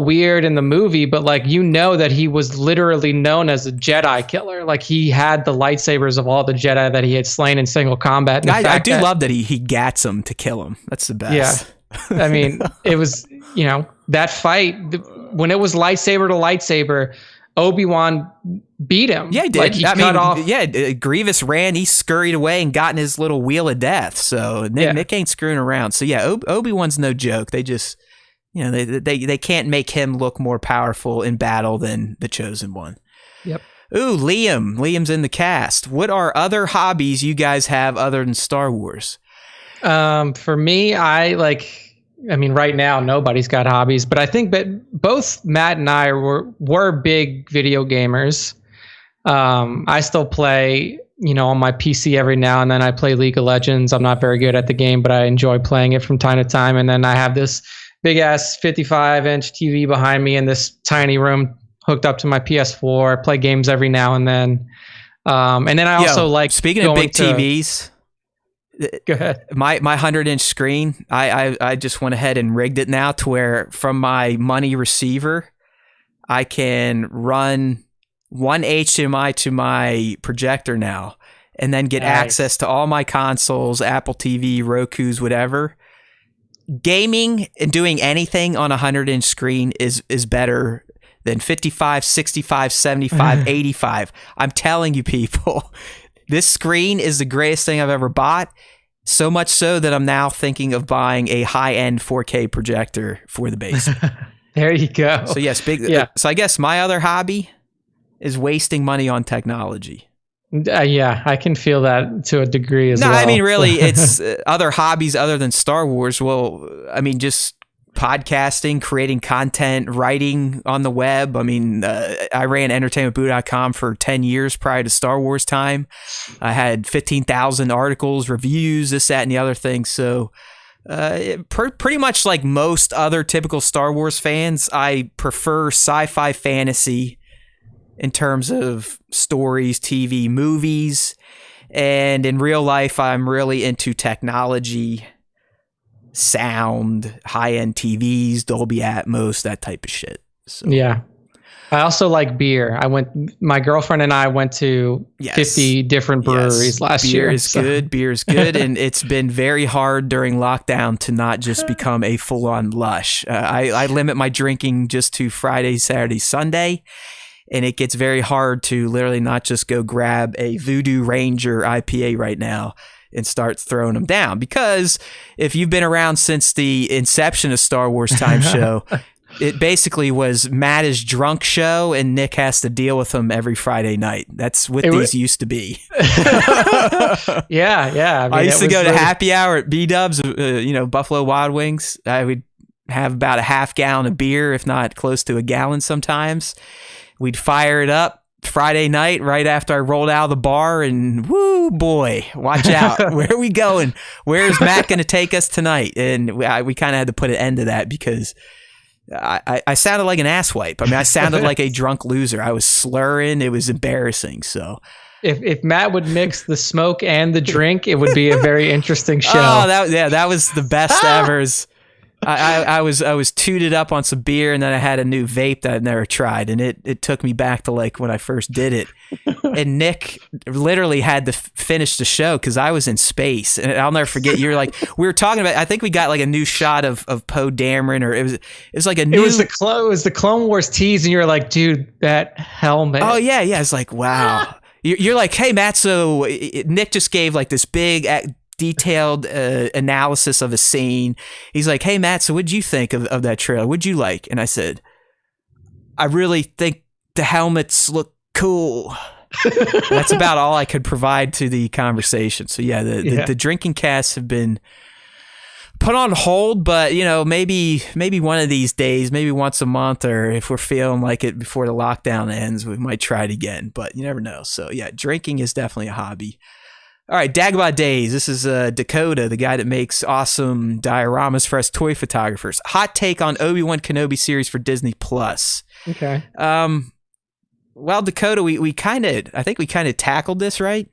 weird in the movie, but, like, that he was literally known as a Jedi killer. Like, he had the lightsabers of all the Jedi that he had slain in single combat. I do love that he gats them to kill him. That's the best. Yeah. I mean, it was, that fight, when it was lightsaber to lightsaber, Obi-Wan beat him. Yeah, he did. Like, he cut off. Yeah, Grievous ran, he scurried away and got in his little wheel of death. So Nick ain't screwing around. So yeah, Obi-Wan's no joke. They just, they can't make him look more powerful in battle than the Chosen One. Yep. Ooh, Liam's in the cast. What are other hobbies you guys have other than Star Wars? For me, right now nobody's got hobbies, but I think that both Matt and I were big video gamers. I still play, on my PC every now and then. I play League of Legends. I'm not very good at the game, but I enjoy playing it from time to time. And then I have this big ass 55-inch TV behind me in this tiny room hooked up to my PS4. I play games every now and then. And then I also like, speaking of big TVs. Go ahead. My 100-inch screen, I just went ahead and rigged it now to where from my money receiver, I can run one HDMI to my projector now and then get access to all my consoles, Apple TV, Roku's, whatever. Gaming and doing anything on a 100-inch screen is better than 55, 65, 75, 85. I'm telling you, people. This screen is the greatest thing I've ever bought, so much so that I'm now thinking of buying a high-end 4K projector for the basement. There you go. So yes, So I guess my other hobby is wasting money on technology. I can feel that to a degree as well. No, I mean, really, it's other hobbies other than Star Wars. Well, I mean, just podcasting, creating content, writing on the web. I mean, I ran entertainmentboo.com for 10 years prior to Star Wars time. I had 15,000 articles, reviews, this, that, and the other thing. So pretty much like most other typical Star Wars fans, I prefer sci-fi fantasy in terms of stories, TV, movies. And in real life, I'm really into technology, sound, high-end TVs, Dolby Atmos, that type of shit. So. Yeah. I also like beer. My girlfriend and I went to 50 different breweries last year. Beer is good. And it's been very hard during lockdown to not just become a full-on lush. I limit my drinking just to Friday, Saturday, Sunday. And it gets very hard to literally not just go grab a Voodoo Ranger IPA right now and start throwing them down. Because if you've been around since the inception of Star Wars Time Show, it basically was Matt is drunk show and Nick has to deal with him every Friday night. That's what these used to be. Yeah. I used to go to happy hour at B-Dubs, Buffalo Wild Wings. I would have about a half gallon of beer, if not close to a gallon sometimes. We'd fire it up Friday night right after I rolled out of the bar, and woo, boy, watch out. Where are we going? Where is Matt going to take us tonight? And we kind of had to put an end to that because I sounded like an asswipe. I mean, I sounded like a drunk loser. I was slurring. It was embarrassing. So if Matt would mix the smoke and the drink, it would be a very interesting show. Oh, that was the best ever. I was tooted up on some beer, and then I had a new vape that I'd never tried, and it took me back to like when I first did it. And Nick literally had to finish the show because I was in space, and I'll never forget. You're like, we were talking about. I think we got like a new shot of Poe Dameron, or it was like a new. It was the Clone Wars tease, and you're like, dude, that helmet. Oh yeah. It's like, wow. You're like, hey Matt. So Nick just gave like this big detailed analysis of a scene. He's like, hey Matt, so what'd you think of that trailer? What'd you like? And I said, I really think the helmets look cool. That's about all I could provide to the conversation. So yeah, the drinking casts have been put on hold, but maybe one of these days, maybe once a month, or if we're feeling like it before the lockdown ends, we might try it again, but you never know. So yeah, drinking is definitely a hobby. All right, Dagobah Days. This is Dakota, the guy that makes awesome dioramas for us toy photographers. Hot take on Obi-Wan Kenobi series for Disney Plus. Okay. Well, Dakota, I think we kind of tackled this, right?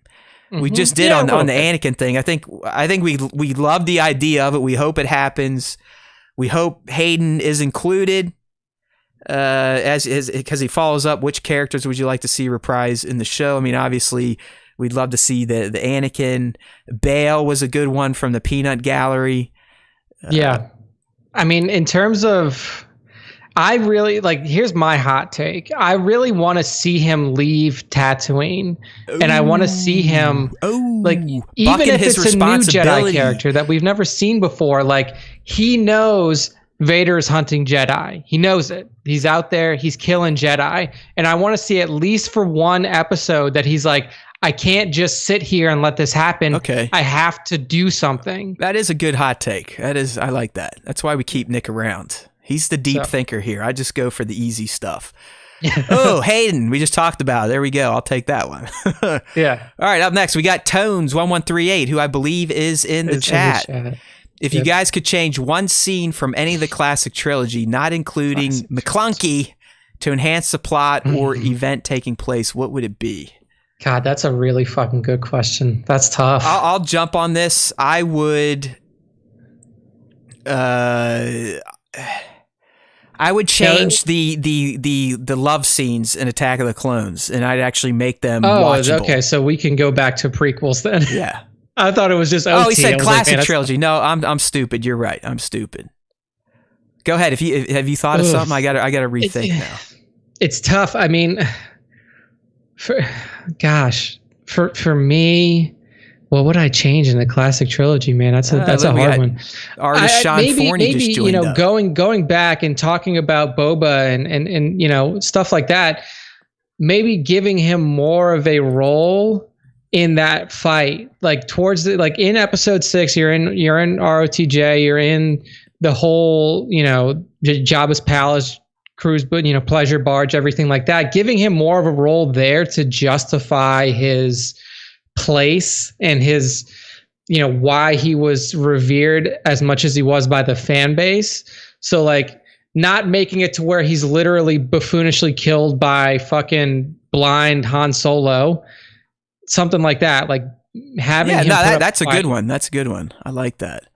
Mm-hmm. We just did on the Anakin thing. I think we love the idea of it. We hope it happens. We hope Hayden is included. Because he follows up, which characters would you like to see reprise in the show? I mean, obviously, we'd love to see the Anakin. Bail was a good one from the Peanut Gallery. Yeah. I mean, in terms of, I really, here's my hot take. I really want to see him leave Tatooine. Ooh. And I want to see him, even if it's a new Jedi character that we've never seen before, he knows Vader's hunting Jedi. He knows it. He's out there. He's killing Jedi. And I want to see at least for one episode that he's like, I can't just sit here and let this happen. Okay. I have to do something. That is a good hot take. I like that. That's why we keep Nick around. He's the deep thinker here. I just go for the easy stuff. Oh, Hayden, we just talked about it. There we go. I'll take that one. Yeah. All right, up next, we got Tones1138, who I believe is in the chat. If you guys could change one scene from any of the classic trilogy, not including McClunky, to enhance the plot or event taking place, what would it be? God, that's a really fucking good question. That's tough. I'll jump on this. I would change the love scenes in Attack of the Clones, and I'd actually make them watchable. Okay, so we can go back to prequels then. Yeah. I thought it was just OT. Oh, he said classic trilogy. No, I'm stupid. You're right. I'm stupid. Go ahead. Have you thought of something? I gotta rethink now. It's tough. I mean, for me, what would I change in the classic trilogy, man? That's a hard one. Artist Sean Forney just joined up. Going back and talking about Boba and stuff like that, maybe giving him more of a role in that fight, towards in episode 6, you're in ROTJ, you're in the whole, Jabba's palace, cruise, but pleasure barge, everything like that, giving him more of a role there to justify his place and his, why he was revered as much as he was by the fan base. So like not making it to where he's literally buffoonishly killed by fucking blind Han Solo, something like that. Like having him that's a good one. That's a good one. I like that.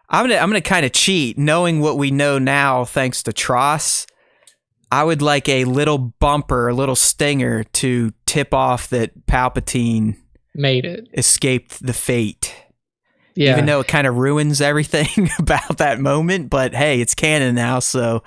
I'm gonna kind of cheat, knowing what we know now thanks to Tross. I would like a little bumper, a little stinger to tip off that Palpatine made it, escaped the fate. Yeah. Even though it kind of ruins everything about that moment, but hey, it's canon now, so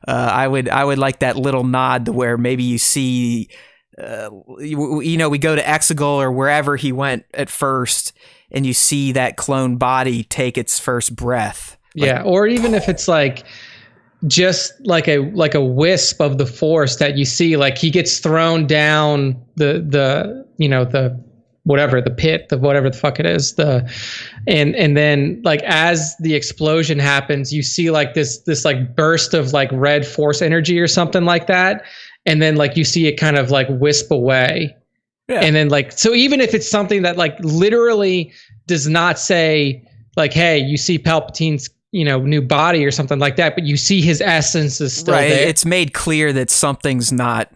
I would like that little nod to where maybe you see, we go to Exegol or wherever he went at first, and you see that clone body take its first breath. Yeah, or even if it's like just like a wisp of the Force that you see, like he gets thrown down the whatever, the pit, the whatever the fuck it is, and then like as the explosion happens, you see like this like burst of like red Force energy or something like that, and then like you see it kind of like wisp away. Yeah. And then like, so even if it's something that like literally does not say like, hey, you see Palpatine's new body or something like that, but you see his essence is still there. It's made clear that something's not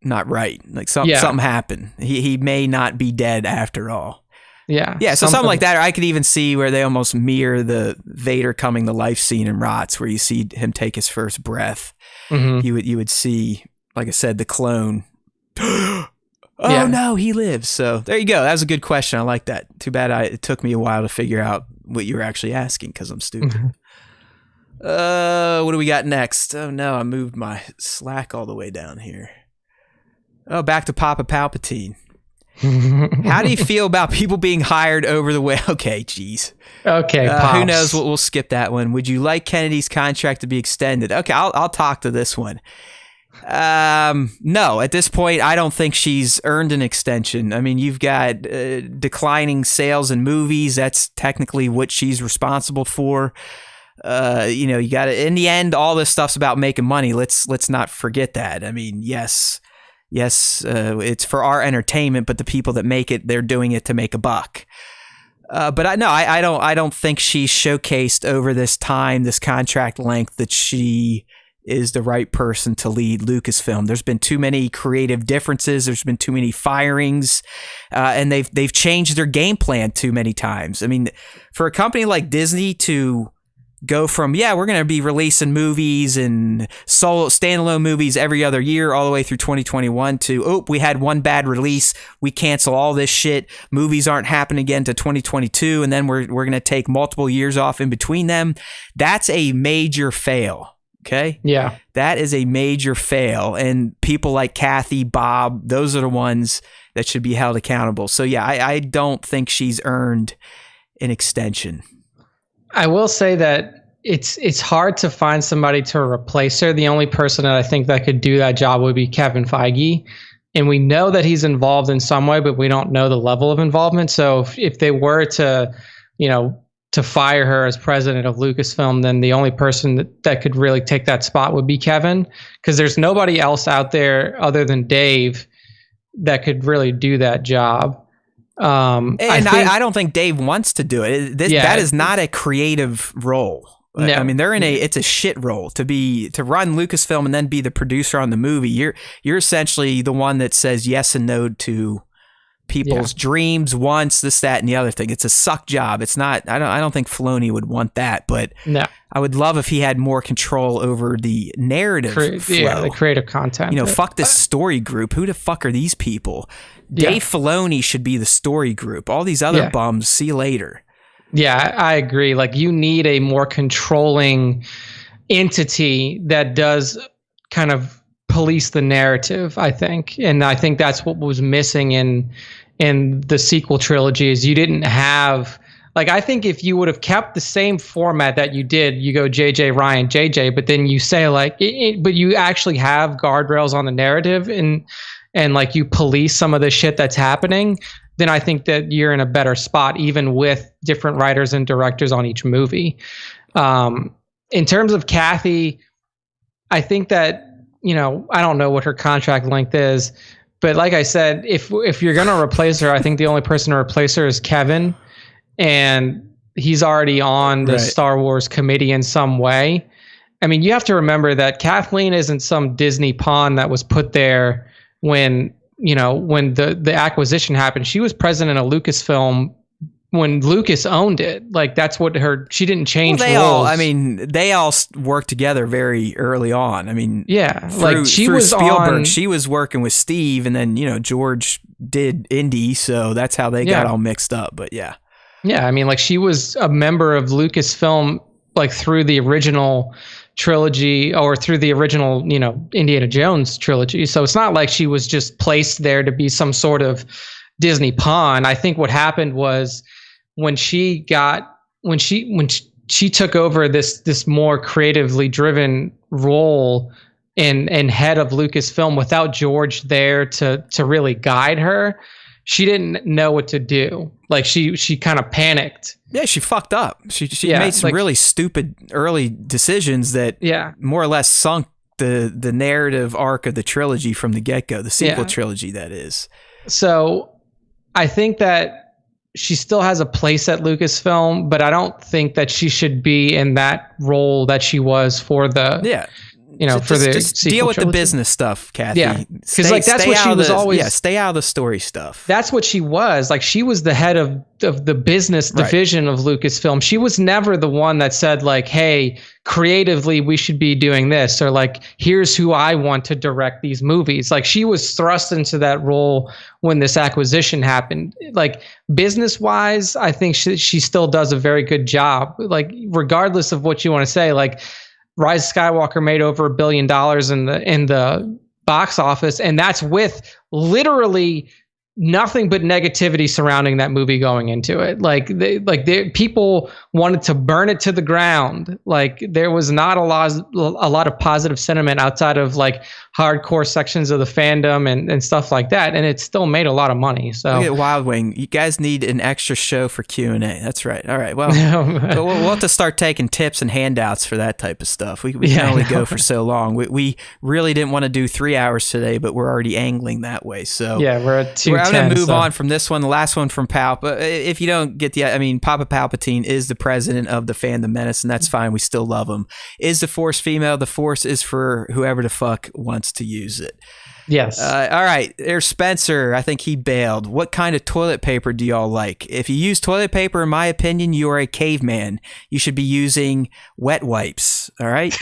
right. Like something happened. He may not be dead after all. Yeah. Yeah. So something like that. Or I could even see where they almost mirror the Vader coming to life scene in ROTS, where you see him take his first breath. Mm-hmm. You would see, like I said, the clone. No, he lives. So there you go. That was a good question. I like that. Too bad it took me a while to figure out what you were actually asking because I'm stupid. What do we got next? Oh no, I moved my Slack all the way down here. Oh, back to Papa Palpatine. How do you feel about people being hired over the way? Okay, geez. Okay, who knows? We'll skip that one. Would you like Kennedy's contract to be extended? Okay, I'll talk to this one. No, at this point, I don't think she's earned an extension. I mean, you've got declining sales in movies. That's technically what she's responsible for. You got to, in the end, all this stuff's about making money. Let's not forget that. I mean, yes, it's for our entertainment, but the people that make it, they're doing it to make a buck. But I don't think she's showcased over this time, this contract length, that she is the right person to lead Lucasfilm. There's been too many creative differences. There's been too many firings, and they've changed their game plan too many times. I mean, for a company like Disney to go from, we're going to be releasing movies and solo standalone movies every other year all the way through 2021 to, we had one bad release, we cancel all this shit, movies aren't happening again to 2022, and then we're going to take multiple years off in between them. That's a major fail. Okay. Yeah. That is a major fail. And people like Kathy, Bob, those are the ones that should be held accountable. So I don't think she's earned an extension. I will say that it's hard to find somebody to replace her. The only person that I think that could do that job would be Kevin Feige. And we know that he's involved in some way, but we don't know the level of involvement. So if they were to, to fire her as president of Lucasfilm, then the only person that could really take that spot would be Kevin, because there's nobody else out there other than Dave that could really do that job. I don't think Dave wants to do it. That is not a creative role. No. I mean, it's a shit role to run Lucasfilm and then be the producer on the movie. You're essentially the one that says yes and no to people's dreams, wants, this, that, and the other thing. It's a suck job. It's not. I don't think Filoni would want that, but no. I would love if he had more control over the narrative flow. Yeah, the creative content. Fuck this story group. Who the fuck are these people? Dave Filoni should be the story group. All these other bums, see you later. Yeah, I agree. Like, you need a more controlling entity that does kind of police the narrative, I think. And I think that's what was missing in the sequel trilogy, is you didn't have, like, I think if you would have kept the same format that you did, you go JJ, Ryan, JJ, but then you say like, but you actually have guardrails on the narrative and like you police some of the shit that's happening, then I think that you're in a better spot, even with different writers and directors on each movie. in terms of Kathy, I think that, I don't know what her contract length is, but like I said, if you're going to replace her, I think the only person to replace her is Kevin, and he's already on the Star Wars committee in some way. I mean, you have to remember that Kathleen isn't some Disney pawn that was put there when the acquisition happened. She was president of Lucasfilm when Lucas owned it. Like, that's what she didn't change roles. They all worked together very early on. I mean, yeah, through Spielberg, she was working with Steve, and then, George did Indy, so that's how they got all mixed up. But yeah. Yeah, I mean, like, she was a member of Lucasfilm, like, through the original trilogy or through the original, Indiana Jones trilogy. So it's not like she was just placed there to be some sort of Disney pawn. I think what happened was when she took over this more creatively driven role and head of Lucasfilm without George there to really guide her, she didn't know what to do. Like, she kind of panicked. Yeah, she fucked up. She made some really stupid early decisions that more or less sunk the narrative arc of the trilogy from the get-go, the sequel trilogy, that is. So I think that she still has a place at Lucasfilm, but I don't think that she should be in that role that she was for the just deal with the business stuff, Kathy. Yeah, because that's what she was always. Yeah, stay out of the story stuff. That's what she was. Like, she was the head of the business division of Lucasfilm. She was never the one that said, like, hey, creatively we should be doing this, or like, here's who I want to direct these movies. Like, she was thrust into that role when this acquisition happened. Like, business wise, I think she still does a very good job. Like, regardless of what you want to say, like, Rise of Skywalker made over $1 billion in the box office, and that's with literally nothing but negativity surrounding that movie going into it. People wanted to burn it to the ground. Like, there was not a lot of positive sentiment outside of like hardcore sections of the fandom and stuff like that, and it still made a lot of money. So look at Wild Wing. You guys need an extra show for Q&A. That's right. All right. Well, we'll have to start taking tips and handouts for that type of stuff. We can only go for so long. We really didn't want to do 3 hours today, but we're already angling that way. So yeah, we're at 2:10. I'm going to move on from this one. The last one from Palp. If you don't get Papa Palpatine is the president of the Fandom Menace, and that's fine. We still love him. Is the Force female? The Force is for whoever the fuck wants to use it. Yes. All right. There's Spencer. I think he bailed. What kind of toilet paper do y'all like? If you use toilet paper, in my opinion, you are a caveman. You should be using wet wipes. All right.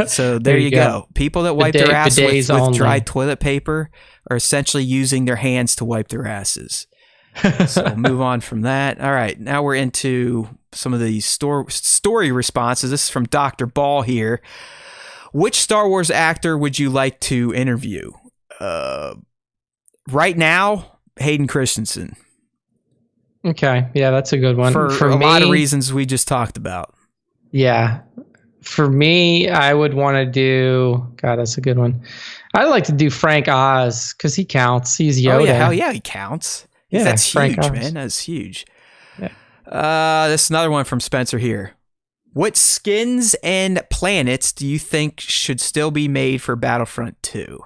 So there you go. People that wipe their ass with dry toilet paper are essentially using their hands to wipe their asses. So we'll move on from that. All right. Now we're into some of these story responses. This is from Dr. Ball here. Which Star Wars actor would you like to interview? Right now, Hayden Christensen. Okay. Yeah, that's a good one. For a lot of reasons we just talked about. Yeah. For me, I would want to do... God, that's a good one. I'd like to do Frank Oz, because he counts. He's Yoda. Oh, yeah. Hell yeah, he counts. Yeah, that's huge, man. That's huge. Yeah. This is another one from Spencer here. What skins and planets do you think should still be made for Battlefront 2?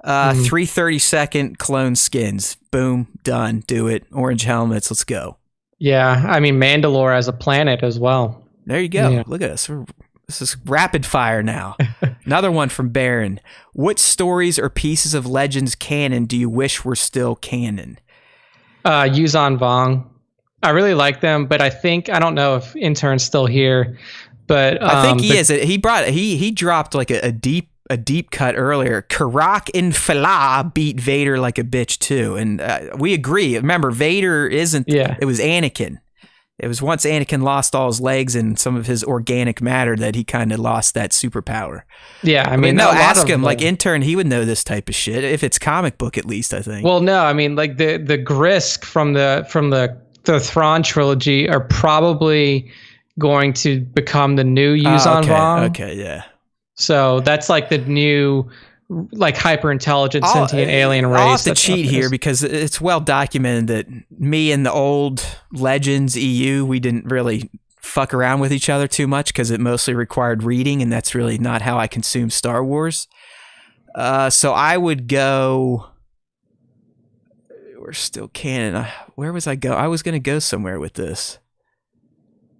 330-second clone skins. Boom. Done. Do it. Orange helmets. Let's go. Yeah. I mean, Mandalore as a planet as well. There you go. Yeah. Look at us. This is rapid fire now. Another one from Baron. What stories or pieces of Legends canon do you wish were still canon? Yuzan Vong. I really like them, but I don't know if Intern's still here, but I think he is. He dropped like a deep cut earlier. Karak in Fala beat Vader like a bitch too, and we agree. Remember, Vader isn't. Yeah. It was Anakin. It was once Anakin lost all his legs and some of his organic matter that he kind of lost that superpower. Yeah, I mean, ask him. Like Intern, he would know this type of shit if it's comic book at least. I think. Well, no, I mean, like the Grisk from the Thrawn trilogy are probably going to become the new Yuzan Vong. Okay, yeah. So that's like the new, like, hyper intelligent sentient alien race. I'll have to cheat here because it's well documented that me and the old Legends EU, we didn't really fuck around with each other too much because it mostly required reading, and that's really not how I consume Star Wars. So I would go. We're still canon. Where was I go? I was going to go somewhere with this.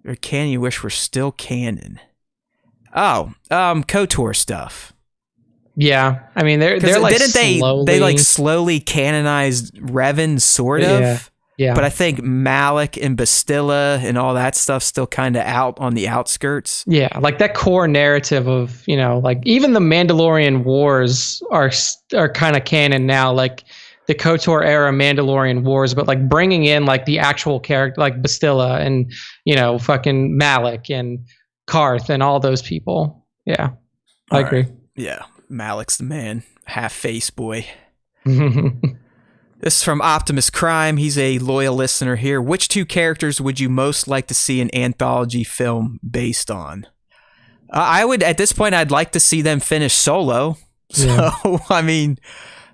Or can you wish we're still canon? Oh, KOTOR stuff. Yeah, I mean they're like they like slowly canonized Revan sort of. Yeah. But I think Malak and Bastilla and all that stuff still kind of out on the outskirts. Yeah, like that core narrative of, you know, like even the Mandalorian Wars are kind of canon now, like the KOTOR era Mandalorian Wars, but like bringing in like the actual character like Bastilla and, you know, fucking Malak and Karth and all those people. Yeah, I agree. Right. Yeah, Malak's the man, half face boy. This is from Optimus Crime. He's a loyal listener here. Which two characters would you most like to see an anthology film based on? I would, at this point, I'd like to see them finish Solo. So, yeah. I mean,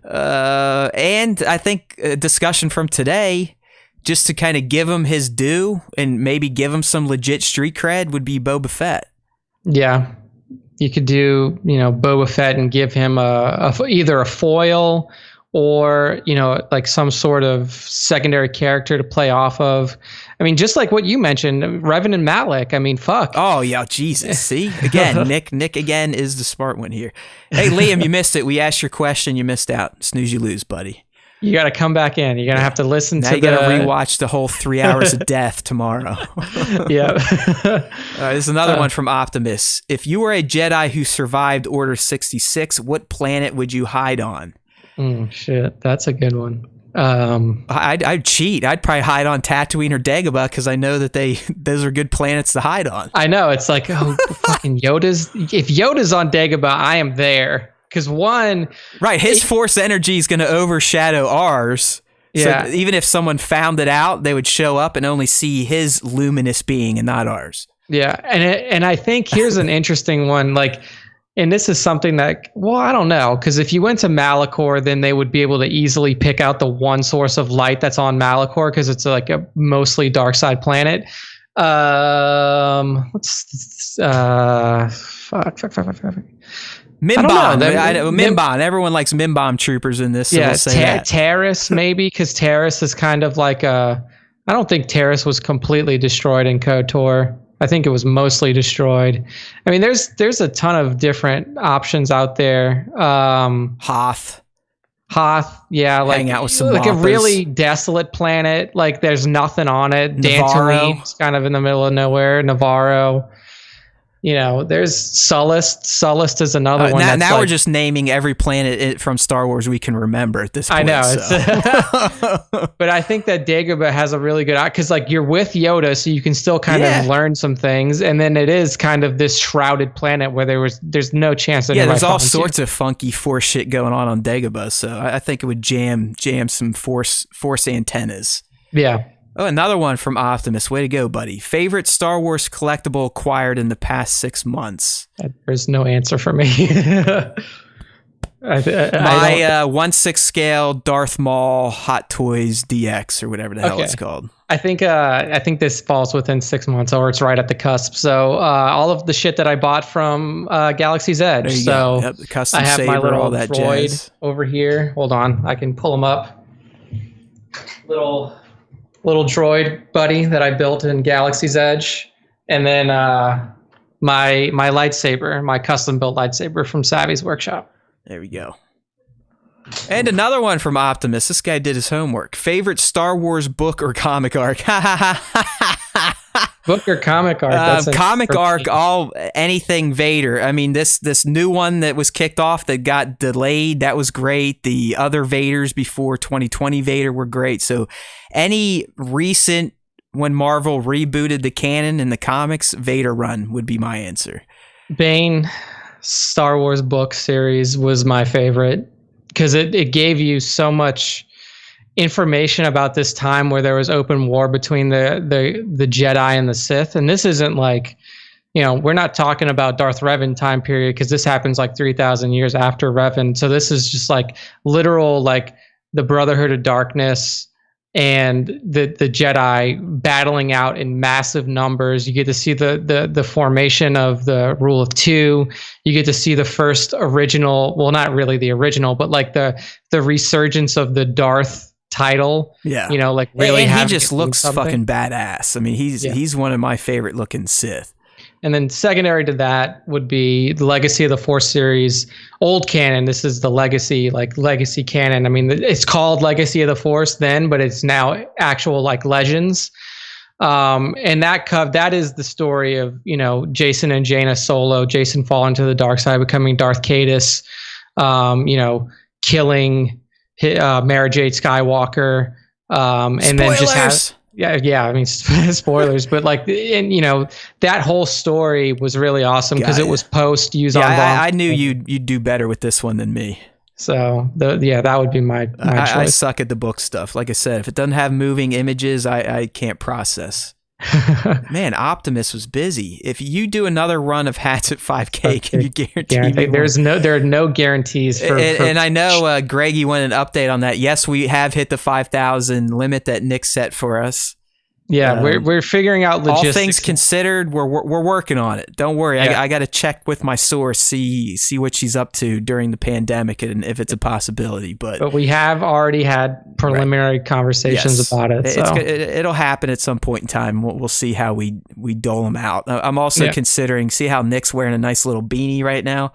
and I think a discussion from today, just to kind of give him his due and maybe give him some legit street cred, would be Boba Fett. Yeah. You could do, you know, Boba Fett and give him either a foil or, you know, like some sort of secondary character to play off of. I mean, just like what you mentioned, Revan and Malak. I mean, fuck. Oh, yeah, Jesus. See? Again, Nick again is the smart one here. Hey, Liam, you missed it. We asked your question. You missed out. Snooze, you lose, buddy. You got to come back in. You're going to have to listen now to you got to rewatch the whole 3 hours of death tomorrow. Yeah. There's another one from Optimus. If you were a Jedi who survived Order 66, what planet would you hide on? Shit, that's a good one. I'd cheat. I'd probably hide on Tatooine or Dagobah because I know that those are good planets to hide on. I know. It's like, oh, fucking if Yoda's on Dagobah, I am there. Because his force energy is going to overshadow ours. Yeah. So even if someone found it out, they would show up and only see his luminous being and not ours. Yeah, and I think here's an interesting one. Like, and this is something that, well, I don't know, because if you went to Malachor, then they would be able to easily pick out the one source of light that's on Malachor because it's like a mostly dark side planet. Mimban. Mimban. Everyone likes Mimban troopers in this. So yeah, we'll say Taris maybe, because Taris is kind of like I don't think Taris was completely destroyed in KOTOR. I think it was mostly destroyed. I mean, there's a ton of different options out there. Hoth, yeah, like hang out with some like Mappas. A really desolate planet. Like there's nothing on it. Dantooine's kind of in the middle of nowhere. Navarro. You know, there's Sullust. Sullust is another one. Now we're just naming every planet from Star Wars we can remember at this point. I know. But I think that Dagobah has a really good, because like you're with Yoda, so you can still kind of learn some things. And then it is kind of this shrouded planet where there's no chance that there's all sorts of funky force shit going on Dagobah. So I think it would jam some force antennas. Yeah. Oh, another one from Optimus. Way to go, buddy. Favorite Star Wars collectible acquired in the past 6 months? There's no answer for me. My 1/6 scale Darth Maul Hot Toys DX or whatever the hell it's called. I think this falls within 6 months, or it's right at the cusp. So all of the shit that I bought from Galaxy's Edge. So yep, custom I have saber, my little all that droid jazz over here. Hold on, I can pull him up. Little droid buddy that I built in Galaxy's Edge, and then my lightsaber, my custom built lightsaber from Savvy's workshop. There we go. And another one from Optimus. This guy did his homework. Favorite Star Wars book or comic arc? Book or comic arc? Comic arc, anything Vader. I mean, this new one that was kicked off that got delayed, that was great. The other Vaders before 2020 Vader were great. So any recent, when Marvel rebooted the canon in the comics, Vader run would be my answer. Bane Star Wars book series was my favorite because it gave you so much information about this time where there was open war between the Jedi and the Sith. And this isn't like, you know, we're not talking about Darth Revan time period because this happens like 3,000 years after Revan. So this is just like literal, like the Brotherhood of Darkness and the Jedi battling out in massive numbers. You get to see the formation of the Rule of Two. You get to see the first original, well, not really the original, but like the resurgence of the Darth title. Yeah, you know, like really. And he just looks fucking badass. I mean, he's one of my favorite looking Sith. And then secondary to that would be the Legacy of the Force series, old canon. This is the legacy canon. I mean, it's called Legacy of the Force then, but it's now actual like Legends. And that is the story of, you know, Jason and Jaina Solo, Jason falling to the dark side, becoming Darth Caedus, you know, killing Mara Jade Skywalker, and Spoilers! Then just have. Yeah. I mean, spoilers, but like, and you know, that whole story was really awesome because it was post use on. I knew you'd do better with this one than me. So that would be my choice. I suck at the book stuff. Like I said, if it doesn't have moving images, I can't process. Man, Optimus was busy. If you do another run of hats at 5K, can you guarantee me? There are no guarantees for. And I know, Greg, you want an update on that. Yes, we have hit the 5,000 limit that Nick set for us. Yeah, we're figuring out logistics. All things considered, we're working on it. Don't worry. Yeah. I got to check with my source, see what she's up to during the pandemic and if it's a possibility. But we have already had preliminary conversations about it. So. It'll happen at some point in time. We'll see how we dole them out. I'm also considering, see how Nick's wearing a nice little beanie right now.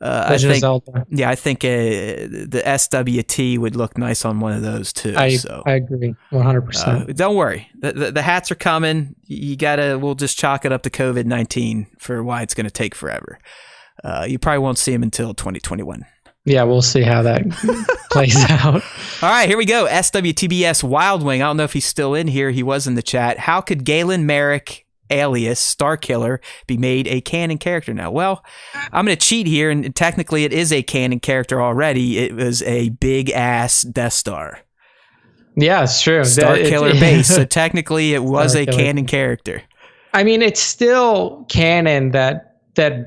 I think the SWT would look nice on one of those too. I agree 100%. Don't worry, the hats are coming. We'll just chalk it up to COVID-19 for why it's going to take forever. You probably won't see them until 2021. Yeah, we'll see how that plays out. All right, here we go. SWTBS Wild Wing. I don't know if he's still in here. He was in the chat. How could Galen Merrick, alias Starkiller, be made a canon character now? Well, I'm going to cheat here, and technically it is a canon character already. It was a big ass Death Star. Yeah, it's true. Starkiller base. So technically it was a canon character. I mean, it's still canon that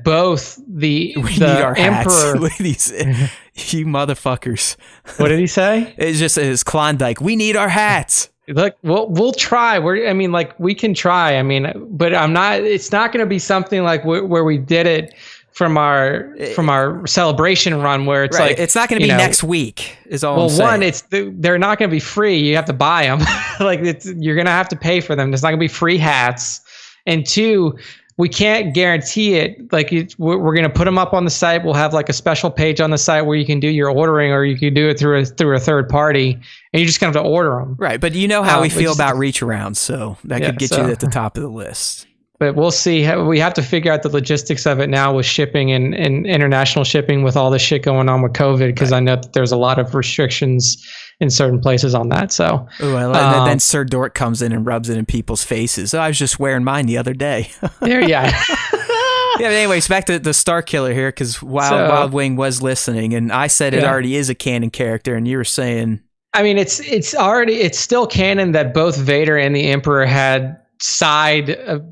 both the Emperor. Hats. Look at these, you motherfuckers. What did he say? It's Klondike. We need our hats. Look, we'll try. We can try. I mean, but it's not going to be something like where we did it from our celebration run, where it's right. Like it's not going to be next week. Is all. Well, I'm saying. They're not going to be free. You have to buy them. You're going to have to pay for them. It's not going to be free hats. And two, we can't guarantee it. Like we're going to put them up on the site. We'll have like a special page on the site where you can do your ordering, or you can do it through a third party, and you're just going to have to order them. Right, but you know how we feel about reach arounds, so that could get you at the top of the list. But we'll see. We have to figure out the logistics of it now with shipping and international shipping with all this shit going on with COVID, because I know that there's a lot of restrictions in certain places on that. So, and then Sir Dork comes in and rubs it in people's faces. I was just wearing mine the other day. Yeah. But anyways, back to the Starkiller here, because Wild Wing was listening, and I said it already is a canon character, and you were saying, I mean, it's still canon that both Vader and the Emperor had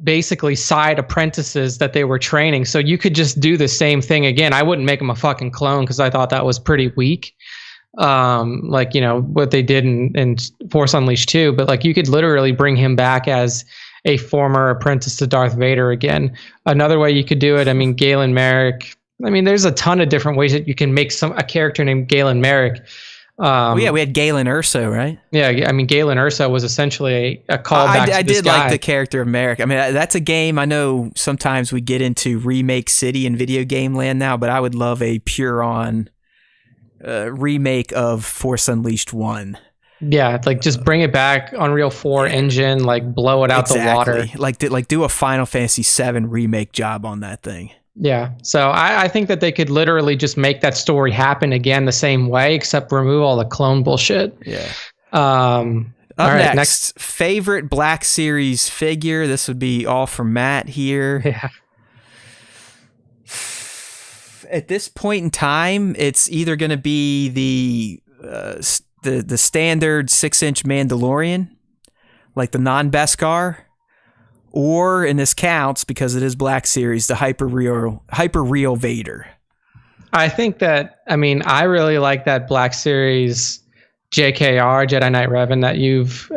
basically side apprentices that they were training. So you could just do the same thing again. I wouldn't make him a fucking clone because I thought that was pretty weak. Like, you know, what they did in Force Unleashed 2, but like you could literally bring him back as a former apprentice to Darth Vader again. Another way you could do it, I mean, Galen Merrick. I mean, there's a ton of different ways that you can make a character named Galen Merrick. We had Galen Erso, right? Yeah, I mean, Galen Erso was essentially a callback to this guy. I did like the character of Merrick. I mean, that's a game. I know sometimes we get into remake city in video game land now, but I would love a pure-on remake of Force Unleashed 1. Yeah, like just bring it back, Unreal 4 engine, like blow it out the water. Like do a Final Fantasy 7 remake job on that thing. Yeah, so I think that they could literally just make that story happen again the same way, except remove all the clone bullshit. Yeah. Up next, favorite Black Series figure. This would be all from Matt here. Yeah. At this point in time, it's either going to be the standard 6-inch Mandalorian, like the non-Beskar, or, and this counts because it is Black Series, the hyper real Vader. I think that, I mean, I really like that Black Series JKR, Jedi Knight Revan, that you've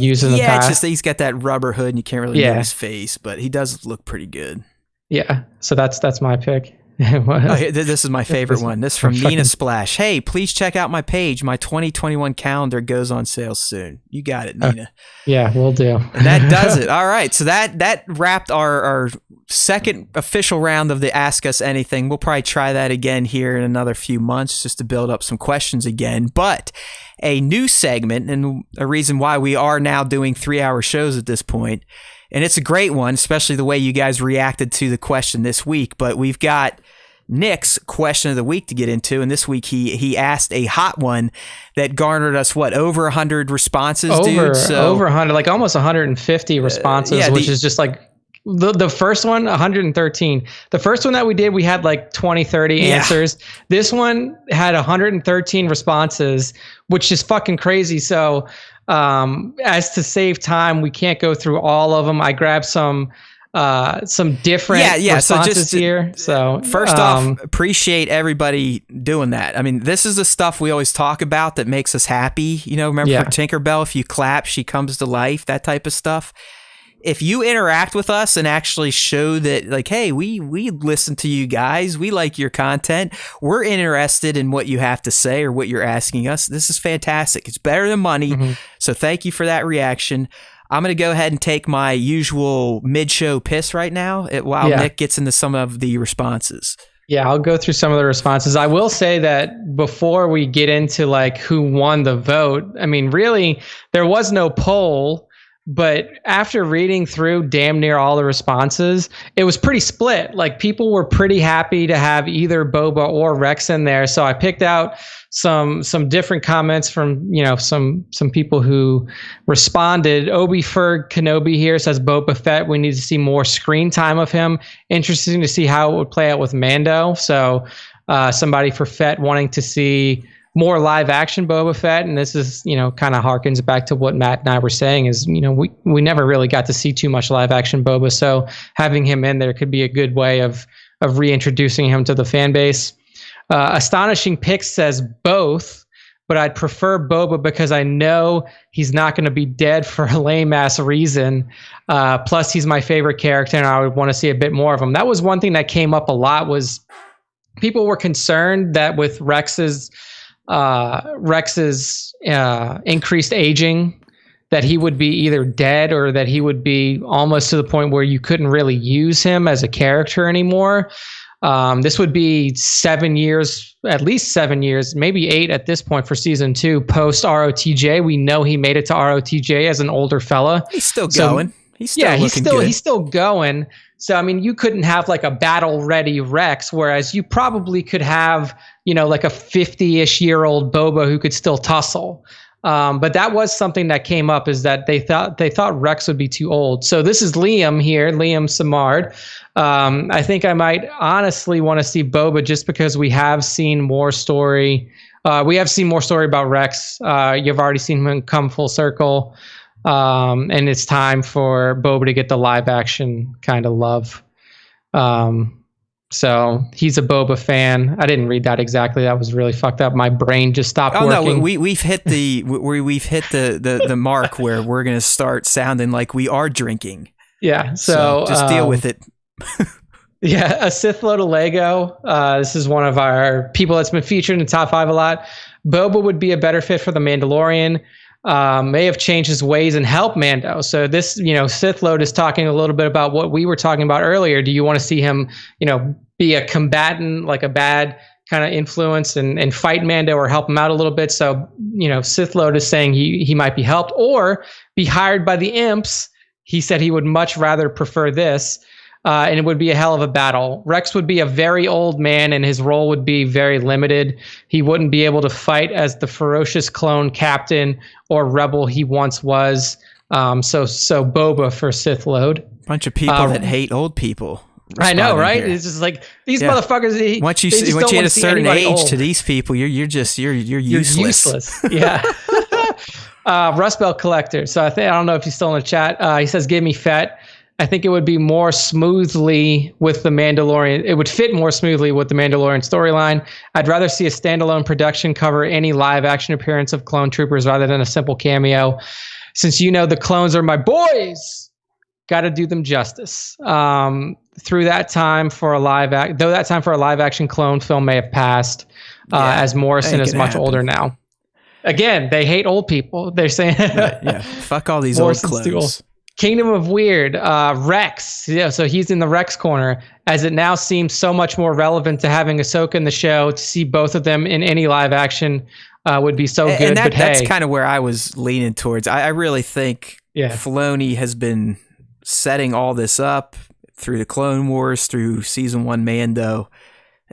used in the past. Yeah, it's just that he's got that rubber hood and you can't really know his face, but he does look pretty good. Yeah, so that's my pick. This is my favorite one. This from Nina Splash. Hey, please check out my page. My 2021 calendar goes on sale soon. You got it, Nina. Yeah, we'll do. And that does it. All right. So that wrapped our second official round of the Ask Us Anything. We'll probably try that again here in another few months just to build up some questions again. But a new segment, and a reason why we are now doing 3-hour shows at this point, and it's a great one, especially the way you guys reacted to the question this week. But we've got Nick's question of the week to get into, and this week he asked a hot one that garnered us over 100 responses, dude. So over 100, like almost 150 responses, which is just like the first one, 113. The first one that we did, we had like 20, 30 answers. This one had 113 responses, which is fucking crazy. So as to save time, we can't go through all of them. I grabbed some different responses here. So first off, appreciate everybody doing that. I mean, this is the stuff we always talk about that makes us happy. You know, remember for Tinkerbell, if you clap, she comes to life, that type of stuff. If you interact with us and actually show that, like, hey, we listen to you guys, we like your content, we're interested in what you have to say or what you're asking us, this is fantastic. It's better than money. Mm-hmm. So thank you for that reaction. I'm going to go ahead and take my usual mid-show piss right now while Nick gets into some of the responses. Yeah, I'll go through some of the responses. I will say that before we get into like who won the vote, I mean, really, there was no poll. But after reading through damn near all the responses, it was pretty split. Like people were pretty happy to have either Boba or Rex in there. So I picked out some different comments from, you know, some people who responded. Obi Ferg Kenobi here says Boba Fett, we need to see more screen time of him. Interesting to see how it would play out with Mando. So somebody for Fett wanting to see more live action Boba Fett, and this is, you know, kind of harkens back to what Matt and I were saying is, you know, we never really got to see too much live action Boba, so having him in there could be a good way of reintroducing him to the fan base. Astonishing Pix says both, but I'd prefer Boba because I know he's not going to be dead for a lame ass reason. Plus, he's my favorite character, and I would want to see a bit more of him. That was one thing that came up a lot. Was people were concerned that with Rex's increased aging, that he would be either dead or that he would be almost to the point where you couldn't really use him as a character anymore. This would be 7 years, at least 7 years, maybe 8 at this point for season 2 post ROTJ. We know he made it to ROTJ as an older fella. He's still going. He's still going. So, I mean, you couldn't have like a battle ready Rex, whereas you probably could have, you know, like a 50-ish year old Boba who could still tussle. But that was something that came up, is that they thought Rex would be too old. So this is Liam here, Liam Samard. I think I might honestly want to see Boba just because we have seen more story. We have seen more story about Rex. You've already seen him come full circle. And it's time for Boba to get the live action kind of love. So he's a Boba fan. I didn't read that exactly. That was really fucked up. My brain just stopped working. No, we've hit the mark where we're gonna start sounding like we are drinking. Yeah. So just deal with it. Yeah, a Sith load of Lego. This is one of our people that's been featured in the top 5 a lot. Boba would be a better fit for the Mandalorian. May have changed his ways and help Mando. So this, you know, Sith Load is talking a little bit about what we were talking about earlier. Do you want to see him, you know, be a combatant, like a bad kind of influence and fight Mando or help him out a little bit? So, you know, Sith Load is saying he might be helped or be hired by the imps. He said he would much rather prefer this. And it would be a hell of a battle. Rex would be a very old man, and his role would be very limited. He wouldn't be able to fight as the ferocious clone captain or rebel he once was. So Boba for Sith Load. Bunch of people that hate old people. I know, right? Here. It's just like these motherfuckers. Once you hit a certain age old. To these people, you're useless. You're useless. Yeah. Rust Belt Collector. So I don't know if he's still in the chat. He says, "Give me Fett." I think it would be more smoothly with the Mandalorian. It would fit more smoothly with the Mandalorian storyline. I'd rather see a standalone production cover any live action appearance of clone troopers rather than a simple cameo. Since the clones are my boys, got to do them justice. Through that time for a live action clone film may have passed, as Morrison is much older now. Again, they hate old people. They're saying, fuck all these old clones. Kingdom of Weird, Rex. Yeah, so he's in the Rex corner, as it now seems so much more relevant to having Ahsoka in the show. To see both of them in any live action would be so good. And that's kind of where I was leaning towards. I really think Filoni has been setting all this up through the Clone Wars, through season 1 Mando.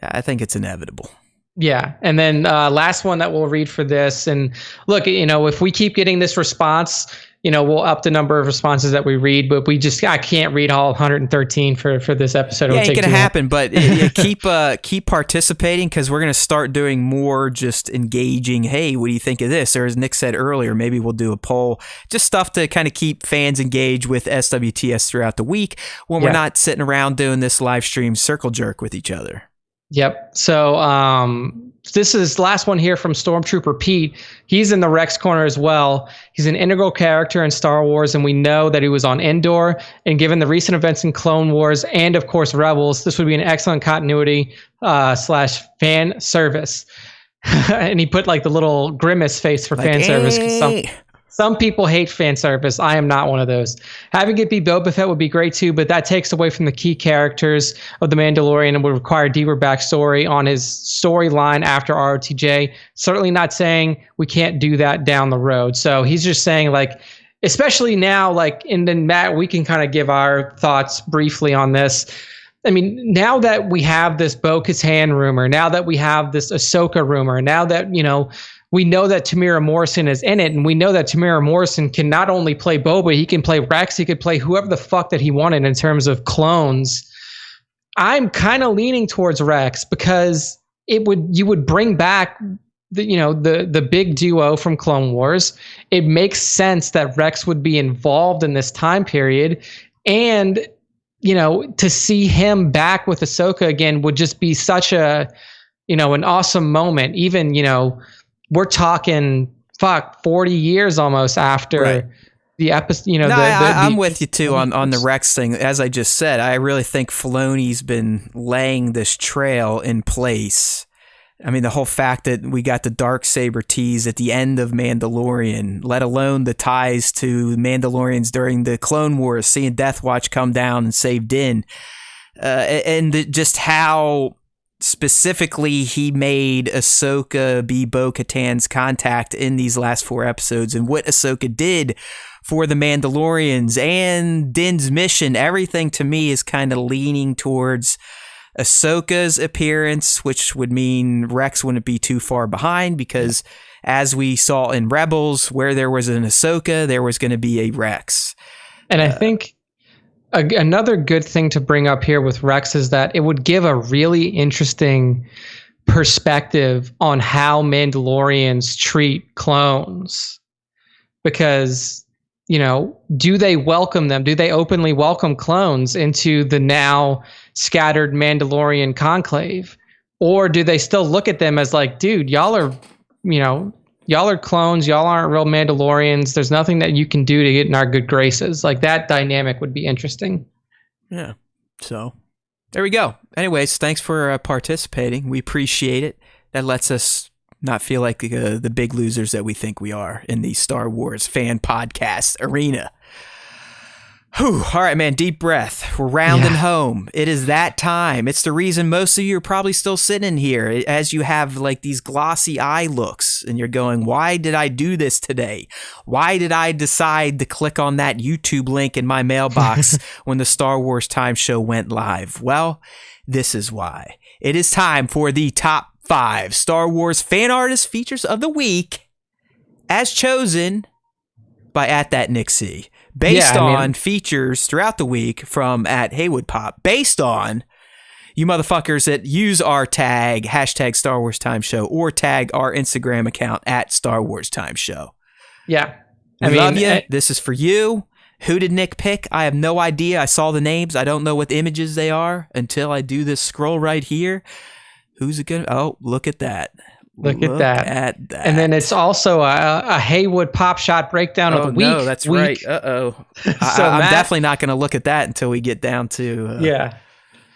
I think it's inevitable. Yeah. And then last one that we'll read for this. And look, if we keep getting this response, we'll up the number of responses that we read, but I can't read all 113 for this episode. It ain't going to happen, but keep participating, because we're going to start doing more just engaging. Hey, what do you think of this? Or as Nick said earlier, maybe we'll do a poll, just stuff to kind of keep fans engaged with SWTS throughout the week when we're not sitting around doing this live stream circle jerk with each other. Yep. So this is last one here from Stormtrooper Pete. He's in the Rex corner as well. He's an integral character in Star Wars, and we know that he was on Endor. And given the recent events in Clone Wars and, of course, Rebels, this would be an excellent continuity / fan service. And he put like the little grimace face for fan service. Some people hate fan service. I am not one of those. Having it be Boba Fett would be great too, but that takes away from the key characters of The Mandalorian and would require a deeper backstory on his storyline after ROTJ. Certainly not saying we can't do that down the road. So he's just saying, like, especially now, like, and then Matt, we can kind of give our thoughts briefly on this. I mean, now that we have this Bo-Katan rumor, now that we have this Ahsoka rumor, now that, we know that Tamira Morrison is in it, and we know that Tamira Morrison can not only play Boba, he can play Rex, he could play whoever the fuck that he wanted in terms of clones. I'm kind of leaning towards Rex, because you would bring back the big duo from Clone Wars. It makes sense that Rex would be involved in this time period, and to see him back with Ahsoka again would just be such an awesome moment. Even we're talking 40 years almost after the episode. I'm with you too on the Rex thing. As I just said, I really think Filoni's been laying this trail in place. I mean, the whole fact that we got the Darksaber tease at the end of Mandalorian, let alone the ties to Mandalorians during the Clone Wars, seeing Death Watch come down and save Din, and just how specifically he made Ahsoka be Bo-Katan's contact in these last 4 episodes, and what Ahsoka did for the Mandalorians and Din's mission. Everything to me is kind of leaning towards Ahsoka's appearance, which would mean Rex wouldn't be too far behind, because as we saw in Rebels, where there was an Ahsoka, there was going to be a Rex. And I think another good thing to bring up here with Rex is that it would give a really interesting perspective on how Mandalorians treat clones. Because, do they welcome them? Do they openly welcome clones into the now scattered Mandalorian conclave? Or do they still look at them as like, dude, y'all are clones. Y'all aren't real Mandalorians. There's nothing that you can do to get in our good graces. Like, that dynamic would be interesting. Yeah. So there we go. Anyways, thanks for participating. We appreciate it. That lets us not feel like the big losers that we think we are in the Star Wars fan podcast arena. Whew. All right, man, deep breath. We're rounding home. It is that time. It's the reason most of you are probably still sitting in here as you have like these glossy eye looks and you're going, why did I do this today? Why did I decide to click on that YouTube link in my mailbox when the Star Wars Time Show went live? Well, this is why. It is time for the top 5 Star Wars fan artist features of the week, as chosen by @ThatNickC. Based on features throughout the week from @HeywoodPop, based on you motherfuckers that use our tag, hashtag Star Wars Time Show, or tag our Instagram account @Star Wars Time Show. Yeah. I love you. This is for you. Who did Nick pick? I have no idea. I saw the names. I don't know what images they are until I do this scroll right here. Who's it going to? Oh, look at that. Look at that. And then it's also a Haywood Pop Shot breakdown of the week. No, that's right. Uh-oh. I'm definitely not going to look at that until we get down to... Yeah.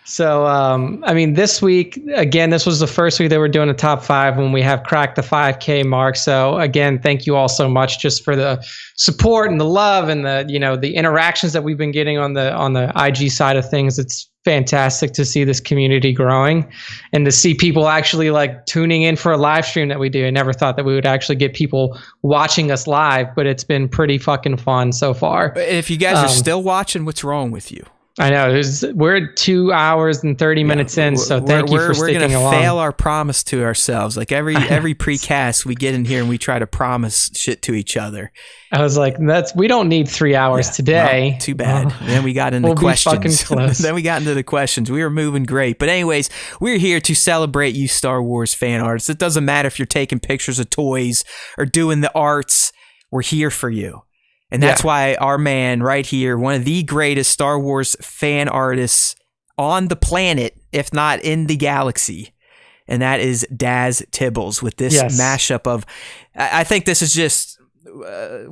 So, I mean, this week, again, this was the first week that we're doing the top 5 when we have cracked the 5K mark. So, again, thank you all so much just for the support and the love and the, the interactions that we've been getting on the IG side of things. It's fantastic to see this community growing and to see people actually like tuning in for a live stream that we do. I never thought that we would actually get people watching us live, but it's been pretty fucking fun so far. If you guys are still watching, what's wrong with you? I know. We're 2 hours and 30 minutes in, so thank you for sticking along. We're going to fail our promise to ourselves. Like every precast, we get in here and we try to promise shit to each other. I was like, we don't need 3 hours today. Well, too bad. Then we got into questions. Then we got into the questions. We were moving great. But anyways, we're here to celebrate you Star Wars fan artists. It doesn't matter if you're taking pictures of toys or doing the arts. We're here for you. And that's why our man right here, one of the greatest Star Wars fan artists on the planet, if not in the galaxy, and that is Daz Tibbles with this mashup of, I think this is just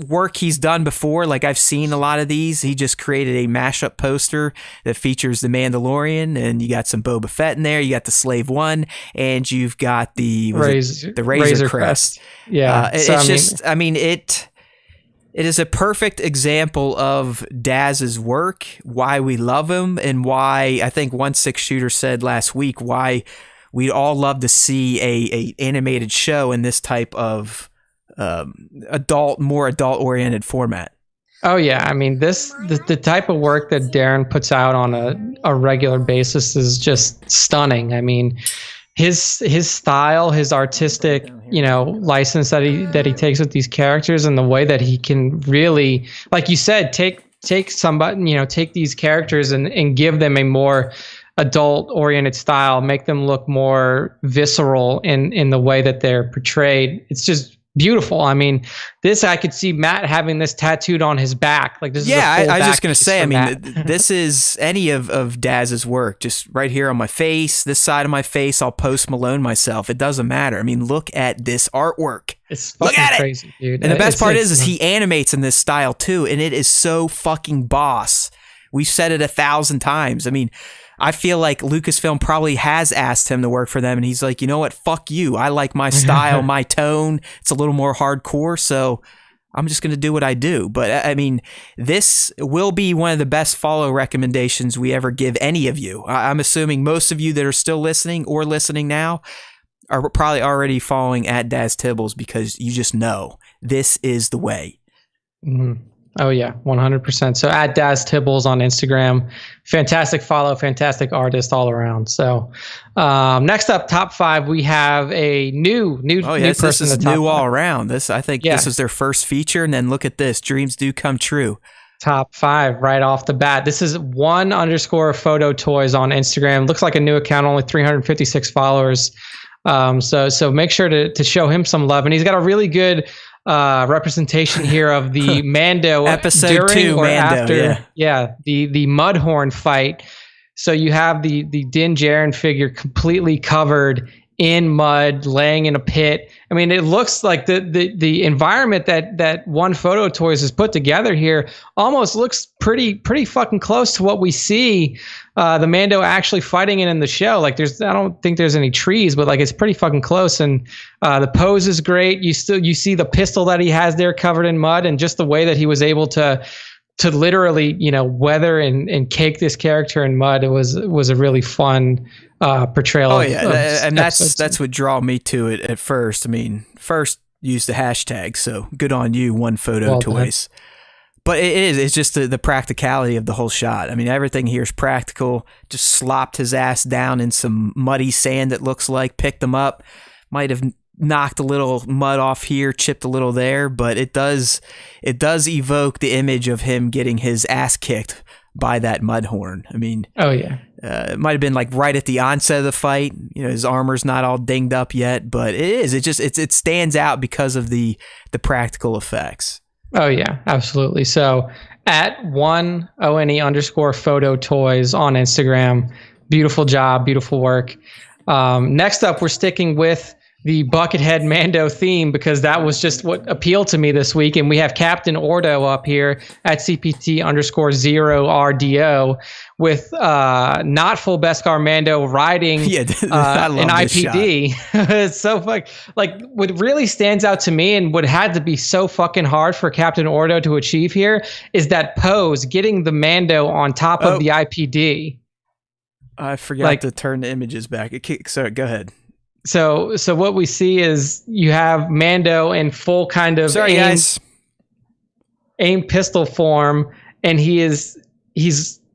work he's done before. Like I've seen a lot of these. He just created a mashup poster that features the Mandalorian, and you got some Boba Fett in there. You got the Slave One, and you've got the Razor Crest. Yeah. It is a perfect example of Daz's work, why we love him, and why I think 1/6 said last week why we'd all love to see a animated show in this type of more adult oriented format. Oh yeah, I mean the type of work that Darren puts out on a regular basis is just stunning. I mean, his style, his artistic, license that he takes with these characters, and the way that he can really, like you said, take somebody, take these characters and give them a more adult oriented style, make them look more visceral in the way that they're portrayed. It's just beautiful. I mean, I could see Matt having this tattooed on his back. Like this. Yeah, I was just gonna say. I mean, this is any of Daz's work. Just right here on my face, this side of my face, I'll Post Malone myself. It doesn't matter. I mean, look at this artwork. It's fucking crazy, dude. And the best part is he animates in this style too, and it is so fucking boss. We've said it 1,000 times. I mean, I feel like Lucasfilm probably has asked him to work for them, and he's like, you know what? Fuck you. I like my style, my tone. It's a little more hardcore, so I'm just going to do what I do. But I mean, this will be one of the best follow recommendations we ever give any of you. I'm assuming most of you that are still listening or listening now are probably already following at Daz Tibbles because you just know this is the way. Mm-hmm. Oh yeah, 100%. So at Daz Tibbles on Instagram, fantastic follow, fantastic artist all around. So next up, top 5, we have a new person. This is new all around. This is their first feature, and then look at this, dreams do come true. Top 5 right off the bat. This is _photo toys on Instagram. Looks like a new account, only 356 followers. So make sure to show him some love, and he's got a really good representation here of the Mando episode 2 or Mando, after the Mudhorn fight. So you have the Din Djarin figure completely covered in mud, laying in a pit. I mean, it looks like the environment that One Photo Toys has put together here almost looks pretty fucking close to what we see the Mando actually fighting in the show. Like I don't think there's any trees, but like it's pretty fucking close. And the pose is great. You see the pistol that he has there covered in mud, and just the way that he was able to literally, weather and cake this character in mud. It was a really fun portrayal. Oh yeah, and that's what drew me to it at first. I mean, first use the hashtag, so good on you, One Photo Toys. But it's just the practicality of the whole shot. I mean, everything here is practical. Just slopped his ass down in some muddy sand, it looks like, picked him up. Might have knocked a little mud off here, chipped a little there, but it does evoke the image of him getting his ass kicked by that Mudhorn. I mean, oh yeah, it might have been like right at the onset of the fight. His armor's not all dinged up yet, but it stands out because of the practical effects. Oh yeah, absolutely. So at @1ONE_photo toys on Instagram. Beautiful job, beautiful work. Next up, we're sticking with the Buckethead Mando theme because that was just what appealed to me this week. And we have Captain Ordo up here at CPT_0RDO with not full Beskar Mando riding an IPD. It's so like what really stands out to me and what had to be so fucking hard for Captain Ordo to achieve here is that pose, getting the Mando on top of the IPD. I forgot to turn the images back. Sorry, go ahead. So what we see is you have Mando in full kind of aim pistol form, and he's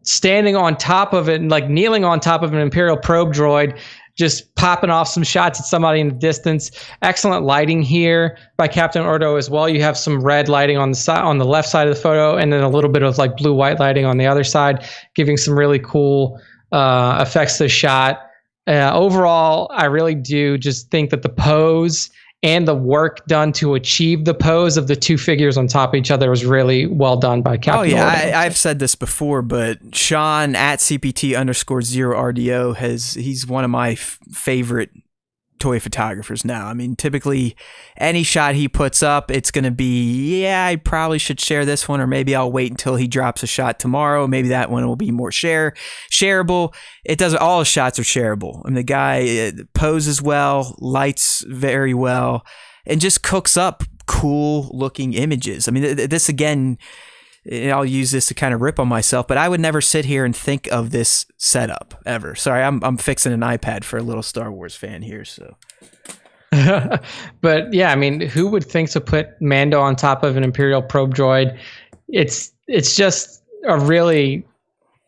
standing on top of it and like kneeling on top of an Imperial probe droid, just popping off some shots at somebody in the distance. Excellent lighting here by Captain Ordo as well. You have some red lighting on the side, on the left side of the photo, and then a little bit of like blue-white lighting on the other side, giving some really cool effects to the shot. Overall, I really do just think that the pose and the work done to achieve the pose of the two figures on top of each other was really well done by Captain Ordo. I've said this before, but Sean at CPT_0RDO he's one of my favorite toy photographers now. I mean, typically any shot he puts up, it's going to be, I probably should share this one, or maybe I'll wait until he drops a shot tomorrow. Maybe that one will be more shareable. It doesn't, all his shots are shareable. I mean, the guy poses well, lights very well, and just cooks up cool looking images. I mean, this again, and I'll use this to kind of rip on myself, but I would never sit here and think of this setup ever. Sorry, I'm fixing an iPad for a little Star Wars fan here, so. But yeah, I mean, who would think to put Mando on top of an Imperial probe droid? It's just a really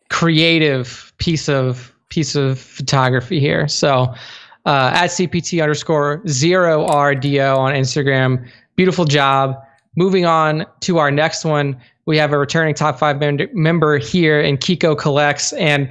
creative piece of photography here. So at CPT_0RDO on Instagram, beautiful job. Moving on to our next one, we have a returning top 5 member here in Kiko Collects. And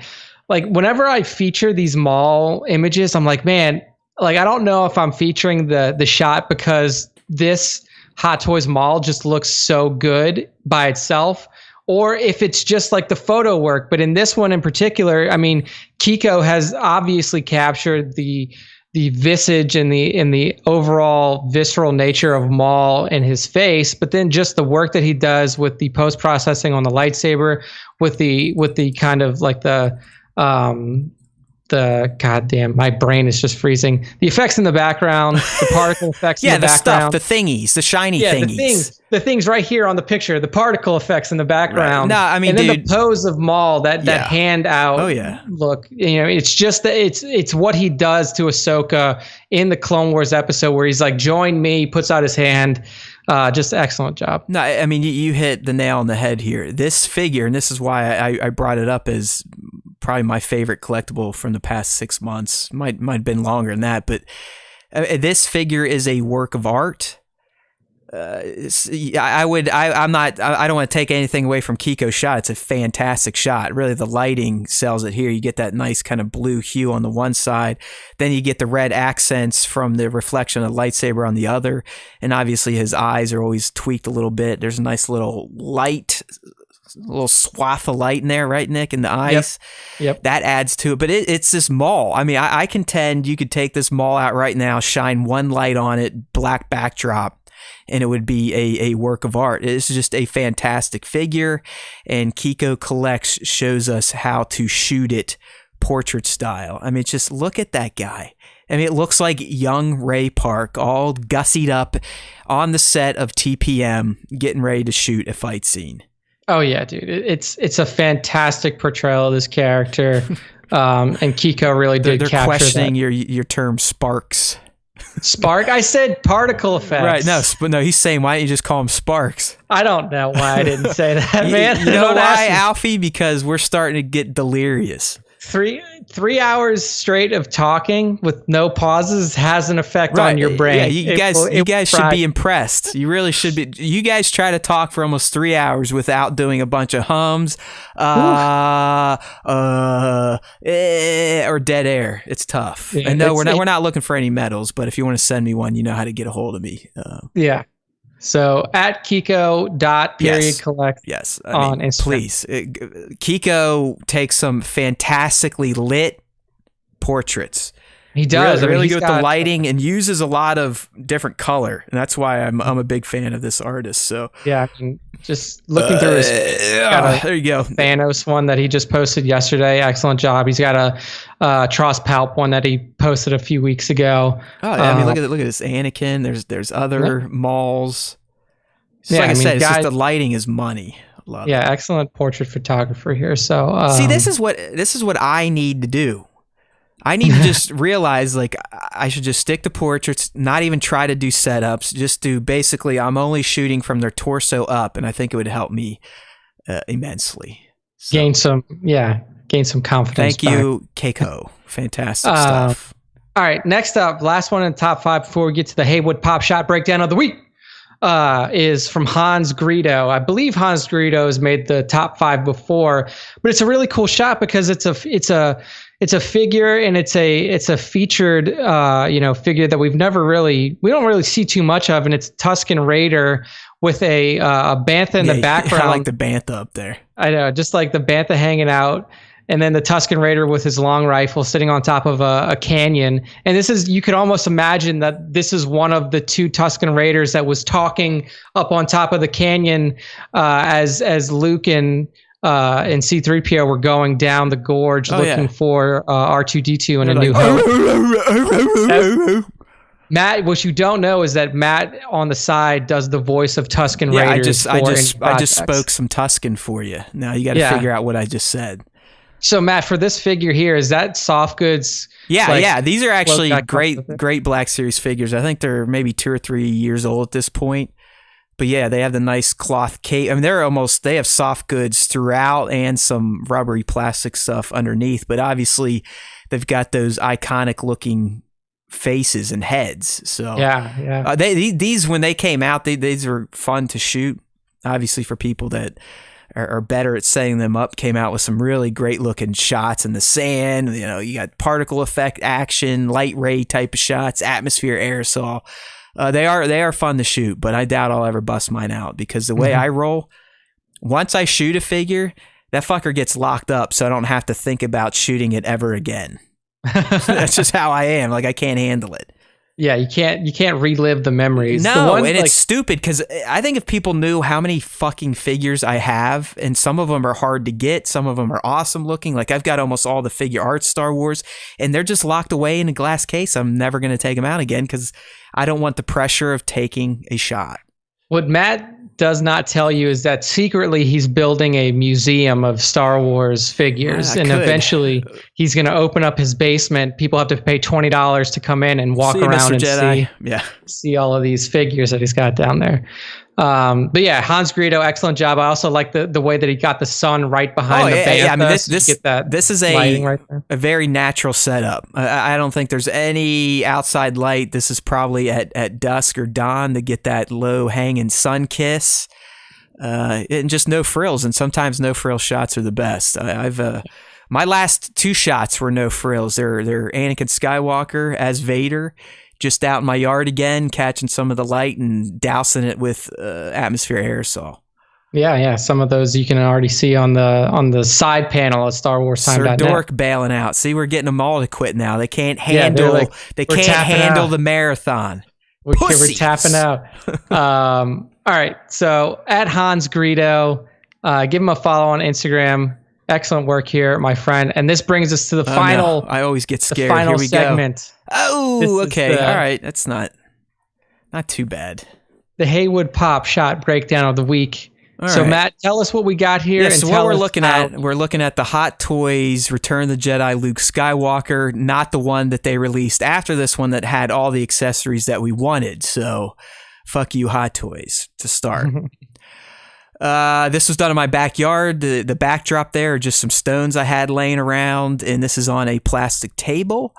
like whenever I feature these mall images, I'm like, man, like I don't know if I'm featuring the shot because this Hot Toys mall just looks so good by itself, or if it's just like the photo work. But in this one in particular, I mean, Kiko has obviously captured the visage and the overall visceral nature of Maul and his face, but then just the work that he does with the post-processing on the lightsaber, with the kind of like the goddamn, my brain is just freezing. The effects in the background, the particle effects in the background. The thingies, the shiny thingies. The things right here on the picture, the particle effects in the background. Right. No, I mean, and then the pose of Maul, that hand out look, it's just that it's what he does to Ahsoka in the Clone Wars episode where he's like, join me, puts out his hand. Just excellent job. No, I mean, you hit the nail on the head here. This figure, and this is why I brought it up as probably my favorite collectible from the past 6 months. Might have been longer than that, but this figure is a work of art. I don't want to take anything away from Kiko's shot. It's a fantastic shot. Really, the lighting sells it here. You get that nice kind of blue hue on the one side. Then you get the red accents from the reflection of the lightsaber on the other. And obviously his eyes are always tweaked a little bit. There's a nice little light, a little swath of light in there, right, Nick, in the eyes? Yep. That adds to it. But it's this Maul. I mean, I contend you could take this Maul out right now, shine one light on it, black backdrop, and it would be a work of art. It's just a fantastic figure, and Kiko Collects shows us how to shoot it portrait style. I mean, just look at that guy. I mean, it looks like young Ray Park, all gussied up on the set of TPM, getting ready to shoot a fight scene. Oh yeah, dude! It's a fantastic portrayal of this character, and Kiko really did capture that. They're questioning your term sparks. Spark? I said particle effects. Right? No. He's saying, why don't you just call him sparks? I don't know why I didn't say that, man. You know why, Alfie? Because we're starting to get delirious. 3 hours straight of talking with no pauses has an effect on your brain. Yeah, you guys should be impressed. You really should be. You guys try to talk for almost 3 hours without doing a bunch of hums, or dead air. It's tough. Yeah, and no, we're not looking for any medals, but if you want to send me one, you know how to get a hold of me. Yeah. So at Kiko.collect yes. on Instagram. Please. Kiko takes some fantastically lit portraits. He does. Really good with the lighting and uses a lot of different color. And that's why I'm a big fan of this artist. So yeah, I mean, just looking through his there you go. Thanos one that he just posted yesterday. Excellent job. He's got a Tross Palp one that he posted a few weeks ago. Oh, yeah, I mean, look at this Anakin. There's other Mauls. Like I said, it's just the lighting is money. Love it. Excellent portrait photographer here. So see, this is what I need to do. I need to just realize, like, I should just stick to portraits, not even try to do setups, just do basically, I'm only shooting from their torso up, and I think it would help me immensely. So, gain some confidence. Thank you, Keiko. Fantastic stuff. All right, next up, last one in the top 5 before we get to the Haywood Pop Shot breakdown of the week. Is from Hans Greedo. I believe Hans Greedo has made the top 5 before, but it's a really cool shot because it's a figure and it's a featured figure that we don't really see too much of, and it's Tusken Raider with a bantha in the background. I like the bantha up there. I know, just like the bantha hanging out. And then the Tusken Raider with his long rifle sitting on top of a canyon. And you could almost imagine that this is one of the 2 Tusken Raiders that was talking up on top of the canyon as Luke and C-3PO were going down the gorge looking for R2-D2 and A New Hope. Matt, what you don't know is that Matt on the side does the voice of Tusken Raiders. I just spoke some Tusken for you. Now you got to figure out what I just said. So Matt, for this figure here, is that soft goods? Yeah. These are actually great Black Series figures. I think they're maybe 2 or 3 years old at this point. But yeah, they have the nice cloth cape. I mean, they have soft goods throughout and some rubbery plastic stuff underneath. But obviously, they've got those iconic looking faces and heads. So yeah. These when they came out, these were fun to shoot. Obviously, for people that are better at setting them up, came out with some really great looking shots in the sand. You know, you got particle effect action, light ray type of shots, atmosphere aerosol. They are fun to shoot, but I doubt I'll ever bust mine out because the way I roll, once I shoot a figure, that fucker gets locked up, so I don't have to think about shooting it ever again. That's just how I am. Like, I can't handle it. Yeah, you can't relive the memories. No, and it's stupid because I think if people knew how many fucking figures I have, and some of them are hard to get, some of them are awesome looking. Like, I've got almost all the figure art Star Wars, and they're just locked away in a glass case. I'm never going to take them out again because I don't want the pressure of taking a shot. What Matt does not tell you is that secretly he's building a museum of Star Wars figures, and eventually he's going to open up his basement. People have to pay $20 to come in and walk around and see all of these figures that he's got down there. But yeah, Hans Greedo, excellent job. I also like the way that he got the sun right behind the bantha. Yeah, I mean, this is a very natural setup. I don't think there's any outside light. This is probably at dusk or dawn to get that low hanging sun kiss, and just no frills. And sometimes no frill shots are the best. My last 2 shots were no frills. They're Anakin Skywalker as Vader, just out in my yard again, catching some of the light and dousing it with atmosphere aerosol. Yeah. Some of those you can already see on the side panel of Star Wars Time.net. Sir Dork bailing out. See, we're getting them all to quit now. They can't handle. They can't handle the marathon. We're tapping out. All right. So at Hans Greedo, give him a follow on Instagram. Excellent work here, my friend. And this brings us to the final. No. I always get scared. The final Here we segment. Go. Oh, okay. All right. That's not too bad. The Haywood Pop Shot breakdown of the week. All right. Matt, tell us what we got here. So what we're looking at, the Hot Toys Return of the Jedi Luke Skywalker, not the one that they released after this one that had all the accessories that we wanted. So fuck you, Hot Toys, to start. This was done in my backyard. The backdrop there are just some stones I had laying around, and this is on a plastic table.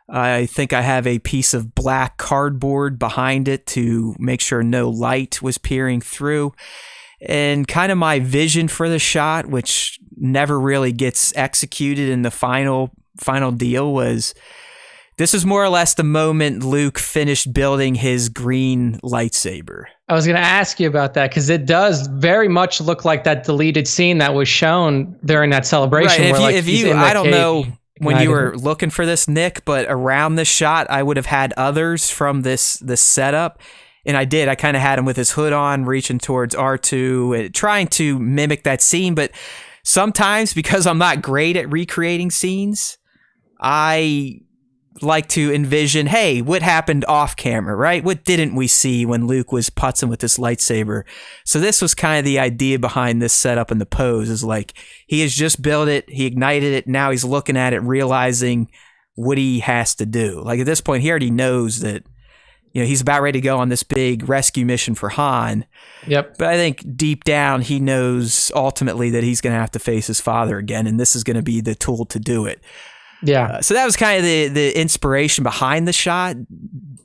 I think I have a piece of black cardboard behind it to make sure no light was peering through. And kind of my vision for the shot, which never really gets executed in the final deal, was This is more or less the moment Luke finished building his green lightsaber. I was going to ask you about that because it does very much look like that deleted scene that was shown during that celebration. Right. Where, if you I don't know when you were looking for this, Nick, but around this shot, I would have had others from this setup. And I did. I kind of had him with his hood on, reaching towards R2, trying to mimic that scene. But sometimes, because I'm not great at recreating scenes, I like to envision, hey, what happened off camera, right? What didn't we see when Luke was putzing with this lightsaber? So this was kind of the idea behind this setup and the pose, is like, he has just built it, he ignited it, now he's looking at it, realizing what he has to do. Like, at this point, he already knows that, you know, he's about ready to go on this big rescue mission for Han. Yep. But I think deep down, he knows ultimately that he's going to have to face his father again, and this is going to be the tool to do it. Yeah. So that was kind of the inspiration behind the shot.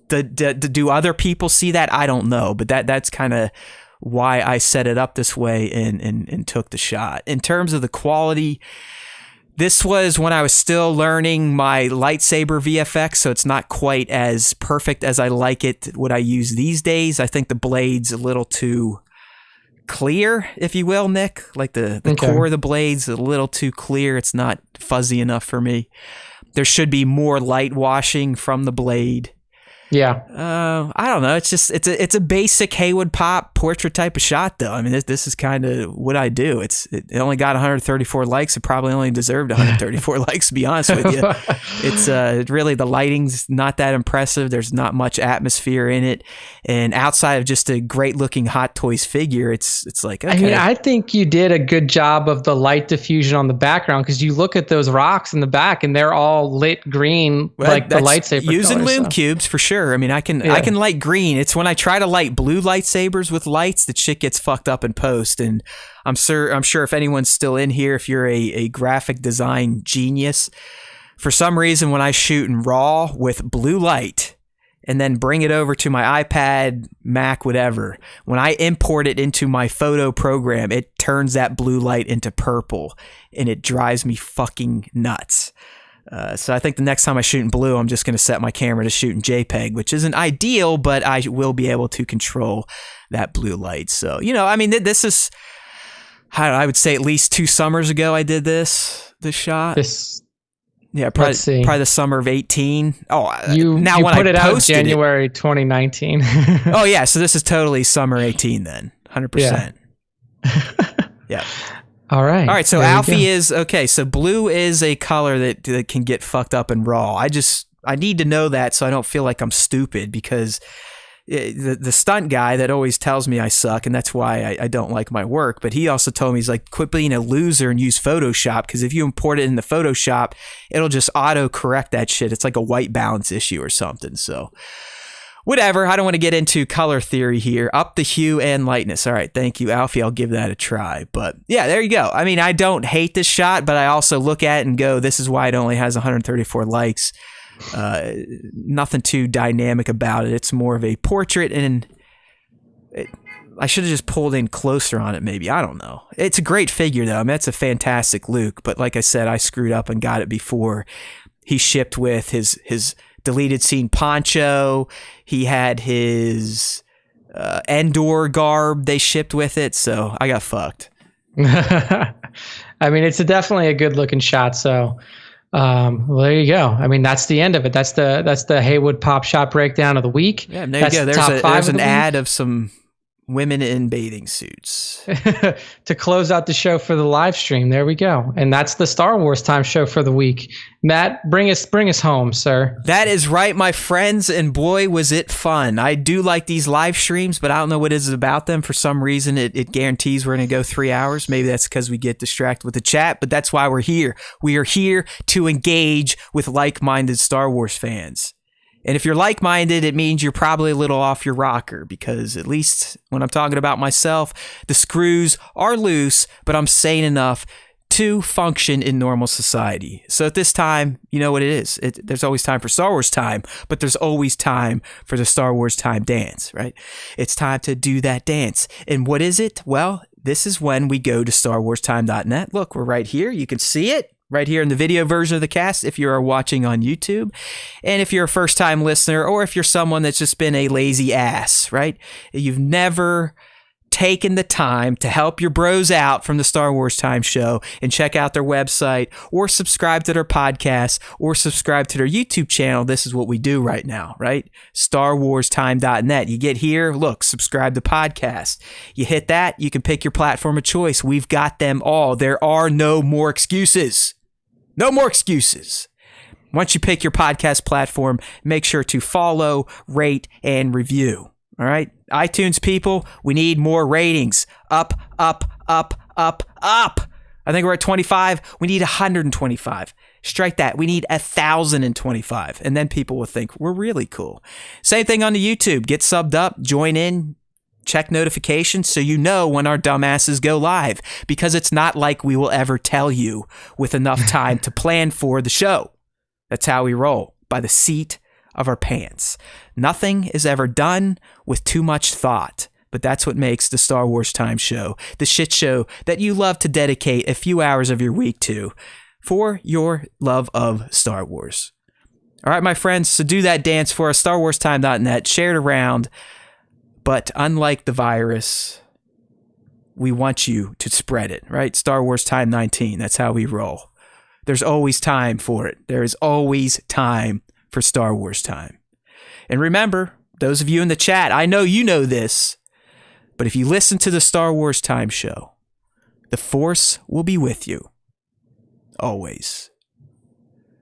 Do other people see that? I don't know, but that's kind of why I set it up this way and took the shot. In terms of the quality, this was when I was still learning my lightsaber VFX, so it's not quite as perfect as I like it, what I use these days. I think the blade's a little too clear, if you will, Nick. Like the core of the blade's a little too clear. It's not fuzzy enough for me. There should be more light washing from the blade. Yeah. I don't know. It's just it's a basic Haywood Pop portrait type of shot, though. I mean, this is kind of what I do. It only got 134 likes. It probably only deserved 134 likes, to be honest with you. It's really, the lighting's not that impressive. There's not much atmosphere in it, and outside of just a great looking Hot Toys figure, it's like, okay. I mean, I think you did a good job of the light diffusion on the background, because you look at those rocks in the back and they're all lit green, like the lightsaber using color, lume cubes for sure. I mean, I can light green. It's when I try to light blue lightsabers with lights that shit gets fucked up in post. And I'm sure if anyone's still in here, if you're a graphic design genius, for some reason when I shoot in RAW with blue light and then bring it over to my iPad, Mac, whatever, when I import it into my photo program, it turns that blue light into purple, and it drives me fucking nuts. So I think the next time I shoot in blue, I'm just going to set my camera to shoot in JPEG, which isn't ideal, but I will be able to control that blue light. So, you know, I mean, this is, I would say at least 2 summers ago I did this shot. Probably the summer of 18. Oh, you put it out January 2019. Oh, yeah. So this is totally summer 18 then. 100%. Yeah. All right. So Alfie is okay. So blue is a color that can get fucked up in RAW. I need to know that so I don't feel like I'm stupid, because the stunt guy that always tells me I suck, and that's why I don't like my work. But he also told me, he's like, quit being a loser and use Photoshop, because if you import it into Photoshop, it'll just auto correct that shit. It's like a white balance issue or something. So whatever. I don't want to get into color theory here. Up the hue and lightness. All right. Thank you, Alfie. I'll give that a try. But yeah, there you go. I mean, I don't hate this shot, but I also look at it and go, this is why it only has 134 likes. Nothing too dynamic about it. It's more of a portrait, and I should have just pulled in closer on it, maybe. I don't know. It's a great figure, though. I mean, it's a fantastic Luke. But like I said, I screwed up and got it before he shipped with his deleted scene poncho. He had his Endor garb they shipped with it, so I got fucked. I mean, it's definitely a good looking shot. So, well, there you go. I mean, that's the end of it. That's the Haywood Pop Shop breakdown of the week. Yeah, there you go. There's an ad of some women in bathing suits to close out the show for the live stream. There we go. And that's the Star Wars Time show for the week. Matt, bring us home, sir. That is right, my friends, and boy, was it fun. I do like these live streams, but I don't know what it is about them. For some reason, it guarantees we're going to go 3 hours. Maybe that's because we get distracted with the chat, but that's why we're here. We are here to engage with like-minded Star Wars fans. And if you're like-minded, it means you're probably a little off your rocker, because at least when I'm talking about myself, the screws are loose, but I'm sane enough to function in normal society. So at this time, you know what it is. There's always time for Star Wars time, but there's always time for the Star Wars time dance, right? It's time to do that dance. And what is it? Well, this is when we go to StarWarsTime.net. Look, we're right here. You can see it. right here in the video version of the cast if you are watching on YouTube. And if you're a first-time listener, or if you're someone that's just been a lazy ass, right? You've never taken the time to help your bros out from the Star Wars Time Show and check out their website or subscribe to their podcast or subscribe to their YouTube channel. This is what we do right now, right? StarWarsTime.net. You get here, look, subscribe to podcast. You hit that, you can pick your platform of choice. We've got them all. There are no more excuses. No more excuses. Once you pick your podcast platform, make sure to follow, rate, and review. All right, iTunes people, we need more ratings. Up, up, up, up, up. I think we're at 25. We need 125. Strike that. We need 1,025. And then people will think we're really cool. Same thing on the YouTube. Get subbed up, join in, check notifications so you know when our dumbasses go live. Because it's not like we will ever tell you with enough time to plan for the show. That's how we roll, by the seat of our pants. Nothing is ever done with too much thought, but that's what makes the Star Wars Time Show the shit show that you love to dedicate a few hours of your week to for your love of Star Wars. All right, my friends, so do that dance for us, StarWarsTime.net, share it around, but unlike the virus, we want you to spread it, right? Star Wars Time 19, that's how we roll. There's always time for it. There is always time for Star Wars Time. And remember, those of you in the chat, I know you know this, but if you listen to the Star Wars Time Show, the Force will be with you. Always.